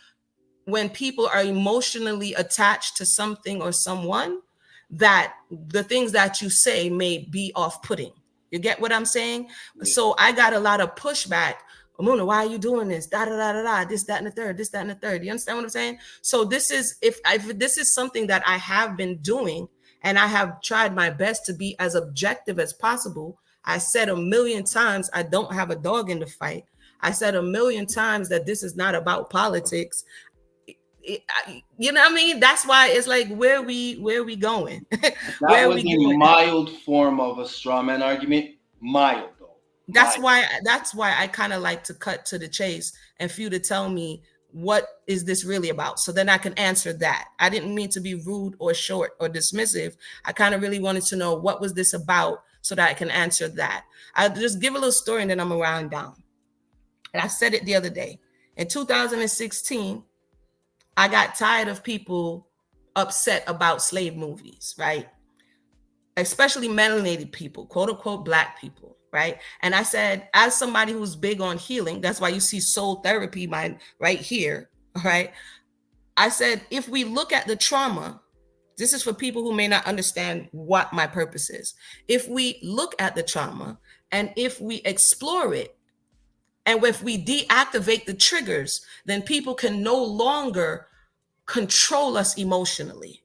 when people are emotionally attached to something or someone, that the things that you say may be off-putting. You get what I'm saying? Yeah. So I got a lot of pushback. Amuna, why are you doing this? Da da da da da. This, that, and the third. This, that, and the third. You understand what I'm saying? So this is if this is something that I have been doing, and I have tried my best to be as objective as possible. I said a million times I don't have a dog in the fight. I said a million times that this is not about politics. You know what I mean? That's why it's like, where we going? That was a mild form of a straw man argument. Mild though. That's why I kind of like to cut to the chase and for you to tell me, what is this really about? So then I can answer that. I didn't mean to be rude or short or dismissive. I kind of really wanted to know, what was this about, so that I can answer that. I'll just give a little story and then I'm around down. And I said it the other day. In 2016, I got tired of people upset about slave movies, right? Especially melanated people, quote unquote, Black people, right? And I said, as somebody who's big on healing, that's why you see soul therapy right here, right? I said, if we look at the trauma, this is for people who may not understand what my purpose is. If we look at the trauma and if we explore it, and if we deactivate the triggers, then people can no longer control us emotionally.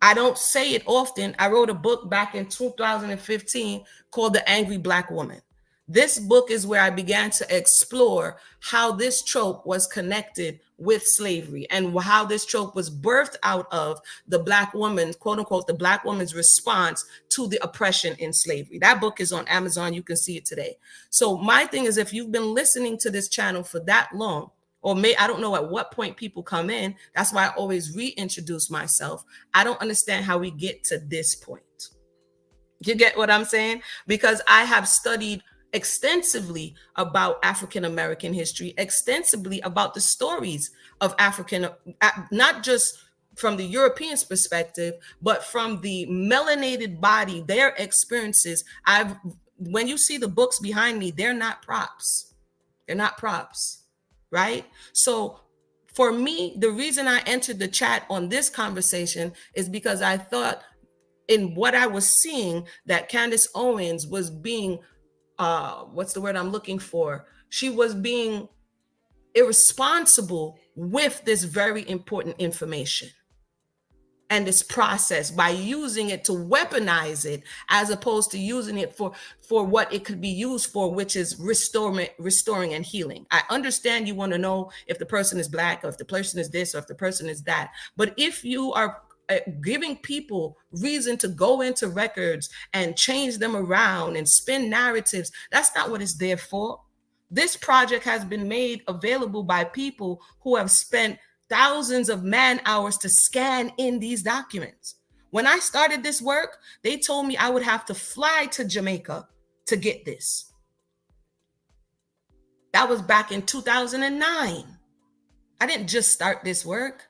I don't say it often. I wrote a book back in 2015 called The Angry Black Woman. This book is where I began to explore how this trope was connected with slavery and how this trope was birthed out of the Black woman, quote unquote, the Black woman's response to the oppression in slavery. That book is on Amazon. You can see it today. So my thing is, if you've been listening to this channel for that long, or I don't know at what point people come in. That's why I always reintroduce myself. I don't understand how we get to this point. You get what I'm saying? Because I have studied extensively about African American history, extensively about the stories of African, not just from the Europeans' perspective, but from the melanated body, their experiences. When you see the books behind me, they're not props. They're not props. Right? So for me, the reason I entered the chat on this conversation is because I thought, in what I was seeing, that Candace Owens was being, what's the word I'm looking for? She was being irresponsible with this very important information and this process, by using it to weaponize it, as opposed to using it for what it could be used for, which is restoring and healing. I understand you want to know if the person is Black, or if the person is this, or if the person is that. But if you are giving people reason to go into records and change them around and spin narratives, that's not what it's there for. This project has been made available by people who have spent thousands of man hours to scan in these documents. When I started this work, they told me I would have to fly to Jamaica to get this. That was back in 2009. I didn't just start this work.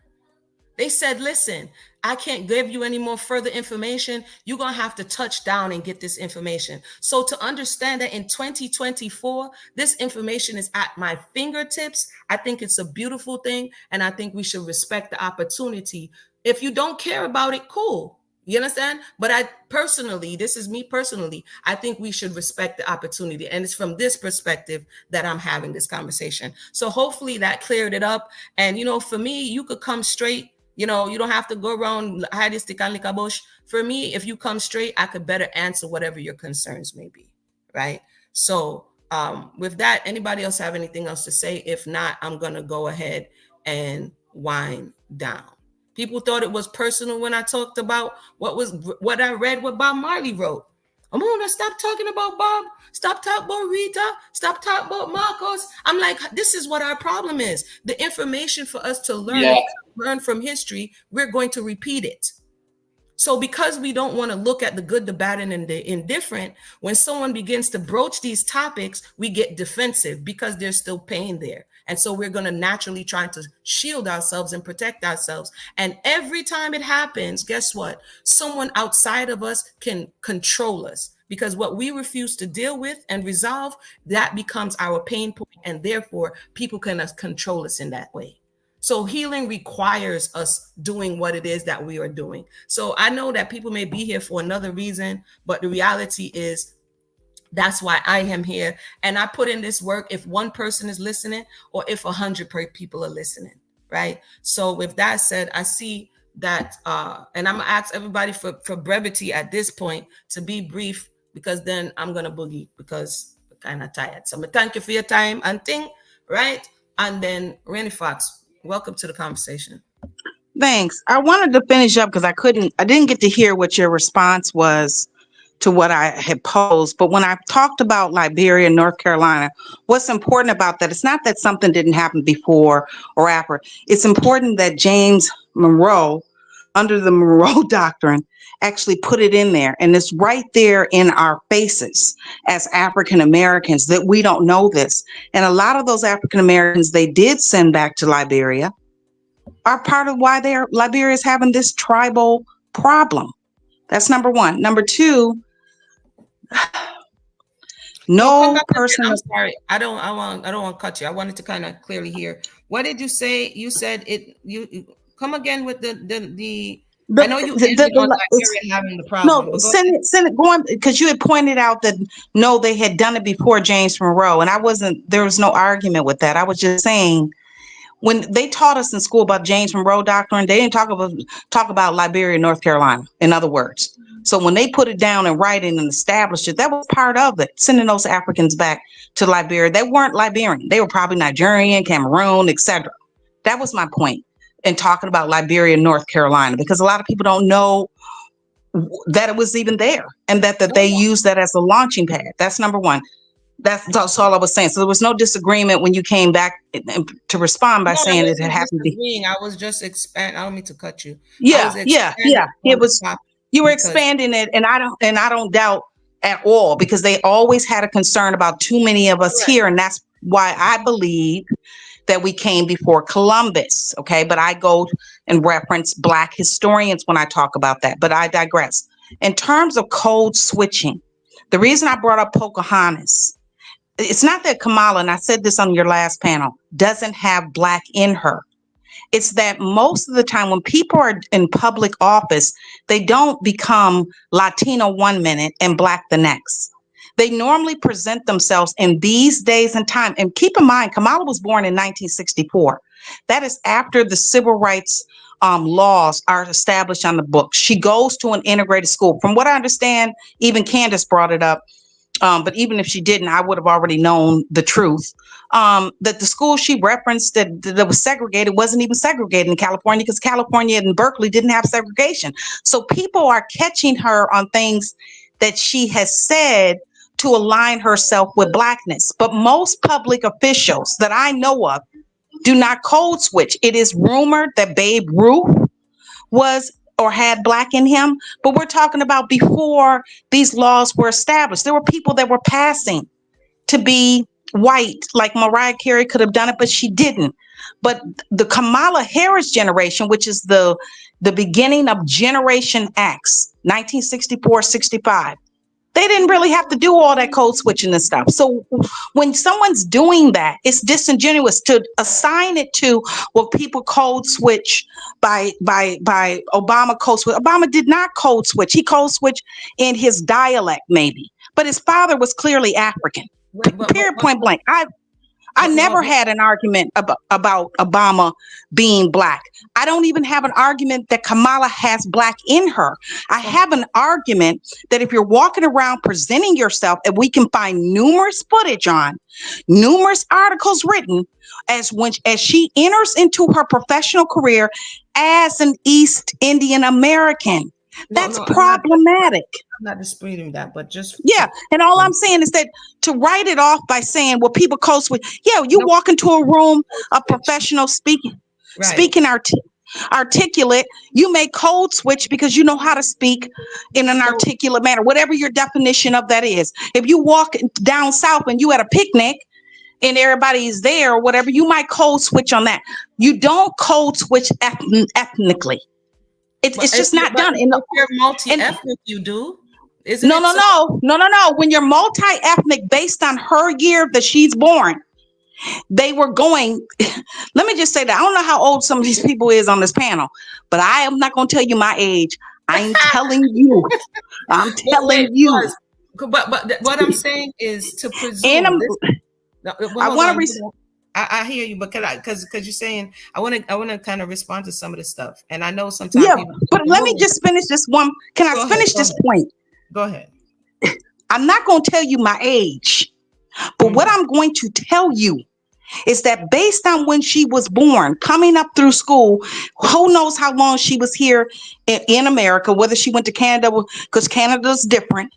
They said, listen, I can't give you any more further information. You're going to have to touch down and get this information. So to understand that in 2024, this information is at my fingertips, I think it's a beautiful thing. And I think we should respect the opportunity. If you don't care about it, cool. You understand? But this is me personally, I think we should respect the opportunity. And it's from this perspective that I'm having this conversation. So hopefully that cleared it up. And, for me, you could come straight. You don't have to go around hide stick and lick a bush. For me, if you come straight, I could better answer whatever your concerns may be, right? So With that, anybody else have anything else to say? If not, I'm going to go ahead and wind down. People thought it was personal when I talked about what I read, what Bob Marley wrote. Amona, stop talking about Bob. Stop talking about Rita. Stop talking about Marcos. I'm like, this is what our problem is. The information for us to learn, Yeah. if we learn from history, we're going to repeat it. So because we don't want to look at the good, the bad, and the indifferent, when someone begins to broach these topics, we get defensive because there's still pain there. And so we're going to naturally try to shield ourselves and protect ourselves. And every time it happens, guess what? Someone outside of us can control us, because what we refuse to deal with and resolve, that becomes our pain point. And therefore, people can control us in that way. So healing requires us doing what it is that we are doing. So I know that people may be here for another reason, but the reality is that's why I am here. And I put in this work if one person is listening or if 100 people are listening, right? So with that said, I see that, and I'm gonna ask everybody for brevity at this point, to be brief, because then I'm gonna boogie because I'm kind of tired. So I'm gonna thank you for your time and thing, right? And then Randy Fox, welcome to the conversation. Thanks. I wanted to finish up because I didn't get to hear what your response was to what I had posed. But when I talked about Liberia and North Carolina, what's important about that, it's not that something didn't happen before or after. It's important that James Monroe, under the Monroe Doctrine, actually put it in there. And it's right there in our faces as African Americans that we don't know this. And a lot of those African Americans they did send back to Liberia are part of why Liberia is having this tribal problem. That's number one. Number two, no person. I'm sorry. I don't want to cut you. I wanted to kind of clearly hear. What did you say? You said it. You come again with the I know you ended on Liberia having the problem. No, send it going, because you had pointed out that no, they had done it before James Monroe, and there was no argument with that. I was just saying, when they taught us in school about James Monroe Doctrine, they didn't talk about Liberia, North Carolina, in other words. So when they put it down in writing and established it, that was part of it, sending those Africans back to Liberia. They weren't Liberian. They were probably Nigerian, Cameroon, etc. That was my point in talking about Liberia, North Carolina, because a lot of people don't know that it was even there, and that they used that as a launching pad. That's number one. That's all I was saying. So there was no disagreement when you came back to respond by saying it had happened. I was just expanding. I don't mean to cut you. Yeah. It was, you were expanding it, and I don't doubt at all, because they always had a concern about too many of us here, and that's why I believe that we came before Columbus. Okay, but I go and reference Black historians when I talk about that. But I digress. In terms of code switching, the reason I brought up Pocahontas, it's not that Kamala, and I said this on your last panel, doesn't have Black in her. It's that most of the time when people are in public office, they don't become Latino one minute and Black the next. They normally present themselves in these days and time. And keep in mind, Kamala was born in 1964. That is after the civil rights laws are established on the books. She goes to an integrated school. From what I understand, even Candace brought it up. But even if she didn't, I would have already known the truth. That the school she referenced that was segregated wasn't even segregated in California, because California and Berkeley didn't have segregation. So people are catching her on things that she has said to align herself with Blackness. But most public officials that I know of do not code switch. It is rumored that Babe Ruth was or had Black in him, but we're talking about before these laws were established. There were people that were passing to be white, like Mariah Carey could have done it, but she didn't. But the Kamala Harris generation, which is the beginning of Generation X, 1964, 65, they didn't really have to do all that code switching and stuff. So when someone's doing that, it's disingenuous to assign it to, well, people code switch by Obama code switch. Obama did not code switch. He code switched in his dialect, maybe, but his father was clearly African. Period, point blank. I But never had an argument about Obama being black. I don't even have an argument that Kamala has black in her. I have an argument that if you're walking around presenting yourself, and we can find numerous footage on, numerous articles written as she enters into her professional career as an East Indian American. That's problematic. I'm not disputing that, but just yeah. And all I'm saying is that to write it off by saying, well, people code switch. Yeah, you walk into a room, a professional speaking articulate, you may code switch because you know how to speak in an articulate manner, whatever your definition of that is. If you walk down south and you at a picnic and everybody's there or whatever, you might code switch on that. You don't code switch ethnically. It's just not done. If you're multi-ethnic, you do. No. When you're multi-ethnic based on her year that she's born, they were going, let me just say that I don't know how old some of these people is on this panel, but I am not going to tell you my age. I'm telling you. I'm telling you. But what I'm saying is to presume. I hear you, but because you're saying I want to kind of respond to some of the stuff, and I know sometimes. Yeah, but let me just finish this one. Can I finish this point? Go ahead. I'm not going to tell you my age, but what I'm going to tell you is that based on when she was born, coming up through school, who knows how long she was here in America, whether she went to Canada, because Canada's different.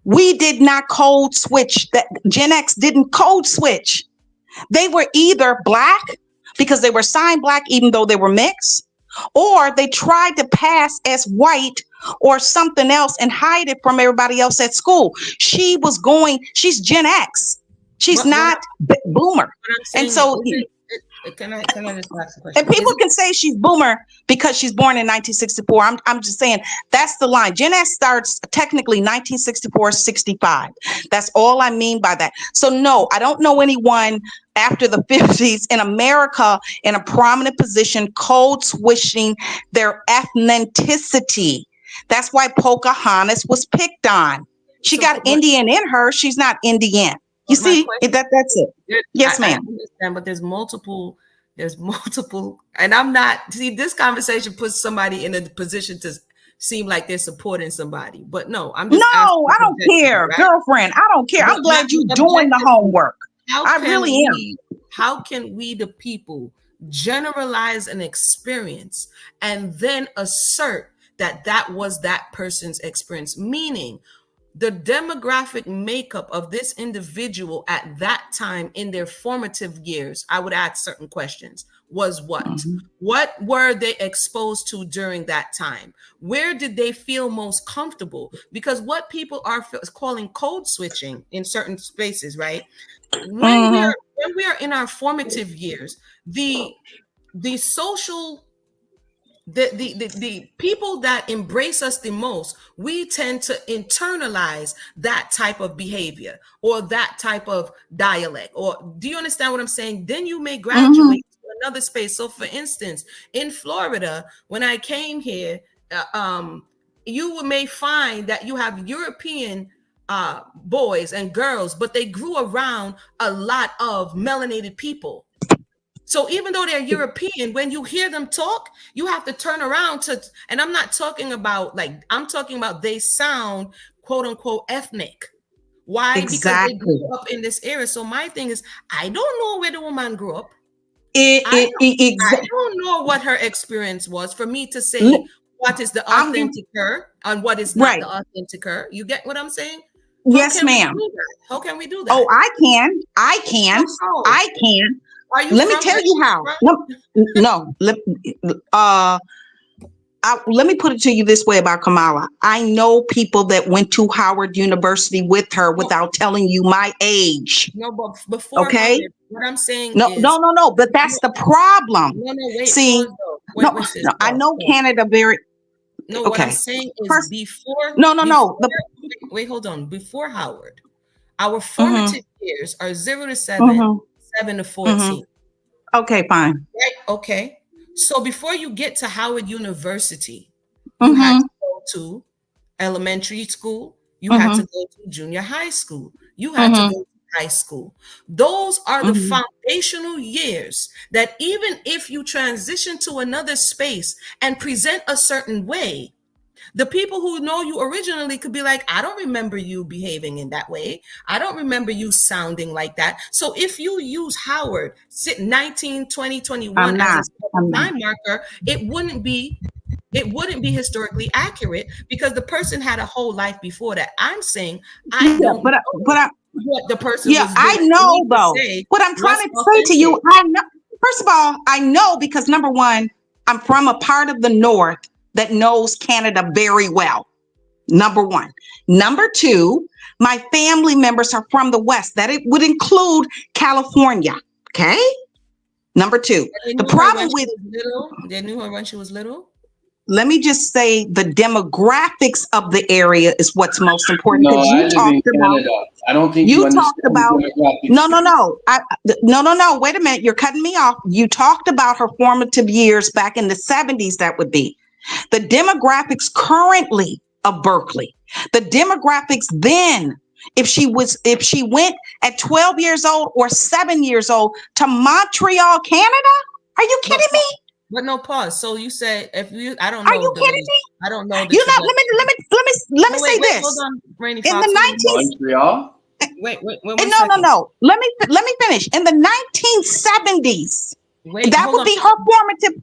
We did not code switch. That Gen X didn't code switch. They were either black because they were signed black, even though they were mixed, or they tried to pass as white or something else and hide it from everybody else at school. She's Gen X. She's not boomer. And so can I just ask a question? And people can say she's boomer because she's born in 1964. I'm just saying that's the line. Gen X starts technically 1964, 65. That's all I mean by that. So no, I don't know anyone after the 50s in America in a prominent position code switching their ethnicity. That's why Pocahontas was picked on. She got Indian in her. She's not Indian. You see, that's it. Yes, ma'am. I understand, but there's multiple, and I'm not, see, this conversation puts somebody in a position to seem like they're supporting somebody, but no, I'm just I don't care, right? Girlfriend, I don't care. I'm glad you're doing the homework. I really am. How can we, the people, generalize an experience and then assert that was that person's experience? Meaning, the demographic makeup of this individual at that time in their formative years, I would ask certain questions. Was what? Mm-hmm. What were they exposed to during that time? Where did they feel most comfortable? Because what people are calling code switching in certain spaces, right? When we are in our formative years, the social the people that embrace us the most, we tend to internalize that type of behavior or that type of dialect. Or do you understand what I'm saying? Then you may graduate to another space. So for instance, in Florida, when I came here, you may find that you have European boys and girls, but they grew around a lot of melanated people. So even though they're European, when you hear them talk, you have to turn around and I'm not talking about I'm talking about they sound quote unquote ethnic. Why? Exactly. Because they grew up in this era. So my thing is, I don't know where the woman grew up. I don't know what her experience was for me to say what is the authentic her and what is not the authentic her. You get what I'm saying? Yes, ma'am. How can we do that? Oh, I can. Let me tell you how. Let me put it to you this way about Kamala. I know people that went to Howard University with her without telling you my age. No, but before. Okay. Howard, what I'm saying is no. But that's the problem. Wait. See, I know Canada very. No, what I'm saying is before. Wait, hold on. Before Howard, our formative years are 0 to 7, 7 to 14. Okay, fine. Right. Okay. So before you get to Howard University, you had to go to elementary school. You had to go to junior high school. You had to go to high school. Those are the Mhm. foundational years that even if you transition to another space and present a certain way, the people who know you originally could be like, I don't remember you behaving in that way. I don't remember you sounding like that. So if you use Howard 19, 20, 21 I'm as not. a I'm not. time marker, it wouldn't be historically accurate because the person had a whole life before that. I'm saying I Yeah, don't know but I, what the person yeah, was I doing for me know to though. say What I'm trying what's to say to you, authentic. I know. First of all, I know because number one, I'm from a part of the North that knows Canada very well. Number one. Number two, my family members are from the West. That it would include California. Okay. Number two. They The knew her when problem she with, was little. They knew her when she was little. let me just say, the demographics of the area is what's most important No, because I live in Canada. I don't think you you understand talked the about demographics. no, no, no. No. Wait a minute. You're cutting me off. You talked about her formative years back in the 70s. That would be the demographics currently of Berkeley. The demographics then, if she went at 12 years old or 7 years old to Montreal, Canada. Are you But kidding me? but no pause. So you said if you, Are you kidding me? I don't know the You know, let me trajectory. let me let me let me No, say wait, hold this. on, Rainy In the Fox, hold on. 19 Montreal? Wait, and one no, no, second. no. Let me finish. In the 1970s, Wait, that hold would on. be her formative.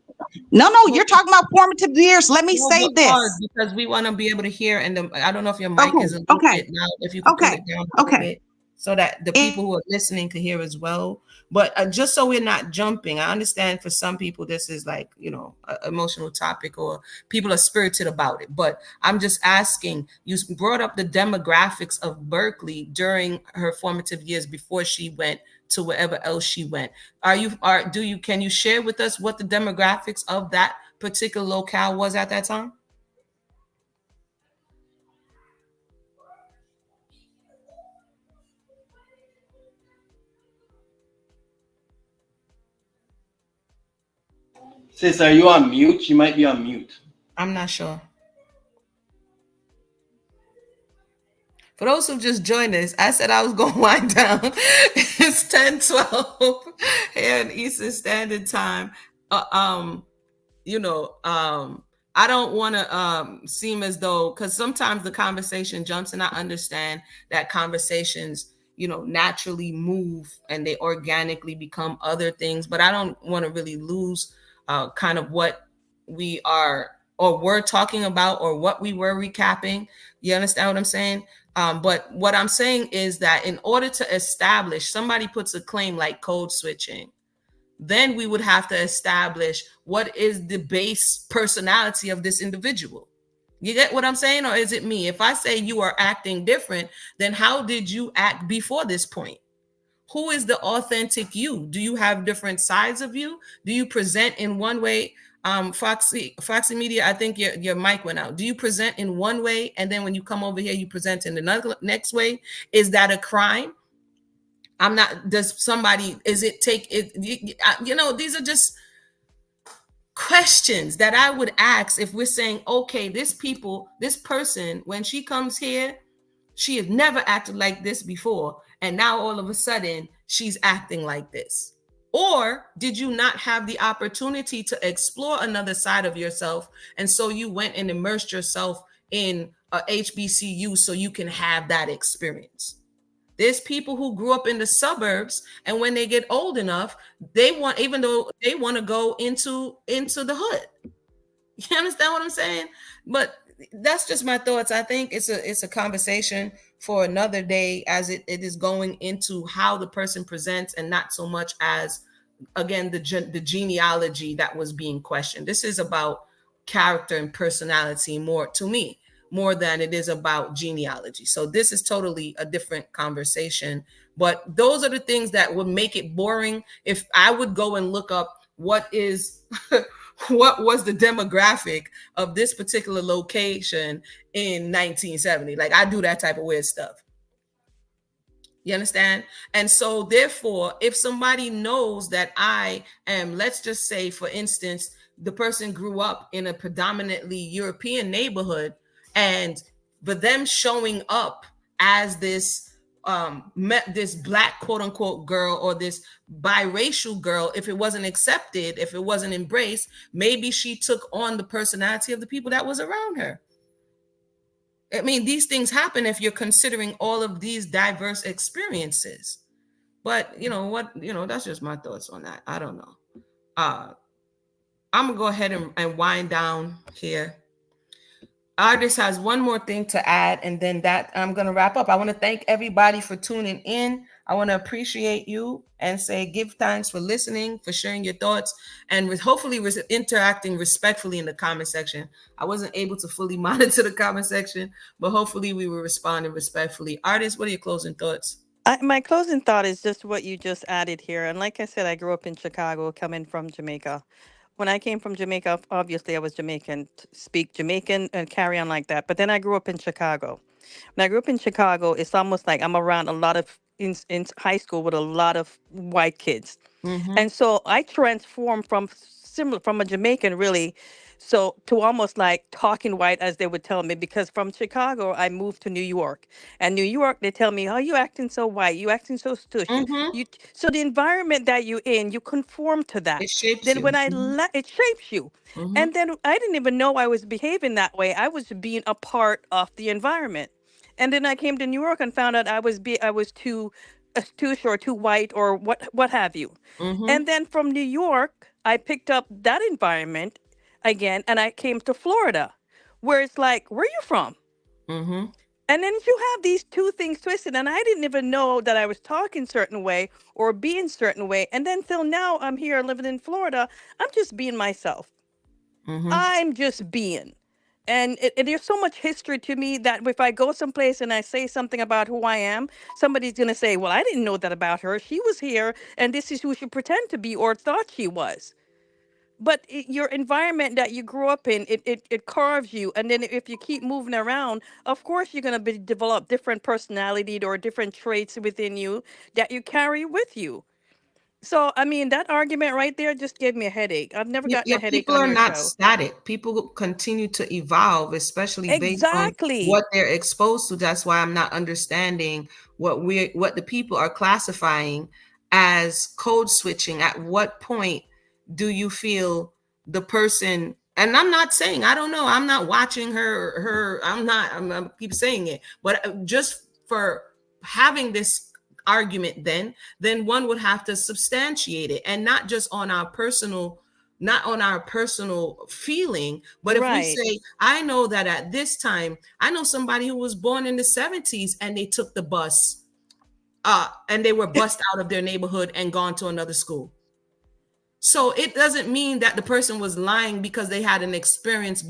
No, Hold you're talking about formative years. Let me No, say but pause this. because we want to be able to hear. And I don't know if your mic is Okay, a little okay, bit loud. If you could pull okay, it down a little okay. bit so that the It, people who are listening could hear as well. But just so we're not jumping, I understand for some people this is like an emotional topic or people are spirited about it. But I'm just asking. You brought up the demographics of Berkeley during her formative years before she went to wherever else she went. Can you share with us what the demographics of that particular locale was at that time? Sis, are you on mute? She might be on mute. I'm not sure. For those who just joined us, I said I was going to wind down. It's 10:12 here in Eastern Standard Time. Uh, um, you know, I don't want to seem as though, because sometimes the conversation jumps, and I understand that conversations, naturally move and they organically become other things, but I don't want to really lose kind of what we are or were talking about or what we were recapping. You understand what I'm saying? But what I'm saying is that in order to establish, somebody puts a claim like code switching, then we would have to establish what is the base personality of this individual. You get what I'm saying? Or is it me? If I say you are acting different, then how did you act before this point? Who is the authentic you? Do you have different sides of you? Do you present in one way? Foxy Media, I think your mic went out. Do you present in one way and then when you come over here, you present in the next way? Is that a crime? I'm not, does somebody, is it take it, these are just questions that I would ask if we're saying, okay, this person, when she comes here, she has never acted like this before. And now all of a sudden she's acting like this. Or did you not have the opportunity to explore another side of yourself? And so you went and immersed yourself in a HBCU so you can have that experience. There's people who grew up in the suburbs, and when they get old enough, even though they want to go into the hood. You understand what I'm saying? But that's just my thoughts. I think it's a conversation for another day, as it is going into how the person presents, and not so much as, again, the genealogy that was being questioned. This is about character and personality more, to me, more than it is about genealogy. So this is totally a different conversation. But those are the things that would make it boring. If I would go and look up what is what was the demographic of this particular location in 1970, like I do that type of weird stuff. You understand? And so therefore, if somebody knows that I am, let's just say, for instance, the person grew up in a predominantly European neighborhood, and but them showing up as this met this black quote unquote girl or this biracial girl, if it wasn't accepted, if it wasn't embraced, maybe she took on the personality of the people that was around her. I mean, these things happen if you're considering all of these diverse experiences. But you know what, that's just my thoughts on that. I don't know. I'm gonna go ahead and wind down here. Artist has one more thing to add, and then that I'm going to wrap up. I want to thank everybody for tuning in. I want to appreciate you and say give thanks for listening, for sharing your thoughts, and hopefully interacting respectfully in the comment section. I wasn't able to fully monitor the comment section, but hopefully we were responding respectfully. Artist, what are your closing thoughts? My closing thought is just what you just added here. And like I said, I grew up in Chicago, coming from Jamaica. When I came from Jamaica, obviously I was Jamaican, speak Jamaican and carry on like that. But then I grew up in Chicago. When I grew up in Chicago, it's almost like I'm around a lot of in high school with a lot of white kids. Mm-hmm. And so I transformed from similar from a Jamaican really, so to almost like talking white as they would tell me, because from Chicago I moved to New York. And New York they tell me, "Oh, you acting so white, you acting so stush." Mm-hmm. So the environment that you in, you conform to that. It shapes Then you. when Mm-hmm. it shapes you. Mm-hmm. And then I didn't even know I was behaving that way. I was being a part of the environment. And then I came to New York and found out I was too too short, too white, or what have you. Mm-hmm. And then from New York, I picked up that environment again, and I came to Florida, where it's like, where are you from? Mm-hmm. And then you have these two things twisted, and I didn't even know that I was talking certain way or being certain way. And then till now, I'm here living in Florida. I'm just being myself. Mm-hmm. I'm just being. And there's so much history to me that if I go someplace and I say something about who I am, somebody's going to say, well, I didn't know that about her. She was here, and this is who she pretended to be or thought she was. But your environment that you grew up in, it carves you. And then if you keep moving around, of course, you're going to develop different personality or different traits within you that you carry with you. So, I mean, that argument right there just gave me a headache. I've never gotten Yeah, a headache people on are your not show. static. People continue to evolve, especially based on what Exactly. they're exposed to. That's why I'm not understanding what the people are classifying as code switching. At what point do you feel the person? And I'm not saying I don't know. I'm not watching her. I'm not. I'm keep saying it, but just for having this argument, then one would have to substantiate it, and not just on our personal, not on our personal feeling, but if we Right. say, I know that at this time, I know somebody who was born in the 70s and they took the bus, and they were bussed out of their neighborhood and gone to another school. So it doesn't mean that the person was lying because they had an experience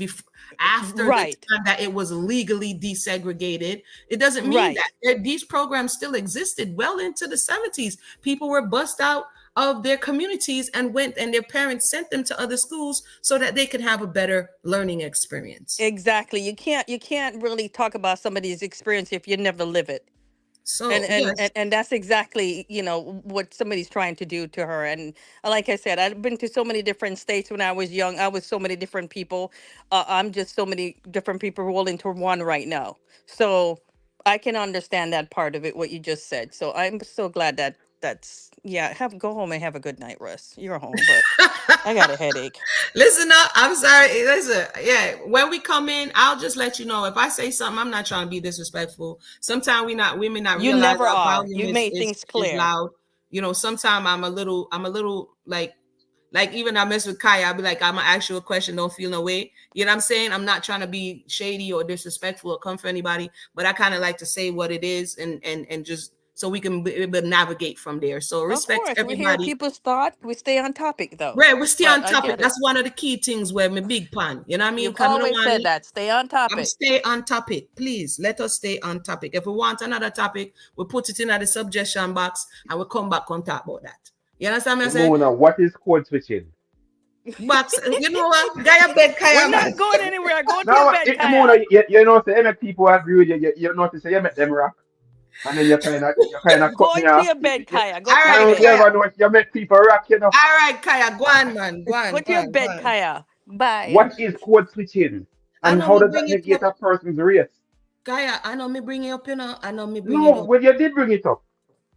after the Right. time that it was legally desegregated. It doesn't mean Right. that these programs still existed well into the 70s. People were bussed out of their communities and went, and their parents sent them to other schools so that they could have a better learning experience. Exactly. You can't really talk about somebody's experience if you never live it. And So and yes. and, and that's exactly, what somebody's trying to do to her. And like I said, I've been to so many different states when I was young. I was so many different people. I'm just so many different people rolled into one right now. So I can understand that part of it, what you just said. So I'm so glad that's yeah. Have Go home and have a good night, Russ. You're home, but I got a headache. Listen up. I'm sorry. Listen, yeah. When we come in, I'll just let you know. If I say something, I'm not trying to be disrespectful. Sometimes we may not You realize never our are. volume You made things is clear. loud. Sometimes I'm a little like even I mess with Kaya, I'll be like, I'm gonna ask you a question, don't feel no way. You know what I'm saying? I'm not trying to be shady or disrespectful or come for anybody, but I kind of like to say what it is, and just so we can be able to navigate from there. So Of respect to course, we hear everybody. people's thought. We stay on topic though. Right, we stay But on I topic. get it. That's one of the key things where my big pan. You know what I mean? You've Because I don't always want said to. that. Stay on I'm topic. stay on topic. Please let us stay on topic. If we want another topic, we put it in the suggestion box and we come back and talk about that. You understand me? I say, Ramona, what is code switching? box. You know what? Gaya bed We're kaya man. not going anywhere. Go to your Now, bed, Ramona, Kaya. you know, say, make people agree with you. You notice, say, you make them rock, and then you kind of cut Go me into off. your bed, Kaya. Go All to You your right, know, you bed. Kaya. ever know you make people rock, you know. All right, Kaya. Go on, man. Go on, Go go to your on, go bed, on. Kaya. Bye. What is code switching? I And know how we does bring that it negate up. a person's race? Kaya, I know me bring it up, you know. I know me bring No, it up. well, you did bring it up.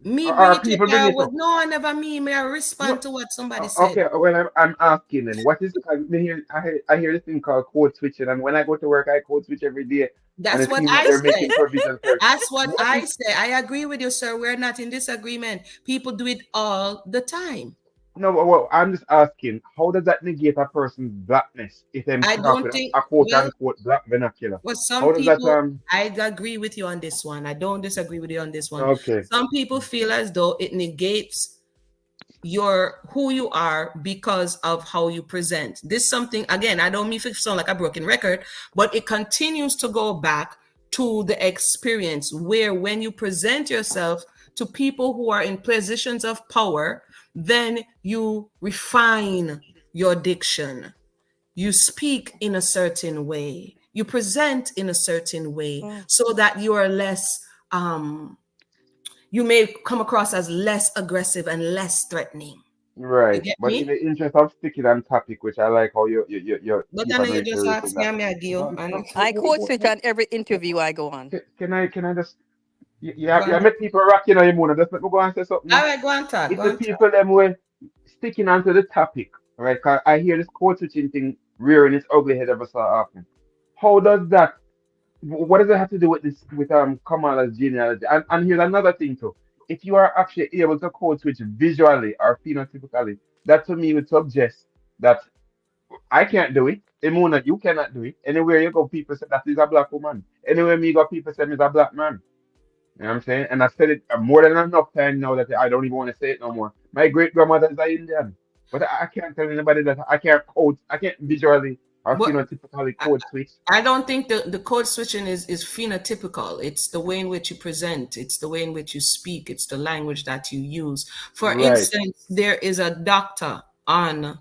Me bring Or it up. people bring I it was up. no, I never me. May I No. respond to what somebody said? Okay, well, I'm asking then, what is, I hear this thing called code switching, and when I go to work, I code switch every day, and That's it what seems that I they're say. making provision for it. That's what What I is, say. I agree with you, sir. We're not in disagreement. People do it all the time. no, well, I'm just asking, how does that negate a person's blackness if them I talk don't with think, a quote well, unquote black vernacular? for some How does that, people, I agree with you on this one. I don't disagree with you on this one. okay, Some people feel as though it negates your who you are because of how you present. This something again, I don't mean to sound like a broken record, but it continues to go back to the experience where when you present yourself to people who are in positions of power, then you refine your diction. You speak in a certain way. You present in a certain way Mm. so that you are less you may come across as less aggressive and less threatening. You right. get But in me? the interest of sticking on topic, which I like how you But keep I know on you just reiterating asked me, that. I'm a give No, and no, I code switch on every interview I go on. can I just, go on. you make people rocking on your moon, just let me go and say something All now. right, go on talk. Go If the on talk. people them were sticking onto the topic, right? 'Cause I hear this code switching thing rearing its ugly head ever so often. How does that? What does it have to do with this with Kamala's genealogy? And here's another thing too. If you are actually able to code switch visually or phenotypically, that to me would suggest that I can't do it. Emuna, you cannot do it. Anywhere you go, people say that is a black woman. Anywhere me go, people say he's a black man. You know what I'm saying? And I said it more than enough time now that I don't even want to say it no more. My great grandmother is an Indian. But I can't tell anybody that I can't visually or But phenotypically I, code switch. I don't think the code switching is phenotypical. It's the way in which you present, it's the way in which you speak, it's the language that you use. For Right. instance, there is a doctor on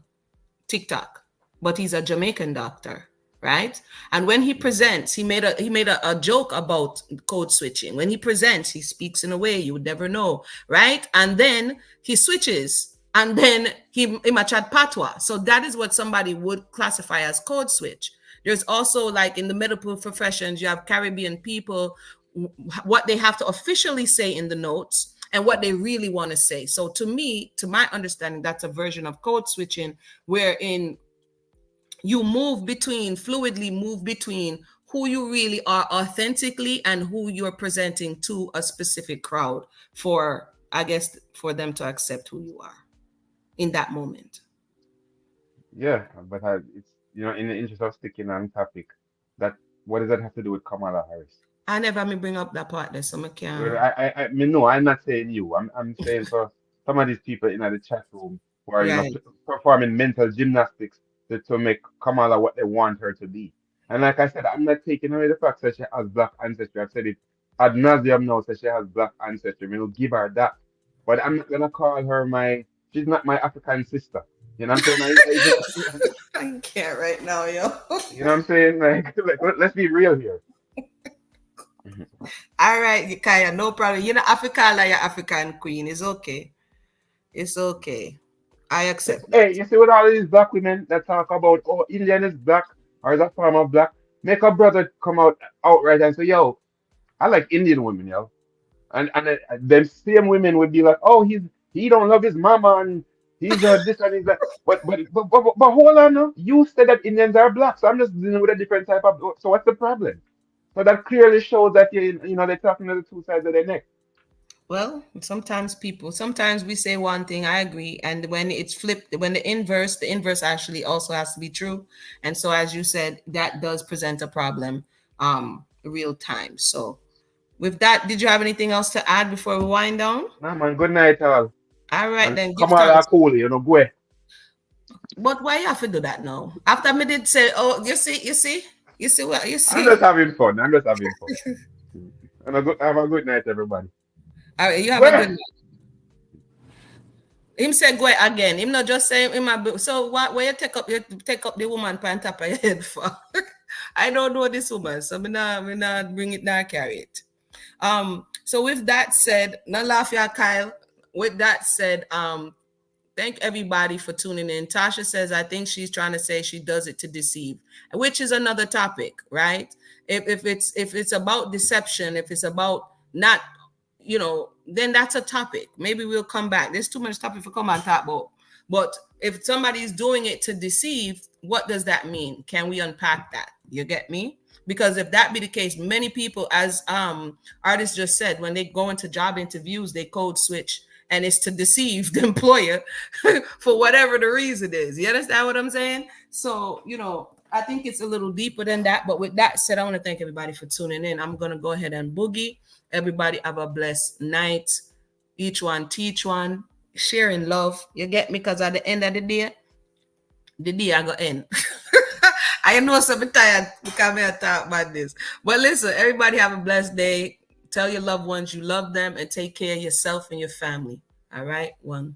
TikTok, but he's a Jamaican doctor, right? And when he presents, he made a joke about code switching. When he presents, he speaks in a way you would never know, right? And then he switches, and then he might chat patois. So that is what somebody would classify as code switch. There's also like in the medical professions, you have Caribbean people, what they have to officially say in the notes and what they really want to say. So to me, to my understanding, that's a version of code switching wherein you fluidly move between who you really are authentically and who you're presenting to a specific crowd for, I guess, for them to accept who you are in that moment. Yeah, but it's in the interest of sticking on topic, that what does that have to do with Kamala Harris? I never me bring up that part there, so I Well, can. no, I'm not saying you. I'm saying for some of these people in the chat room who are, Right. performing mental gymnastics to make Kamala what they want her to be. And like I said, I'm not taking away the fact that she has black ancestry. I've said it ad nauseum now that she has black ancestry. I will give her that. But I'm not gonna call her she's not my African sister. You know what I'm saying? I can't right now, yo. You know what I'm saying? Let's be real here. Mhm. All right, Kaya, no problem. You're not African, like you're African queen. It's okay. It's okay. I accept Hey, that. you see what all these black women that talk about, oh, Indian is black or is a form of black, make a brother come out outright and say, yo, I like Indian women, yo. And them same women would be like, oh, he don't love his mama and he's this and he's that. But hold on now. You said that Indians are black, so I'm just dealing with a different type of. So what's the problem? So that clearly shows that they're talking to the two sides of their neck. Well, sometimes we say one thing, I agree. And when it's flipped, when the inverse actually also has to be true. And so, as you said, that does present a problem real time. So, with that, did you have anything else to add before we wind down? Nah, man, good night, all. All right, And then give come on, thanks. cool, go ahead. But why you have to do that now? After me did say, oh, you see what you I'm see. just having fun. I'm just having fun. And have a good night, everybody. All right, you have a Well, good him say go again. Him not just say him so what where you take up the woman pan top of your head for? I don't know this woman, so me not bring it down carry it. So with that said, not laugh ya Kyle. With that said, thank everybody for tuning in. Tasha says, I think she's trying to say she does it to deceive, which is another topic, right? If it's about deception, if it's about not, then that's a topic. Maybe we'll come back. There's too much topic for come and talk about. But if somebody's doing it to deceive, what does that mean? Can we unpack that? You get me? Because if that be the case, many people, as artists just said, when they go into job interviews, they code switch, and it's to deceive the employer for whatever the reason is. You understand what I'm saying? So, I think it's a little deeper than that. But with that said, I want to thank everybody for tuning in. I'm going to go ahead and boogie. Everybody have a blessed night. Each one teach one. Sharing love. You get me? Because at the end of the day I go end. I know I'm tired because I talk about this. But listen, everybody have a blessed day. Tell your loved ones you love them and take care of yourself and your family. All right? One.